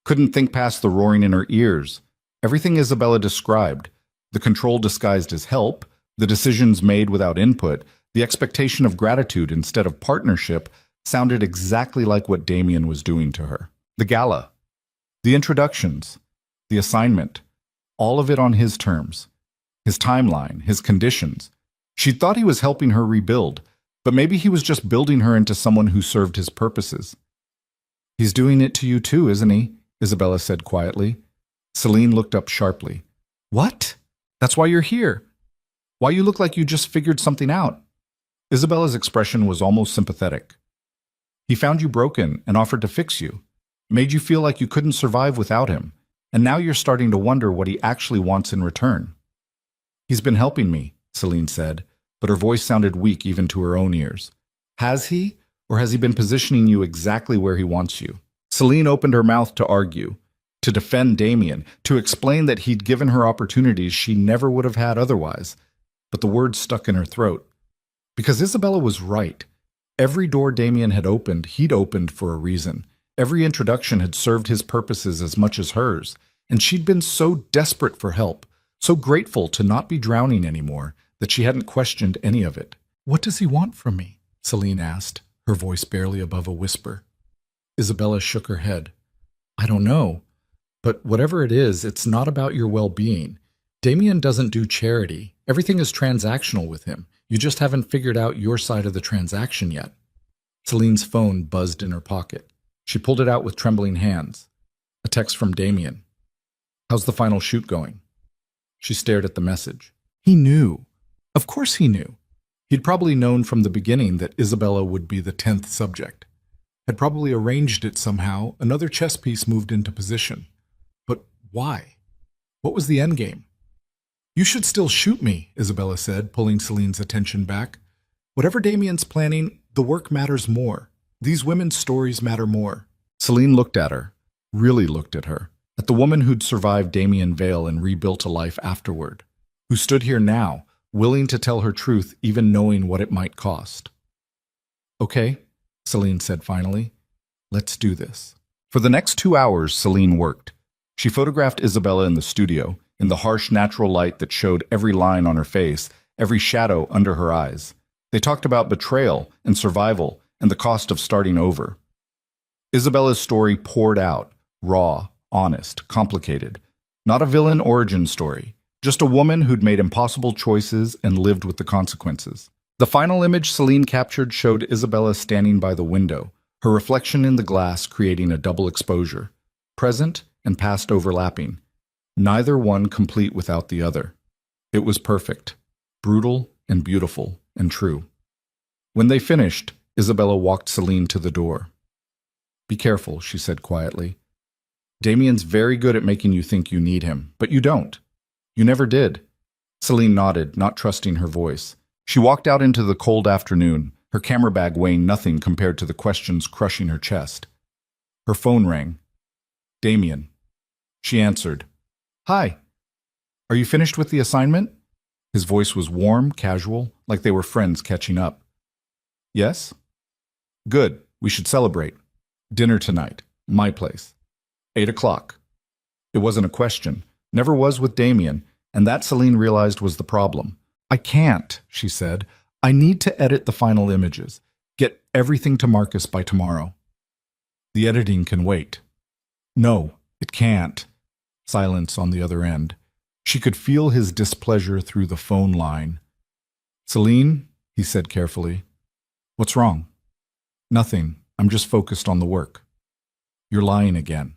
couldn't think past the roaring in her ears. Everything Isabella described, the control disguised as help, the decisions made without input, the expectation of gratitude instead of partnership, sounded exactly like what Damien was doing to her. The gala, the introductions, the assignment, all of it on his terms, his timeline, his conditions. She'd thought he was helping her rebuild, but maybe he was just building her into someone who served his purposes. He's doing it to you too, isn't he? Isabella said quietly. Celine looked up sharply. What? That's why you're here. Why you look like you just figured something out. Isabella's expression was almost sympathetic. He found you broken and offered to fix you, made you feel like you couldn't survive without him, and now you're starting to wonder what he actually wants in return. He's been helping me, Celine said, but her voice sounded weak even to her own ears. Has he, or has he been positioning you exactly where he wants you? Celine opened her mouth to argue, to defend Damien, to explain that he'd given her opportunities she never would have had otherwise, but the words stuck in her throat. Because Isabella was right. Every door Damien had opened, he'd opened for a reason. Every introduction had served his purposes as much as hers, and she'd been so desperate for help, so grateful to not be drowning anymore, that she hadn't questioned any of it. What does he want from me? Celine asked, her voice barely above a whisper. Isabella shook her head. I don't know, but whatever it is, it's not about your well-being. Damien doesn't do charity. Everything is transactional with him. You just haven't figured out your side of the transaction yet. Celine's phone buzzed in her pocket. She pulled it out with trembling hands. A text from Damien. How's the final shoot going? She stared at the message. He knew. Of course he knew. He'd probably known from the beginning that Isabella would be the 10th subject. Had probably arranged it somehow. Another chess piece moved into position. But why? What was the endgame? You should still shoot me, Isabella said, pulling Celine's attention back. Whatever Damien's planning, the work matters more. These women's stories matter more. Celine looked at her, really looked at her, at the woman who'd survived Damien Vale and rebuilt a life afterward, who stood here now, willing to tell her truth even knowing what it might cost. Okay, Celine said finally. Let's do this. For the next 2 hours, Celine worked. She photographed Isabella in the studio, in the harsh natural light that showed every line on her face, every shadow under her eyes. They talked about betrayal and survival and the cost of starting over. Isabella's story poured out, raw, honest, complicated. Not a villain origin story, just a woman who'd made impossible choices and lived with the consequences. The final image Celine captured showed Isabella standing by the window, her reflection in the glass creating a double exposure, present and past overlapping, neither one complete without the other. It was perfect, brutal and beautiful and true. When they finished, Isabella walked Celine to the door. Be careful, she said quietly. Damien's very good at making you think you need him, but you don't. You never did. Celine nodded, not trusting her voice. She walked out into the cold afternoon, her camera bag weighing nothing compared to the questions crushing her chest. Her phone rang. Damien. She answered. Hi. Are you finished with the assignment? His voice was warm, casual, like they were friends catching up. Yes? Good. We should celebrate. Dinner tonight. My place. 8 o'clock. It wasn't a question. Never was with Damien, and that Celine realized was the problem. I can't, she said. I need to edit the final images. Get everything to Marcus by tomorrow. The editing can wait. No, it can't. Silence on the other end. She could feel his displeasure through the phone line. Celine, he said carefully. What's wrong? Nothing. I'm just focused on the work. You're lying again.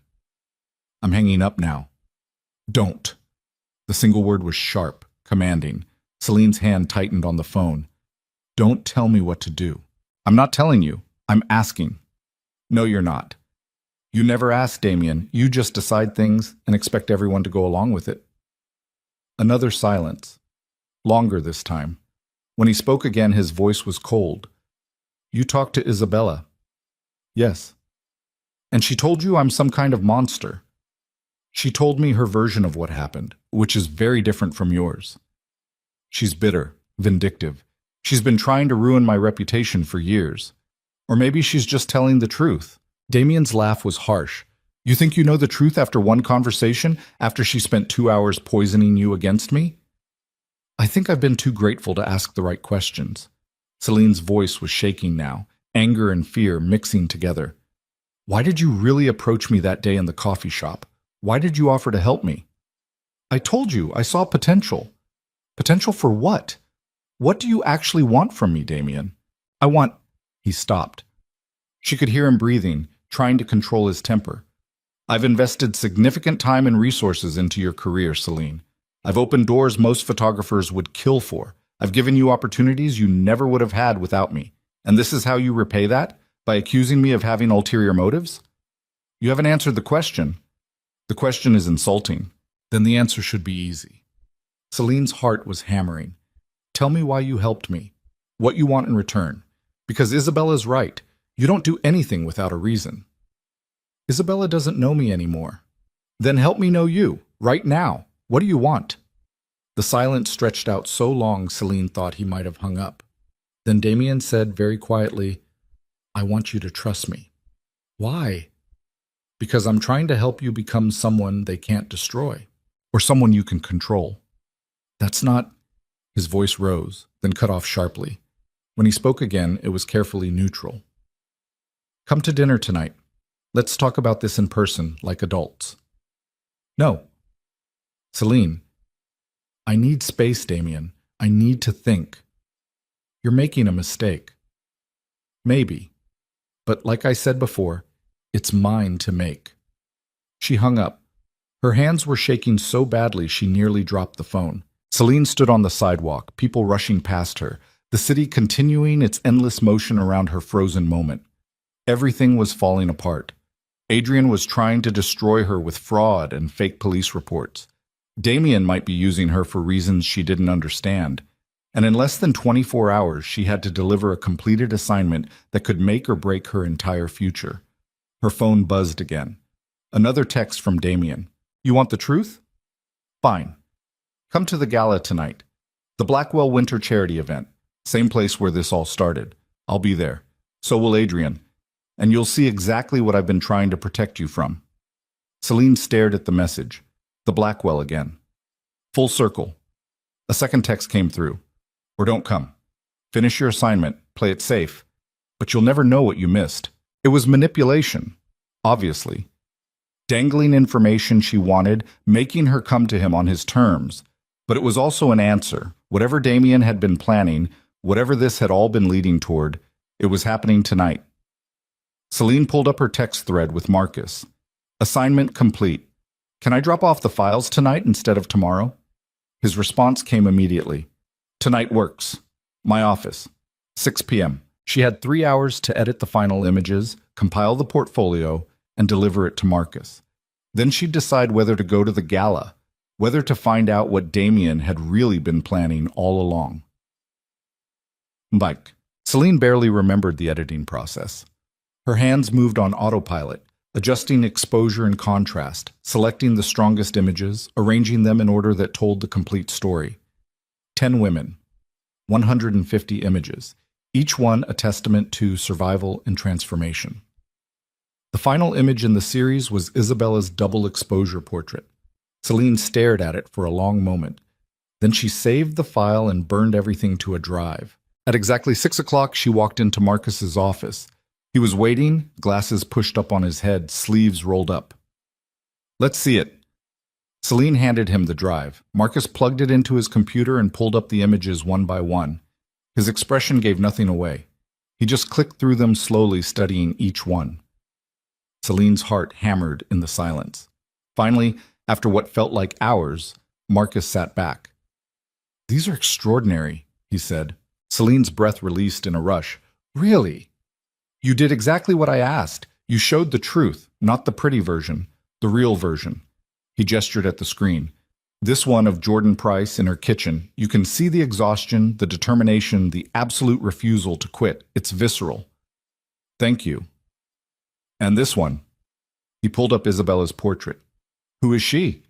I'm hanging up now. Don't. The single word was sharp, commanding. Celine's hand tightened on the phone. Don't tell me what to do. I'm not telling you. I'm asking. No, you're not. You never ask, Damien. You just decide things and expect everyone to go along with it. Another silence. Longer this time. When he spoke again, his voice was cold. You talked to Isabella. Yes. And she told you I'm some kind of monster. She told me her version of what happened, which is very different from yours. She's bitter, vindictive. She's been trying to ruin my reputation for years. Or maybe she's just telling the truth. Damien's laugh was harsh. You think you know the truth after one conversation, after she spent 2 hours poisoning you against me? I think I've been too grateful to ask the right questions. Celine's voice was shaking now, anger and fear mixing together. Why did you really approach me that day in the coffee shop? Why did you offer to help me? I told you I saw potential. Potential for what? What do you actually want from me, Damien? I want... He stopped. She could hear him breathing, trying to control his temper. I've invested significant time and resources into your career, Celine. I've opened doors most photographers would kill for. I've given you opportunities you never would have had without me. And this is how you repay that? By accusing me of having ulterior motives? You haven't answered the question. The question is insulting. Then the answer should be easy. Celine's heart was hammering. Tell me why you helped me. What you want in return. Because Isabella's right. You don't do anything without a reason. Isabella doesn't know me anymore. Then help me know you, right now. What do you want? The silence stretched out so long Celine thought he might have hung up. Then Damien said very quietly, I want you to trust me. Why? Because I'm trying to help you become someone they can't destroy, or someone you can control. That's not... His voice rose, then cut off sharply. When he spoke again, it was carefully neutral. Come to dinner tonight. Let's talk about this in person, like adults. No. Celine. I need space, Damien. I need to think. You're making a mistake. Maybe. But like I said before, it's mine to make. She hung up. Her hands were shaking so badly she nearly dropped the phone. Celine stood on the sidewalk, people rushing past her, the city continuing its endless motion around her frozen moment. Everything was falling apart. Adrian was trying to destroy her with fraud and fake police reports. Damien might be using her for reasons she didn't understand. And in less than 24 hours, she had to deliver a completed assignment that could make or break her entire future. Her phone buzzed again. Another text from Damien. You want the truth? Fine. Come to the gala tonight. The Blackwell Winter Charity event. Same place where this all started. I'll be there. So will Adrian. And you'll see exactly what I've been trying to protect you from. Celine stared at the message. The Blackwell again. Full circle. A second text came through. Or don't come. Finish your assignment. Play it safe. But you'll never know what you missed. It was manipulation. Obviously. Dangling information she wanted, making her come to him on his terms. But it was also an answer. Whatever Damien had been planning, whatever this had all been leading toward, it was happening tonight. Celine pulled up her text thread with Marcus. Assignment complete. Can I drop off the files tonight instead of tomorrow? His response came immediately. Tonight works. My office. 6 p.m. She had 3 hours to edit the final images, compile the portfolio, and deliver it to Marcus. Then she'd decide whether to go to the gala, whether to find out what Damien had really been planning all along. Mike. Celine barely remembered the editing process. Her hands moved on autopilot, adjusting exposure and contrast, selecting the strongest images, arranging them in order that told the complete story. 10 women, 150 images, each one a testament to survival and transformation. The final image in the series was Isabella's double exposure portrait. Celine stared at it for a long moment. Then she saved the file and burned everything to a drive. At exactly 6 o'clock, she walked into Marcus's office. He was waiting, glasses pushed up on his head, sleeves rolled up. "Let's see it." Celine handed him the drive. Marcus plugged it into his computer and pulled up the images one by one. His expression gave nothing away. He just clicked through them slowly, studying each one. Celine's heart hammered in the silence. Finally, after what felt like hours, Marcus sat back. "These are extraordinary," he said. Celine's breath released in a rush. "Really? You did exactly what I asked. You showed the truth, not the pretty version, the real version." He gestured at the screen. "This one of Jordan Price in her kitchen. You can see the exhaustion, the determination, the absolute refusal to quit. It's visceral." "Thank you." "And this one." He pulled up Isabella's portrait. "Who is she?"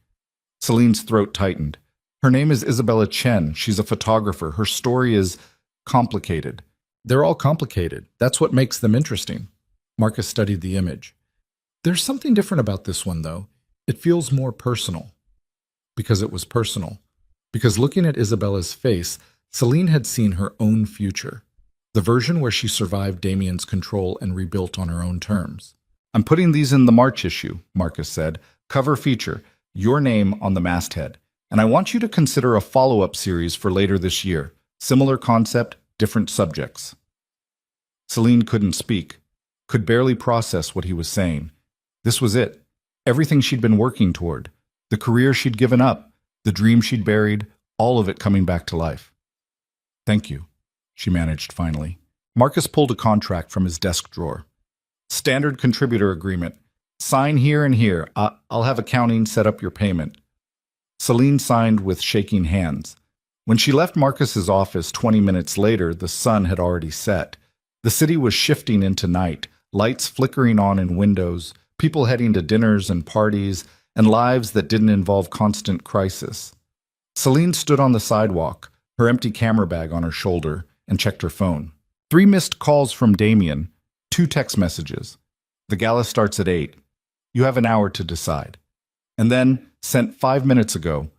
Celine's throat tightened. "Her name is Isabella Chen. She's a photographer. Her story is complicated." "They're all complicated. That's what makes them interesting." Marcus studied the image. "There's something different about this one, though. It feels more personal." Because it was personal. Because looking at Isabella's face, Celine had seen her own future. The version where she survived Damien's control and rebuilt on her own terms. "I'm putting these in the March issue," Marcus said. "Cover feature, your name on the masthead. And I want you to consider a follow-up series for later this year. Similar concept, different subjects." Celine couldn't speak, could barely process what he was saying. This was it. Everything she'd been working toward. The career she'd given up, the dream she'd buried, all of it coming back to life. "Thank you," she managed finally. Marcus pulled a contract from his desk drawer. "Standard contributor agreement. Sign here and here. I'll have accounting set up your payment." Celine signed with shaking hands. When she left Marcus's office 20 minutes later, the sun had already set. The city was shifting into night, lights flickering on in windows, people heading to dinners and parties, and lives that didn't involve constant crisis. Celine stood on the sidewalk, her empty camera bag on her shoulder, and checked her phone. 3 missed calls from Damien, 2 text messages. "The gala starts at 8. You have an hour to decide." And then, sent 5 minutes ago,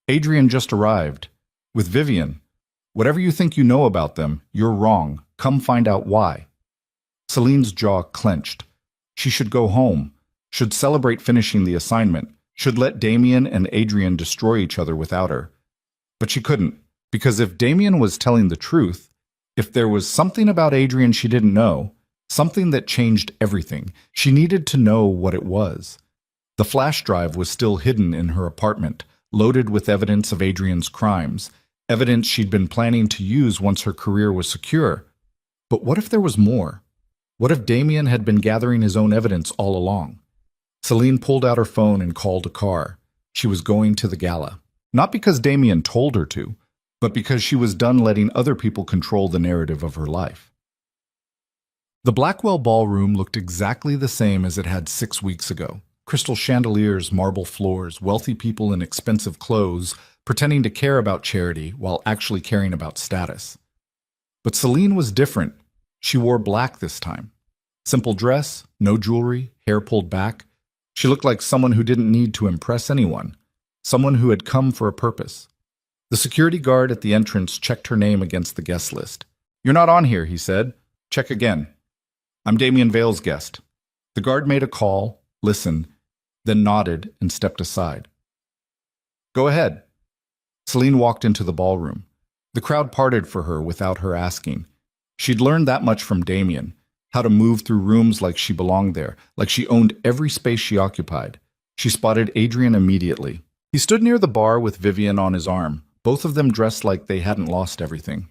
"Adrian just arrived. With Vivian. Whatever you think you know about them, you're wrong. Come find out why." Celine's jaw clenched. She should go home, should celebrate finishing the assignment, should let Damien and Adrian destroy each other without her. But she couldn't, because if Damien was telling the truth, if there was something about Adrian she didn't know, something that changed everything, she needed to know what it was. The flash drive was still hidden in her apartment, loaded with evidence of Adrian's crimes, evidence she'd been planning to use once her career was secure. But what if there was more? What if Damien had been gathering his own evidence all along? Celine pulled out her phone and called a car. She was going to the gala. Not because Damien told her to, but because she was done letting other people control the narrative of her life. The Blackwell Ballroom looked exactly the same as it had 6 weeks ago. Crystal chandeliers, marble floors, wealthy people in expensive clothes, pretending to care about charity while actually caring about status. But Celine was different. She wore black this time. Simple dress, no jewelry, hair pulled back. She looked like someone who didn't need to impress anyone, someone who had come for a purpose. The security guard at the entrance checked her name against the guest list. "You're not on here," he said. "Check again." "I'm Damien Vale's guest." The guard made a call, listened, then nodded and stepped aside. "Go ahead." Celine walked into the ballroom. The crowd parted for her without her asking. She'd learned that much from Damien, how to move through rooms like she belonged there, like she owned every space she occupied. She spotted Adrian immediately. He stood near the bar with Vivian on his arm, both of them dressed like they hadn't lost everything.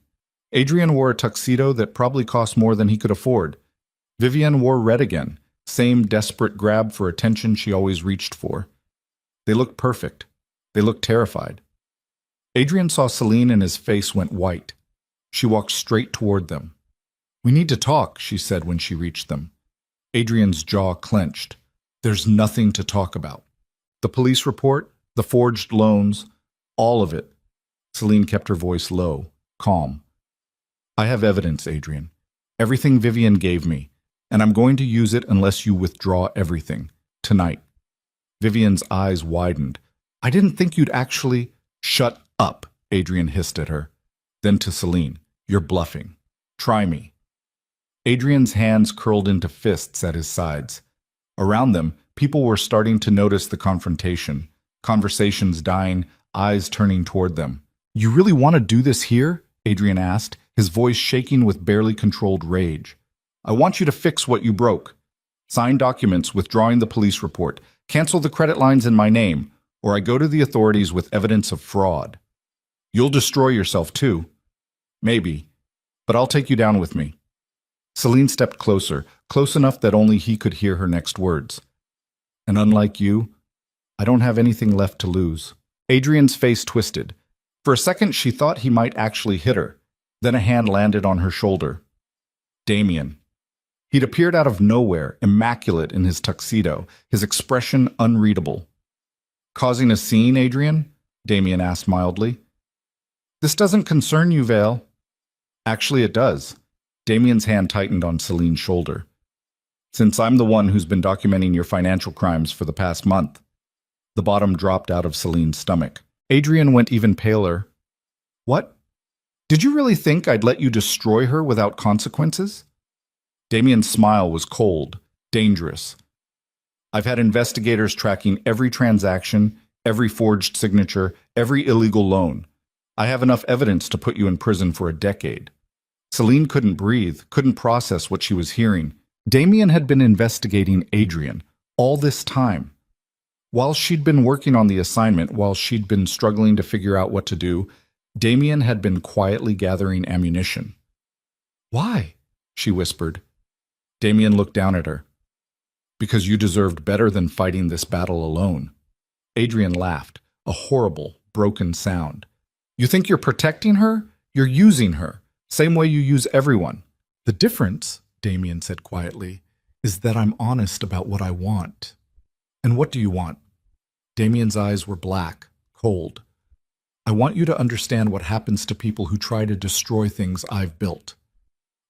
Adrian wore a tuxedo that probably cost more than he could afford. Vivienne wore red again, same desperate grab for attention she always reached for. They looked perfect. They looked terrified. Adrian saw Celine and his face went white. She walked straight toward them. "We need to talk," she said when she reached them. Adrian's jaw clenched. "There's nothing to talk about. The police report, the forged loans, all of it." Celine kept her voice low, calm. "I have evidence, Adrian. Everything Vivienne gave me, and I'm going to use it unless you withdraw everything. Tonight." Vivienne's eyes widened. "I didn't think you'd actually—" "Shut up," Adrian hissed at her. Then to Celine, "You're bluffing. Try me." Adrian's hands curled into fists at his sides. Around them, people were starting to notice the confrontation, conversations dying, eyes turning toward them. "You really want to do this here?" Adrian asked, his voice shaking with barely controlled rage. "I want you to fix what you broke. Sign documents withdrawing the police report, cancel the credit lines in my name, or I go to the authorities with evidence of fraud. You'll destroy yourself too. Maybe, but I'll take you down with me." Celine stepped closer, close enough that only he could hear her next words. "And unlike you, I don't have anything left to lose." Adrian's face twisted. For a second, she thought he might actually hit her. Then a hand landed on her shoulder. Damien. He'd appeared out of nowhere, immaculate in his tuxedo, his expression unreadable. "Causing a scene, Adrian?" Damien asked mildly. "This doesn't concern you, Vale." "Actually, it does." Damien's hand tightened on Celine's shoulder. "Since I'm the one who's been documenting your financial crimes for the past month." The bottom dropped out of Celine's stomach. Adrian went even paler. "What? Did you really think I'd let you destroy her without consequences?" Damien's smile was cold, dangerous. "I've had investigators tracking every transaction, every forged signature, every illegal loan. I have enough evidence to put you in prison for a decade." Celine couldn't breathe, couldn't process what she was hearing. Damien had been investigating Adrian all this time. While she'd been working on the assignment, while she'd been struggling to figure out what to do, Damien had been quietly gathering ammunition. "Why?" she whispered. Damien looked down at her. "Because you deserved better than fighting this battle alone." Adrian laughed, a horrible, broken sound. "You think you're protecting her? You're using her. Same way you use everyone." "The difference," Damien said quietly, "is that I'm honest about what I want." "And what do you want?" Damien's eyes were black, cold. "I want you to understand what happens to people who try to destroy things I've built."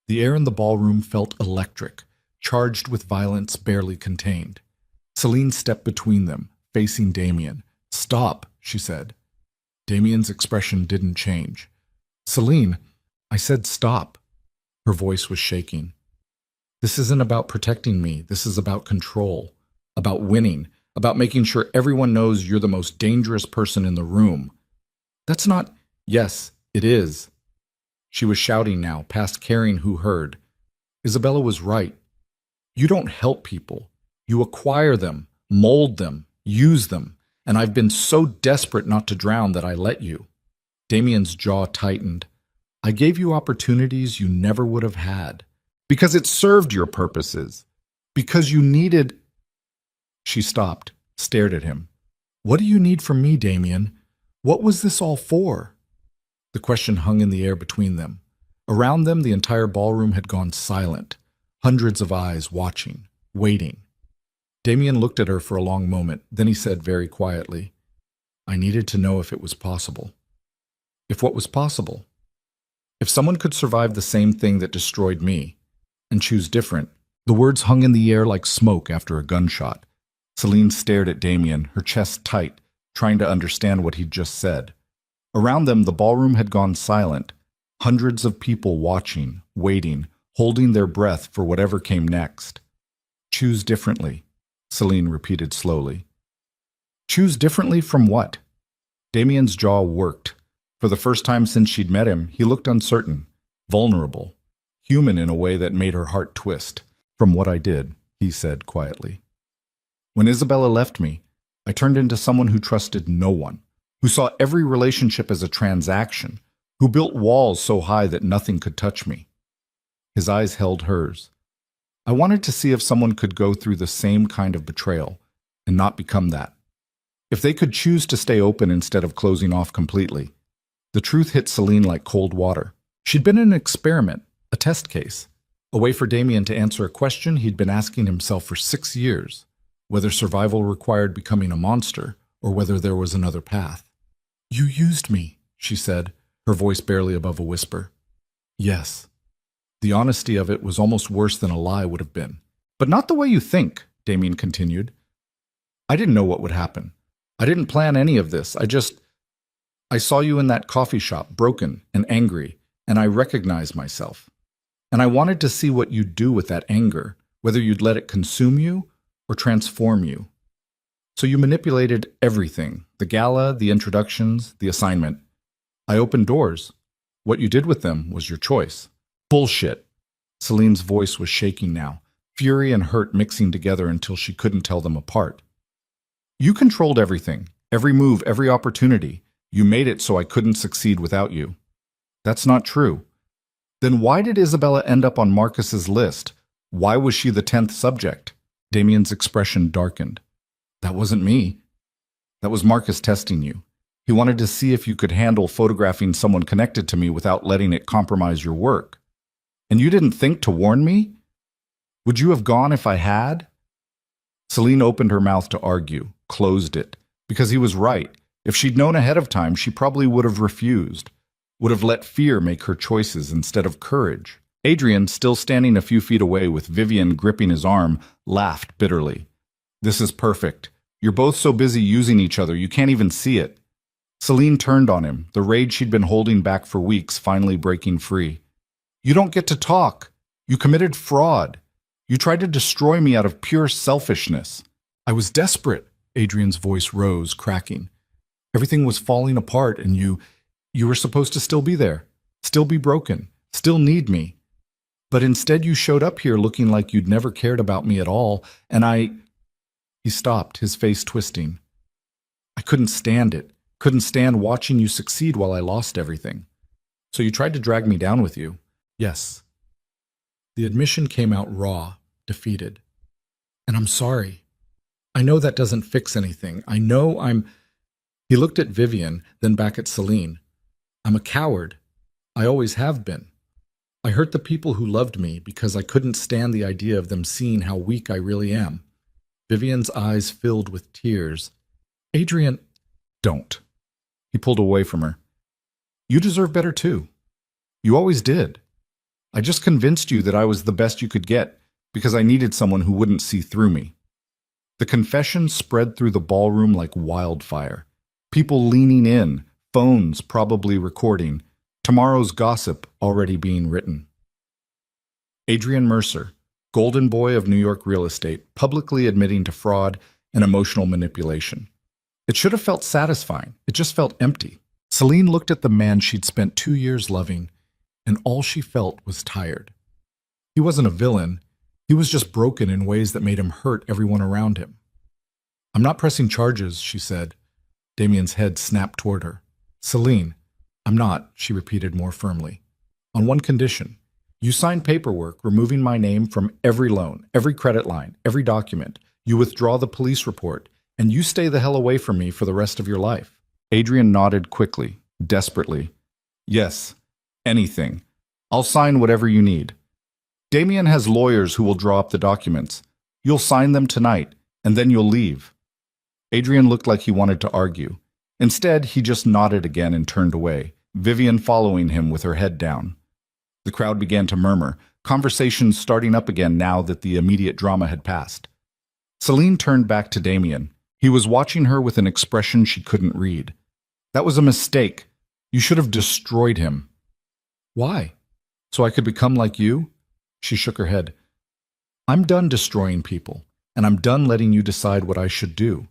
The air in the ballroom felt electric, charged with violence barely contained. Celine stepped between them, facing Damien. "Stop," she said. Damien's expression didn't change. "Celine, I said stop." Her voice was shaking. "This isn't about protecting me. This is about control, about winning, about making sure everyone knows you're the most dangerous person in the room." "That's not—" "Yes, it is." She was shouting now, past caring who heard. Isabella was right. You don't help people. You acquire them, mold them, use them, and I've been so desperate not to drown that I let you. Damien's jaw tightened. "I gave you opportunities you never would have had. Because it served your purposes. Because you needed—" She stopped, stared at him. "What do you need from me, Damien? What was this all for?" The question hung in the air between them. Around them, the entire ballroom had gone silent. Hundreds of eyes watching, waiting. Damien looked at her for a long moment. Then he said very quietly, "I needed to know if it was possible." "If what was possible?" "If someone could survive the same thing that destroyed me, and choose different." The words hung in the air like smoke after a gunshot. Celine stared at Damien, her chest tight, trying to understand what he'd just said. Around them, the ballroom had gone silent. Hundreds of people watching, waiting, holding their breath for whatever came next. "Choose differently," Celine repeated slowly. "Choose differently from what?" Damien's jaw worked. For the first time since she'd met him, he looked uncertain, vulnerable, human in a way that made her heart twist. "From what I did," he said quietly. "When Isabella left me, I turned into someone who trusted no one, who saw every relationship as a transaction, Who built walls so high that nothing could touch me? His eyes held hers. I wanted to see if someone could go through the same kind of betrayal and not become that. If they could choose to stay open instead of closing off completely. The truth hit Celine like cold water. She'd been an experiment, a test case, a way for Damien to answer a question he'd been asking himself for 6 years, whether survival required becoming a monster or whether there was another path. "You used me," she said, her voice barely above a whisper. Yes. The honesty of it was almost worse than a lie would have been. But not the way you think, Damien continued. I didn't know what would happen. I didn't plan any of this. I saw you in that coffee shop, broken and angry, and I recognized myself. And I wanted to see what you'd do with that anger, whether you'd let it consume you or transform you. So you manipulated everything, the gala, the introductions, the assignment. I opened doors. What you did with them was your choice. Bullshit. Celine's voice was shaking now, fury and hurt mixing together until she couldn't tell them apart. You controlled everything, every move, every opportunity. You made it so I couldn't succeed without you. That's not true. Then why did Isabella end up on Marcus's list? Why was she the 10th subject? Damien's expression darkened. That wasn't me. That was Marcus testing you. He wanted to see if you could handle photographing someone connected to me without letting it compromise your work. And you didn't think to warn me? Would you have gone if I had? Celine opened her mouth to argue, closed it, because he was right. If she'd known ahead of time, she probably would have refused, would have let fear make her choices instead of courage. Adrian, still standing a few feet away with Vivian gripping his arm, laughed bitterly. This is perfect. You're both so busy using each other, you can't even see it. Celine turned on him, the rage she'd been holding back for weeks finally breaking free. You don't get to talk. You committed fraud. You tried to destroy me out of pure selfishness. I was desperate. Adrian's voice rose, cracking. Everything was falling apart and you were supposed to still be there, still be broken, still need me. But instead you showed up here looking like you'd never cared about me at all, and He stopped, his face twisting. I couldn't stand it, couldn't stand watching you succeed while I lost everything. So you tried to drag me down with you. Yes. The admission came out raw, defeated. And I'm sorry. I know that doesn't fix anything. I know He looked at Vivian, then back at Celine. I'm a coward. I always have been. I hurt the people who loved me because I couldn't stand the idea of them seeing how weak I really am. Vivian's eyes filled with tears. Adrian, don't. He pulled away from her. You deserve better too. You always did. I just convinced you that I was the best you could get because I needed someone who wouldn't see through me. The confession spread through the ballroom like wildfire. People leaning in, phones probably recording, tomorrow's gossip already being written. Adrian Mercer, golden boy of New York real estate, publicly admitting to fraud and emotional manipulation. It should have felt satisfying. It just felt empty. Celine looked at the man she'd spent 2 years loving, and all she felt was tired. He wasn't a villain. He was just broken in ways that made him hurt everyone around him. I'm not pressing charges, she said. Damien's head snapped toward her. Celine, I'm not, she repeated more firmly. On one condition. You signed paperwork removing my name from every loan, every credit line, every document. You withdraw the police report, and you stay the hell away from me for the rest of your life. Adrian nodded quickly, desperately. Yes, anything. I'll sign whatever you need. Damien has lawyers who will draw up the documents. You'll sign them tonight, and then you'll leave. Adrian looked like he wanted to argue. Instead, he just nodded again and turned away, Vivian following him with her head down. The crowd began to murmur, conversations starting up again now that the immediate drama had passed. Celine turned back to Damien. He was watching her with an expression she couldn't read. That was a mistake. You should have destroyed him. Why? So I could become like you? She shook her head. I'm done destroying people, and I'm done letting you decide what I should do.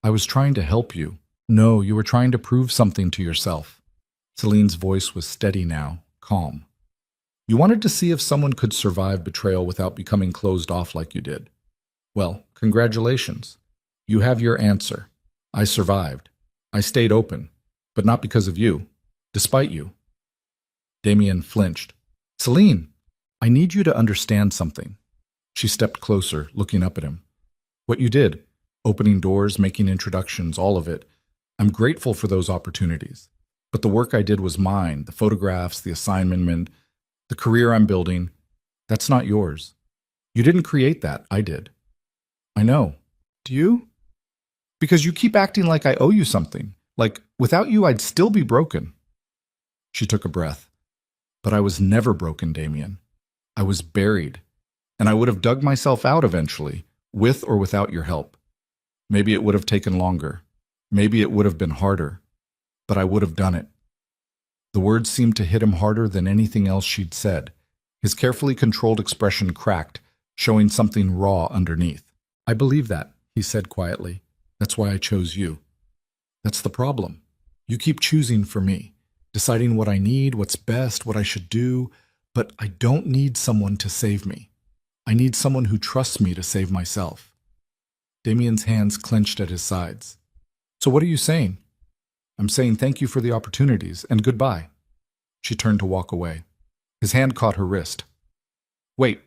I was trying to help you. No, you were trying to prove something to yourself. Celine's voice was steady now, calm. You wanted to see if someone could survive betrayal without becoming closed off like you did. Well, congratulations. You have your answer. I survived. I stayed open, but not because of you. despite you. Damien flinched. Celine, I need you to understand something. She stepped closer, looking up at him. What you did, opening doors, making introductions, all of it, I'm grateful for those opportunities. But the work I did was mine, the photographs, the assignment, the career I'm building. That's not yours. You didn't create that, I did. I know. Do you? Because you keep acting like I owe you something. Like, without you, I'd still be broken. She took a breath. But I was never broken, Damien. I was buried. And I would have dug myself out eventually, with or without your help. Maybe it would have taken longer. Maybe it would have been harder. But I would have done it. The words seemed to hit him harder than anything else she'd said. His carefully controlled expression cracked, showing something raw underneath. I believe that, he said quietly. That's why I chose you. That's the problem. You keep choosing for me, deciding what I need, what's best, what I should do, but I don't need someone to save me. I need someone who trusts me to save myself. Damien's hands clenched at his sides. So what are you saying? I'm saying thank you for the opportunities, and goodbye. She turned to walk away. His hand caught her wrist. Wait.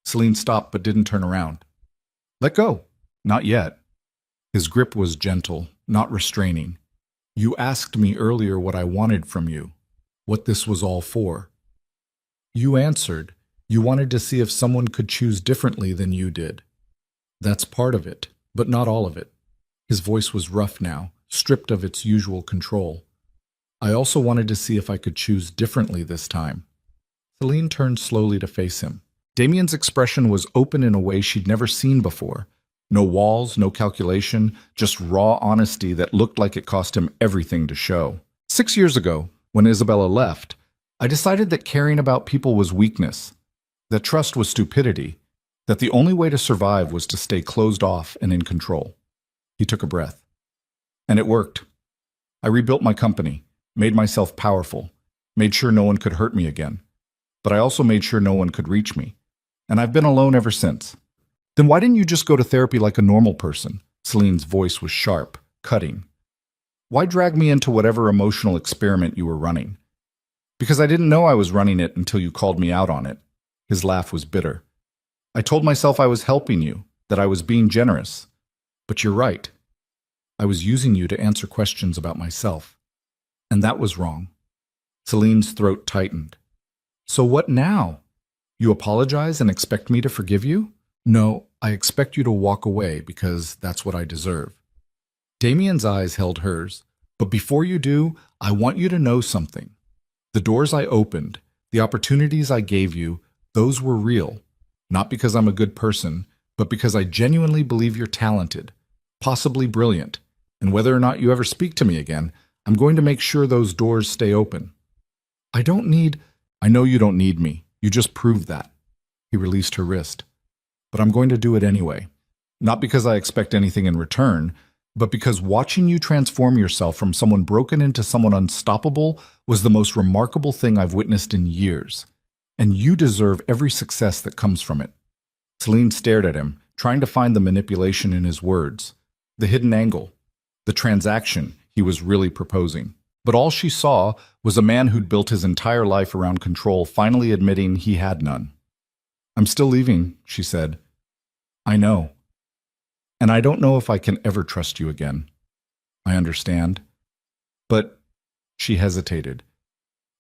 Celine stopped but didn't turn around. Let go. Not yet. His grip was gentle, not restraining. You asked me earlier what I wanted from you, what this was all for. You answered. You wanted to see if someone could choose differently than you did. That's part of it, but not all of it. His voice was rough now, stripped of its usual control. I also wanted to see if I could choose differently this time. Celine turned slowly to face him. Damien's expression was open in a way she'd never seen before. No walls, no calculation, just raw honesty that looked like it cost him everything to show. 6 years ago, when Isabella left, I decided that caring about people was weakness, that trust was stupidity, that the only way to survive was to stay closed off and in control. He took a breath. And it worked. I rebuilt my company, made myself powerful, made sure no one could hurt me again. But I also made sure no one could reach me. And I've been alone ever since. Then why didn't you just go to therapy like a normal person? Celine's voice was sharp, cutting. Why drag me into whatever emotional experiment you were running? Because I didn't know I was running it until you called me out on it. His laugh was bitter. I told myself I was helping you, that I was being generous. But you're right. I was using you to answer questions about myself. And that was wrong. Celine's throat tightened. So what now? You apologize and expect me to forgive you? No, I expect you to walk away because that's what I deserve. Damien's eyes held hers. But before you do, I want you to know something. The doors I opened, the opportunities I gave you, those were real. Not because I'm a good person, but because I genuinely believe you're talented, possibly brilliant. And whether or not you ever speak to me again, I'm going to make sure those doors stay open. I know you don't need me. You just proved that. He released her wrist. But I'm going to do it anyway. Not because I expect anything in return, but because watching you transform yourself from someone broken into someone unstoppable was the most remarkable thing I've witnessed in years. And you deserve every success that comes from it. Celine stared at him, trying to find the manipulation in his words, the hidden angle, the transaction he was really proposing. But all she saw was a man who'd built his entire life around control finally admitting he had none. I'm still leaving, she said. I know. And I don't know if I can ever trust you again. I understand. But she hesitated.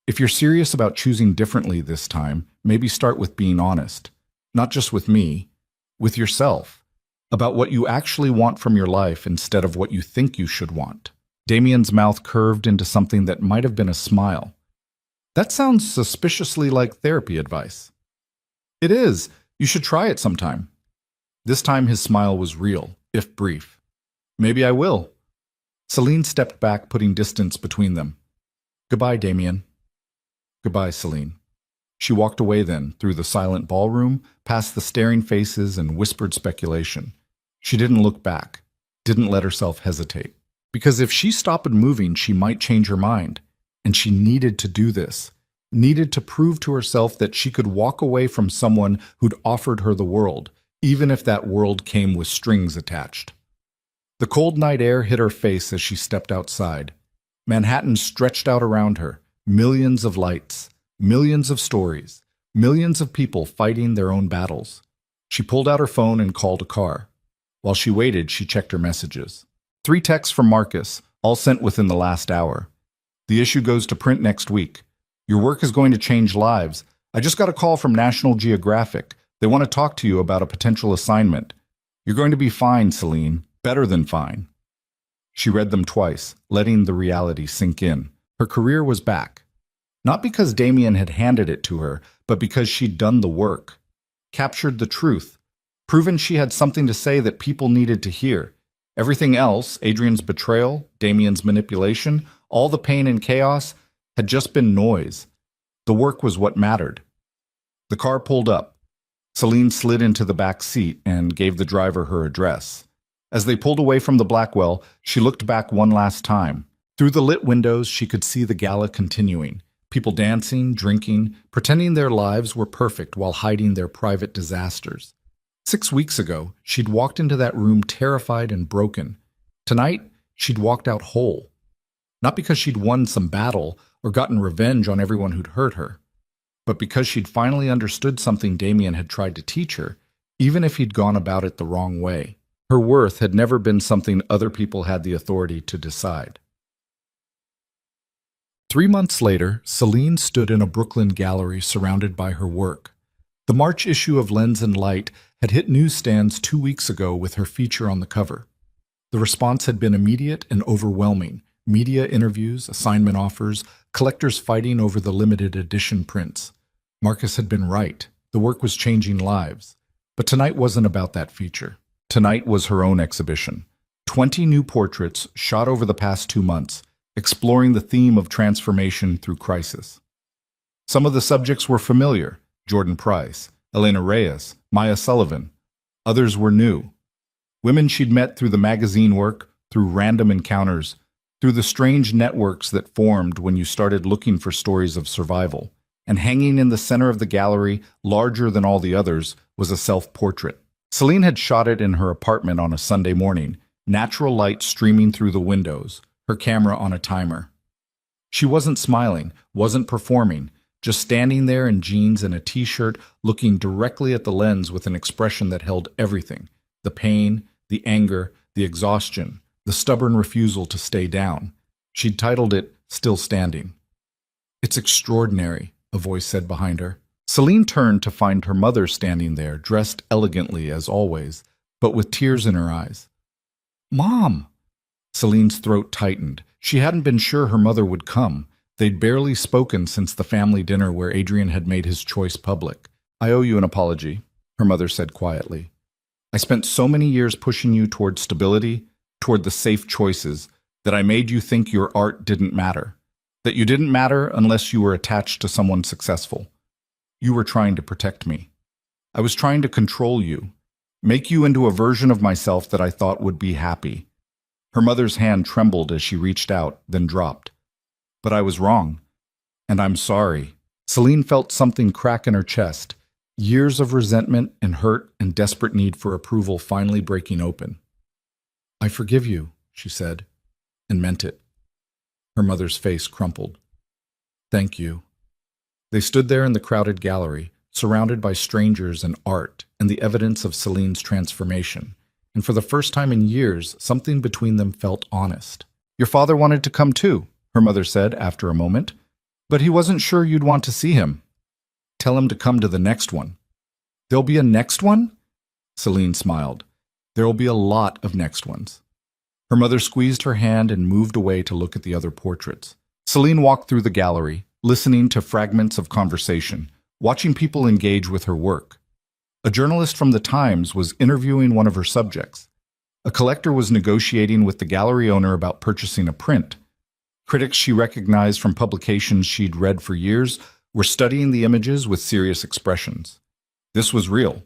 If you're serious about choosing differently this time, maybe start with being honest. Not just with me, with yourself. About what you actually want from your life instead of what you think you should want. Damien's mouth curved into something that might have been a smile. That sounds suspiciously like therapy advice. It is. You should try it sometime. This time his smile was real, if brief. Maybe I will. Celine stepped back, putting distance between them. Goodbye, Damien. Goodbye, Celine. She walked away then, through the silent ballroom, past the staring faces and whispered speculation. She didn't look back, didn't let herself hesitate. Because if she stopped moving, she might change her mind. And she needed to do this. Needed to prove to herself that she could walk away from someone who'd offered her the world, even if that world came with strings attached. The cold night air hit her face as she stepped outside. Manhattan stretched out around her, millions of lights, millions of stories, millions of people fighting their own battles. She pulled out her phone and called a car. While she waited, she checked her messages. 3 texts from Marcus, all sent within the last hour. The issue goes to print next week. Your work is going to change lives. I just got a call from National Geographic. They want to talk to you about a potential assignment. You're going to be fine, Celine. Better than fine. She read them twice, letting the reality sink in. Her career was back. Not because Damien had handed it to her, but because she'd done the work. Captured the truth. Proven she had something to say that people needed to hear. Everything else, Adrian's betrayal, Damien's manipulation, all the pain and chaos, had just been noise. The work was what mattered. The car pulled up. Celine slid into the back seat and gave the driver her address. As they pulled away from the Blackwell, she looked back one last time. Through the lit windows, she could see the gala continuing. People dancing, drinking, pretending their lives were perfect while hiding their private disasters. 6 weeks ago, she'd walked into that room terrified and broken. Tonight, she'd walked out whole. Not because she'd won some battle or gotten revenge on everyone who'd hurt her, but because she'd finally understood something Damien had tried to teach her, even if he'd gone about it the wrong way. Her worth had never been something other people had the authority to decide. 3 months later, Celine stood in a Brooklyn gallery surrounded by her work. The March issue of Lens and Light had hit newsstands 2 weeks ago with her feature on the cover. The response had been immediate and overwhelming. Media interviews, assignment offers, collectors fighting over the limited edition prints. Marcus had been right. The work was changing lives. But tonight wasn't about that feature. Tonight was her own exhibition. 20 new portraits shot over the past 2 months, exploring the theme of transformation through crisis. Some of the subjects were familiar: Jordan Price, Elena Reyes, Maya Sullivan. Others were new. Women she'd met through the magazine work, through random encounters, through the strange networks that formed when you started looking for stories of survival. And hanging in the center of the gallery, larger than all the others, was a self-portrait. Celine had shot it in her apartment on a Sunday morning, natural light streaming through the windows, her camera on a timer. She wasn't smiling, wasn't performing, just standing there in jeans and a t-shirt, looking directly at the lens with an expression that held everything: the pain, the anger, the exhaustion, the stubborn refusal to stay down. She'd titled it, "Still Standing." "It's extraordinary," a voice said behind her. Celine turned to find her mother standing there, dressed elegantly as always, but with tears in her eyes. "Mom!" Celine's throat tightened. She hadn't been sure her mother would come. They'd barely spoken since the family dinner where Adrian had made his choice public. "I owe you an apology," her mother said quietly. "I spent so many years pushing you toward stability, toward the safe choices, that I made you think your art didn't matter. That you didn't matter unless you were attached to someone successful. You were trying to protect me. I was trying to control you, make you into a version of myself that I thought would be happy." Her mother's hand trembled as she reached out, then dropped. "But I was wrong, and I'm sorry." Celine felt something crack in her chest, years of resentment and hurt and desperate need for approval finally breaking open. "I forgive you," she said, and meant it. Her mother's face crumpled. "Thank you." They stood there in the crowded gallery, surrounded by strangers and art and the evidence of Celine's transformation. And for the first time in years, something between them felt honest. "Your father wanted to come too," her mother said after a moment, "but he wasn't sure you'd want to see him. Tell him to come to the next one." "There'll be a next one?" Celine smiled. "There'll be a lot of next ones." Her mother squeezed her hand and moved away to look at the other portraits. Celine walked through the gallery, listening to fragments of conversation, watching people engage with her work. A journalist from the Times was interviewing one of her subjects. A collector was negotiating with the gallery owner about purchasing a print. Critics she recognized from publications she'd read for years were studying the images with serious expressions. This was real.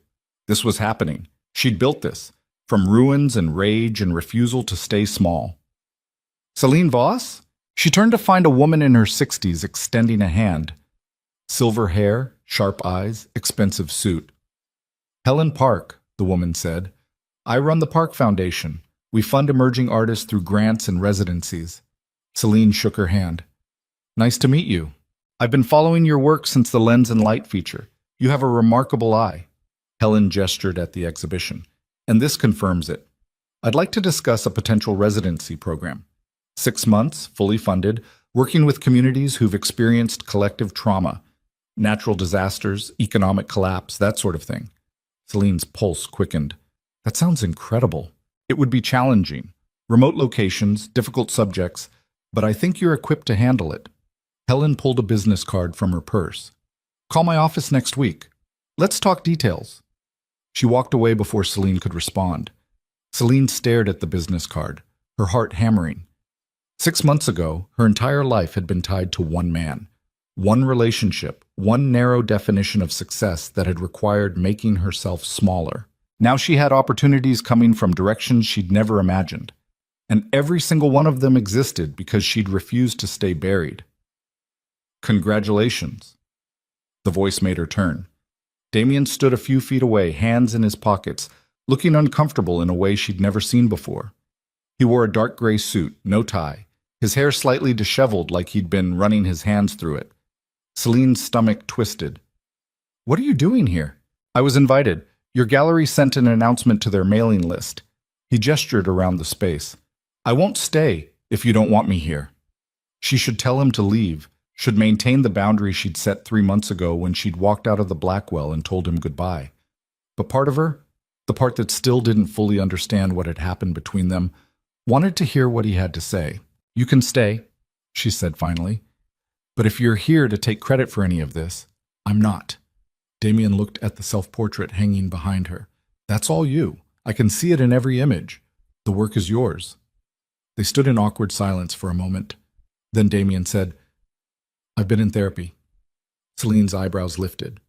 This was happening. She'd built this, from ruins and rage and refusal to stay small. "Celine Voss?" She turned to find a woman in her 60s extending a hand. Silver hair, sharp eyes, expensive suit. "Helen Park," the woman said. "I run the Park Foundation. We fund emerging artists through grants and residencies." Celine shook her hand. Nice to meet you. I've been following your work since the Lens and Light feature. You have a remarkable eye. Helen gestured at the exhibition. And this confirms it. I'd like to discuss a potential residency program. 6 months, fully funded, working with communities who've experienced collective trauma, natural disasters, economic collapse, that sort of thing. Celine's pulse quickened. That sounds incredible. It would be challenging. Remote locations, difficult subjects, but I think you're equipped to handle it. Helen pulled a business card from her purse. Call my office next week. Let's talk details. She walked away before Celine could respond. Celine stared at the business card, her heart hammering. 6 months ago, her entire life had been tied to one man. One relationship, one narrow definition of success that had required making herself smaller. Now she had opportunities coming from directions she'd never imagined. And every single one of them existed because she'd refused to stay buried. Congratulations. The voice made her turn. Damien stood a few feet away, hands in his pockets, looking uncomfortable in a way she'd never seen before. He wore a dark gray suit, no tie, his hair slightly disheveled like he'd been running his hands through it. Celine's stomach twisted. What are you doing here? I was invited. Your gallery sent an announcement to their mailing list. He gestured around the space. I won't stay if you don't want me here. She should tell him to leave, should maintain the boundary she'd set 3 months ago when she'd walked out of the Blackwell and told him goodbye. But part of her, the part that still didn't fully understand what had happened between them, wanted to hear what he had to say. You can stay, she said finally. But if you're here to take credit for any of this, I'm not. Damien looked at the self-portrait hanging behind her. That's all you. I can see it in every image. The work is yours. They stood in awkward silence for a moment. Then Damien said, I've been in therapy. Celine's eyebrows lifted.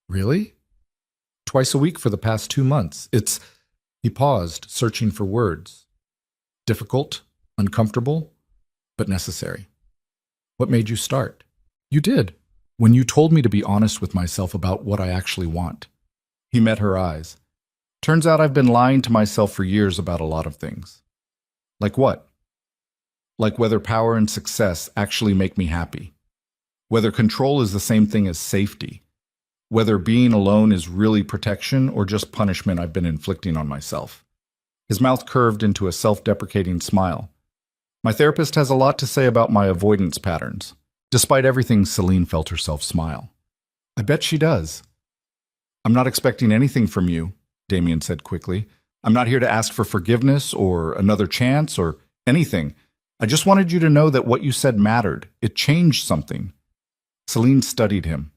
Really? Twice a week for the past 2 months. He paused, searching for words. Difficult, uncomfortable, but necessary. What made you start? You did. When you told me to be honest with myself about what I actually want. He met her eyes. Turns out I've been lying to myself for years about a lot of things. Like what? Like whether power and success actually make me happy. Whether control is the same thing as safety. Whether being alone is really protection or just punishment I've been inflicting on myself. His mouth curved into a self-deprecating smile. My therapist has a lot to say about my avoidance patterns. Despite everything, Celine felt herself smile. I bet she does. I'm not expecting anything from you, Damien said quickly. I'm not here to ask for forgiveness or another chance or anything. I just wanted you to know that what you said mattered. It changed something. Celine studied him.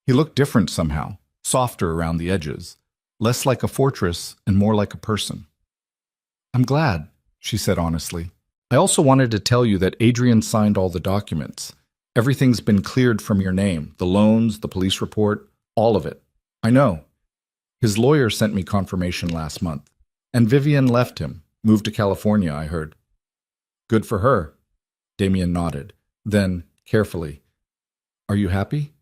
He looked different somehow, softer around the edges, less like a fortress and more like a person. I'm glad, she said honestly. I also wanted to tell you that Adrian signed all the documents. Everything's been cleared from your name, the loans, the police report, all of it. I know. His lawyer sent me confirmation last month. And Vivian left him, moved to California, I heard. Good for her. Damien nodded. Then, carefully, are you happy?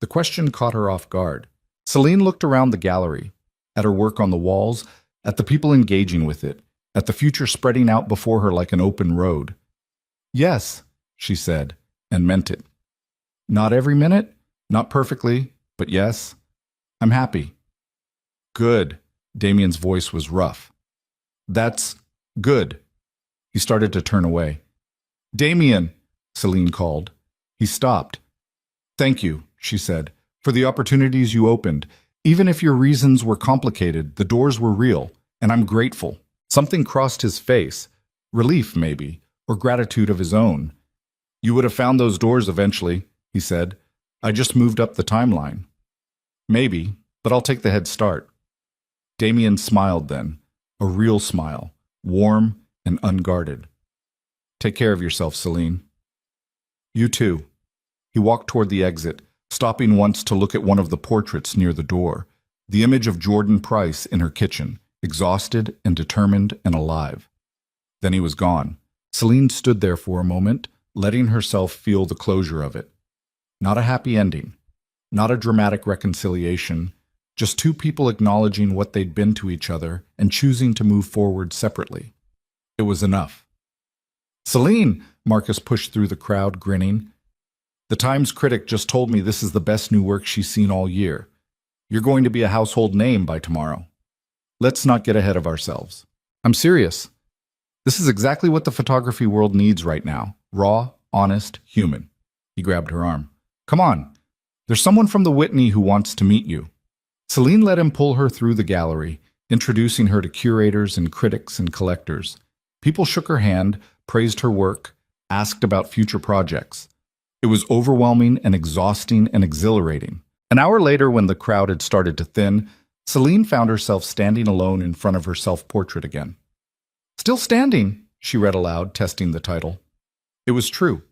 The question caught her off guard. Celine looked around the gallery, at her work on the walls, at the people engaging with it, at the future spreading out before her like an open road. Yes, she said, and meant it. Not every minute, not perfectly, but yes, I'm happy. Good. Damien's voice was rough. That's good. He started to turn away. Damien, Celine called. He stopped. Thank you, she said, for the opportunities you opened. Even if your reasons were complicated, the doors were real, and I'm grateful. Something crossed his face. Relief, maybe, or gratitude of his own. You would have found those doors eventually, he said. I just moved up the timeline. Maybe, but I'll take the head start. Damien smiled then, a real smile, warm and unguarded. Take care of yourself, Celine. You too. He walked toward the exit, stopping once to look at one of the portraits near the door, the image of Jordan Price in her kitchen, exhausted and determined and alive. Then he was gone. Celine stood there for a moment, letting herself feel the closure of it. Not a happy ending, not a dramatic reconciliation, just two people acknowledging what they'd been to each other and choosing to move forward separately. It was enough. Celine! Marcus pushed through the crowd, grinning. The Times critic just told me this is the best new work she's seen all year. You're going to be a household name by tomorrow. Let's not get ahead of ourselves. I'm serious. This is exactly what the photography world needs right now. Raw, honest, human. He grabbed her arm. Come on. There's someone from the Whitney who wants to meet you. Celine let him pull her through the gallery, introducing her to curators and critics and collectors. People shook her hand, praised her work, asked about future projects. It was overwhelming and exhausting and exhilarating. An hour later, when the crowd had started to thin, Celine found herself standing alone in front of her self-portrait again. Still standing, she read aloud, testing the title. It was true.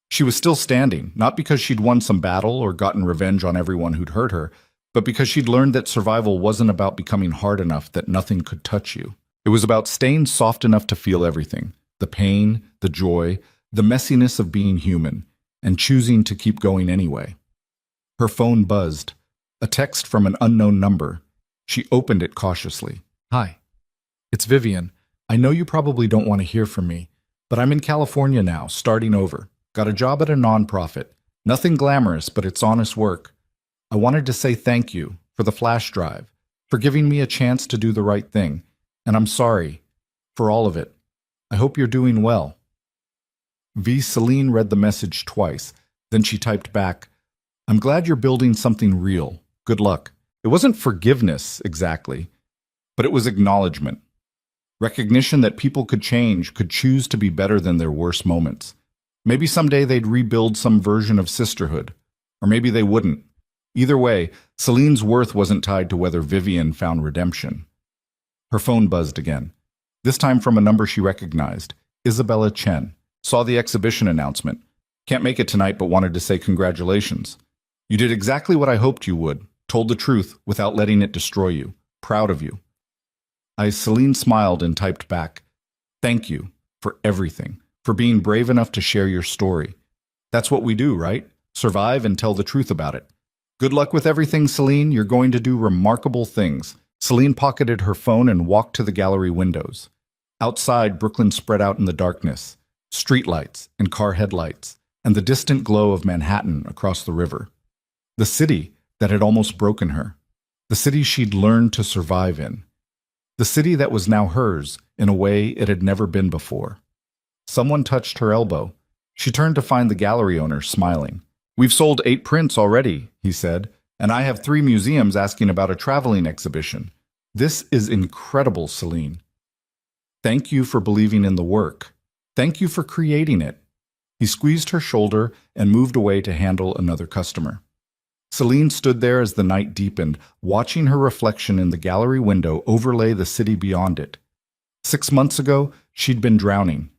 She was still standing, not because she'd won some battle or gotten revenge on everyone who'd hurt her, but because she'd learned that survival wasn't about becoming hard enough that nothing could touch you. It was about staying soft enough to feel everything, the pain, the joy, the messiness of being human, and choosing to keep going anyway. Her phone buzzed. A text from an unknown number. She opened it cautiously. Hi. It's Vivian. I know you probably don't want to hear from me, but I'm in California now, starting over. Got a job at a nonprofit. Nothing glamorous, but it's honest work. I wanted to say thank you for the flash drive, for giving me a chance to do the right thing, and I'm sorry for all of it. I hope you're doing well. Celine read the message twice. Then she typed back, I'm glad you're building something real. Good luck. It wasn't forgiveness, exactly, but it was acknowledgement. Recognition that people could change, could choose to be better than their worst moments. Maybe someday they'd rebuild some version of sisterhood. Or maybe they wouldn't. Either way, Celine's worth wasn't tied to whether Vivian found redemption. Her phone buzzed again. This time from a number she recognized. Isabella Chen. Saw the exhibition announcement. Can't make it tonight, but wanted to say congratulations. You did exactly what I hoped you would. Told the truth without letting it destroy you. Proud of you. Celine smiled and typed back, thank you for everything, for being brave enough to share your story. That's what we do, right? Survive and tell the truth about it. Good luck with everything, Celine. You're going to do remarkable things. Celine pocketed her phone and walked to the gallery windows. Outside, Brooklyn spread out in the darkness. Streetlights and car headlights, and the distant glow of Manhattan across the river. The city that had almost broken her. The city she'd learned to survive in. The city that was now hers in a way it had never been before. Someone touched her elbow. She turned to find the gallery owner smiling. We've sold 8 prints already, he said, and I have 3 museums asking about a traveling exhibition. This is incredible, Celine. Thank you for believing in the work. Thank you for creating it. He squeezed her shoulder and moved away to handle another customer. Celine stood there as the night deepened, watching her reflection in the gallery window overlay the city beyond it. 6 months ago, she'd been drowning,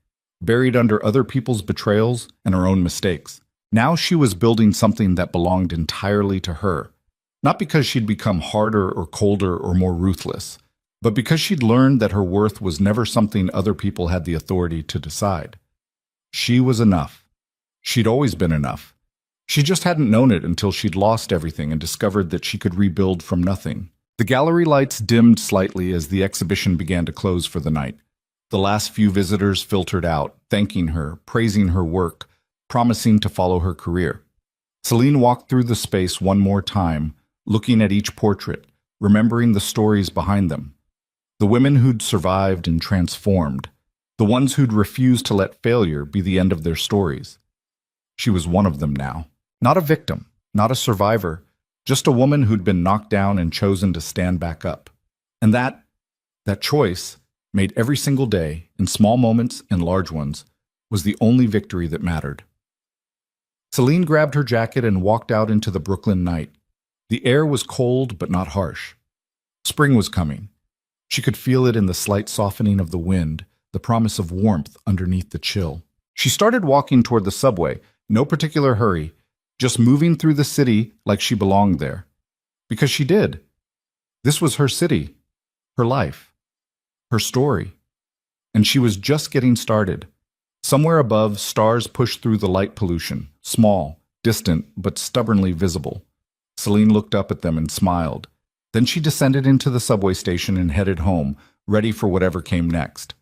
buried under other people's betrayals and her own mistakes. Now she was building something that belonged entirely to her, not because she'd become harder or colder or more ruthless, but because she'd learned that her worth was never something other people had the authority to decide. She was enough. She'd always been enough. She just hadn't known it until she'd lost everything and discovered that she could rebuild from nothing. The gallery lights dimmed slightly as the exhibition began to close for the night. The last few visitors filtered out, thanking her, praising her work, promising to follow her career. Celine walked through the space one more time, looking at each portrait, remembering the stories behind them. The women who'd survived and transformed, the ones who'd refused to let failure be the end of their stories. She was one of them now. Not a victim, not a survivor, just a woman who'd been knocked down and chosen to stand back up. And that choice, made every single day, in small moments and large ones, was the only victory that mattered. Celine grabbed her jacket and walked out into the Brooklyn night. The air was cold but not harsh. Spring was coming. She could feel it in the slight softening of the wind, the promise of warmth underneath the chill. She started walking toward the subway, no particular hurry, just moving through the city like she belonged there. Because she did. This was her city, her life, her story. And she was just getting started. Somewhere above, stars pushed through the light pollution, small, distant, but stubbornly visible. Celine looked up at them and smiled. Then she descended into the subway station and headed home, ready for whatever came next.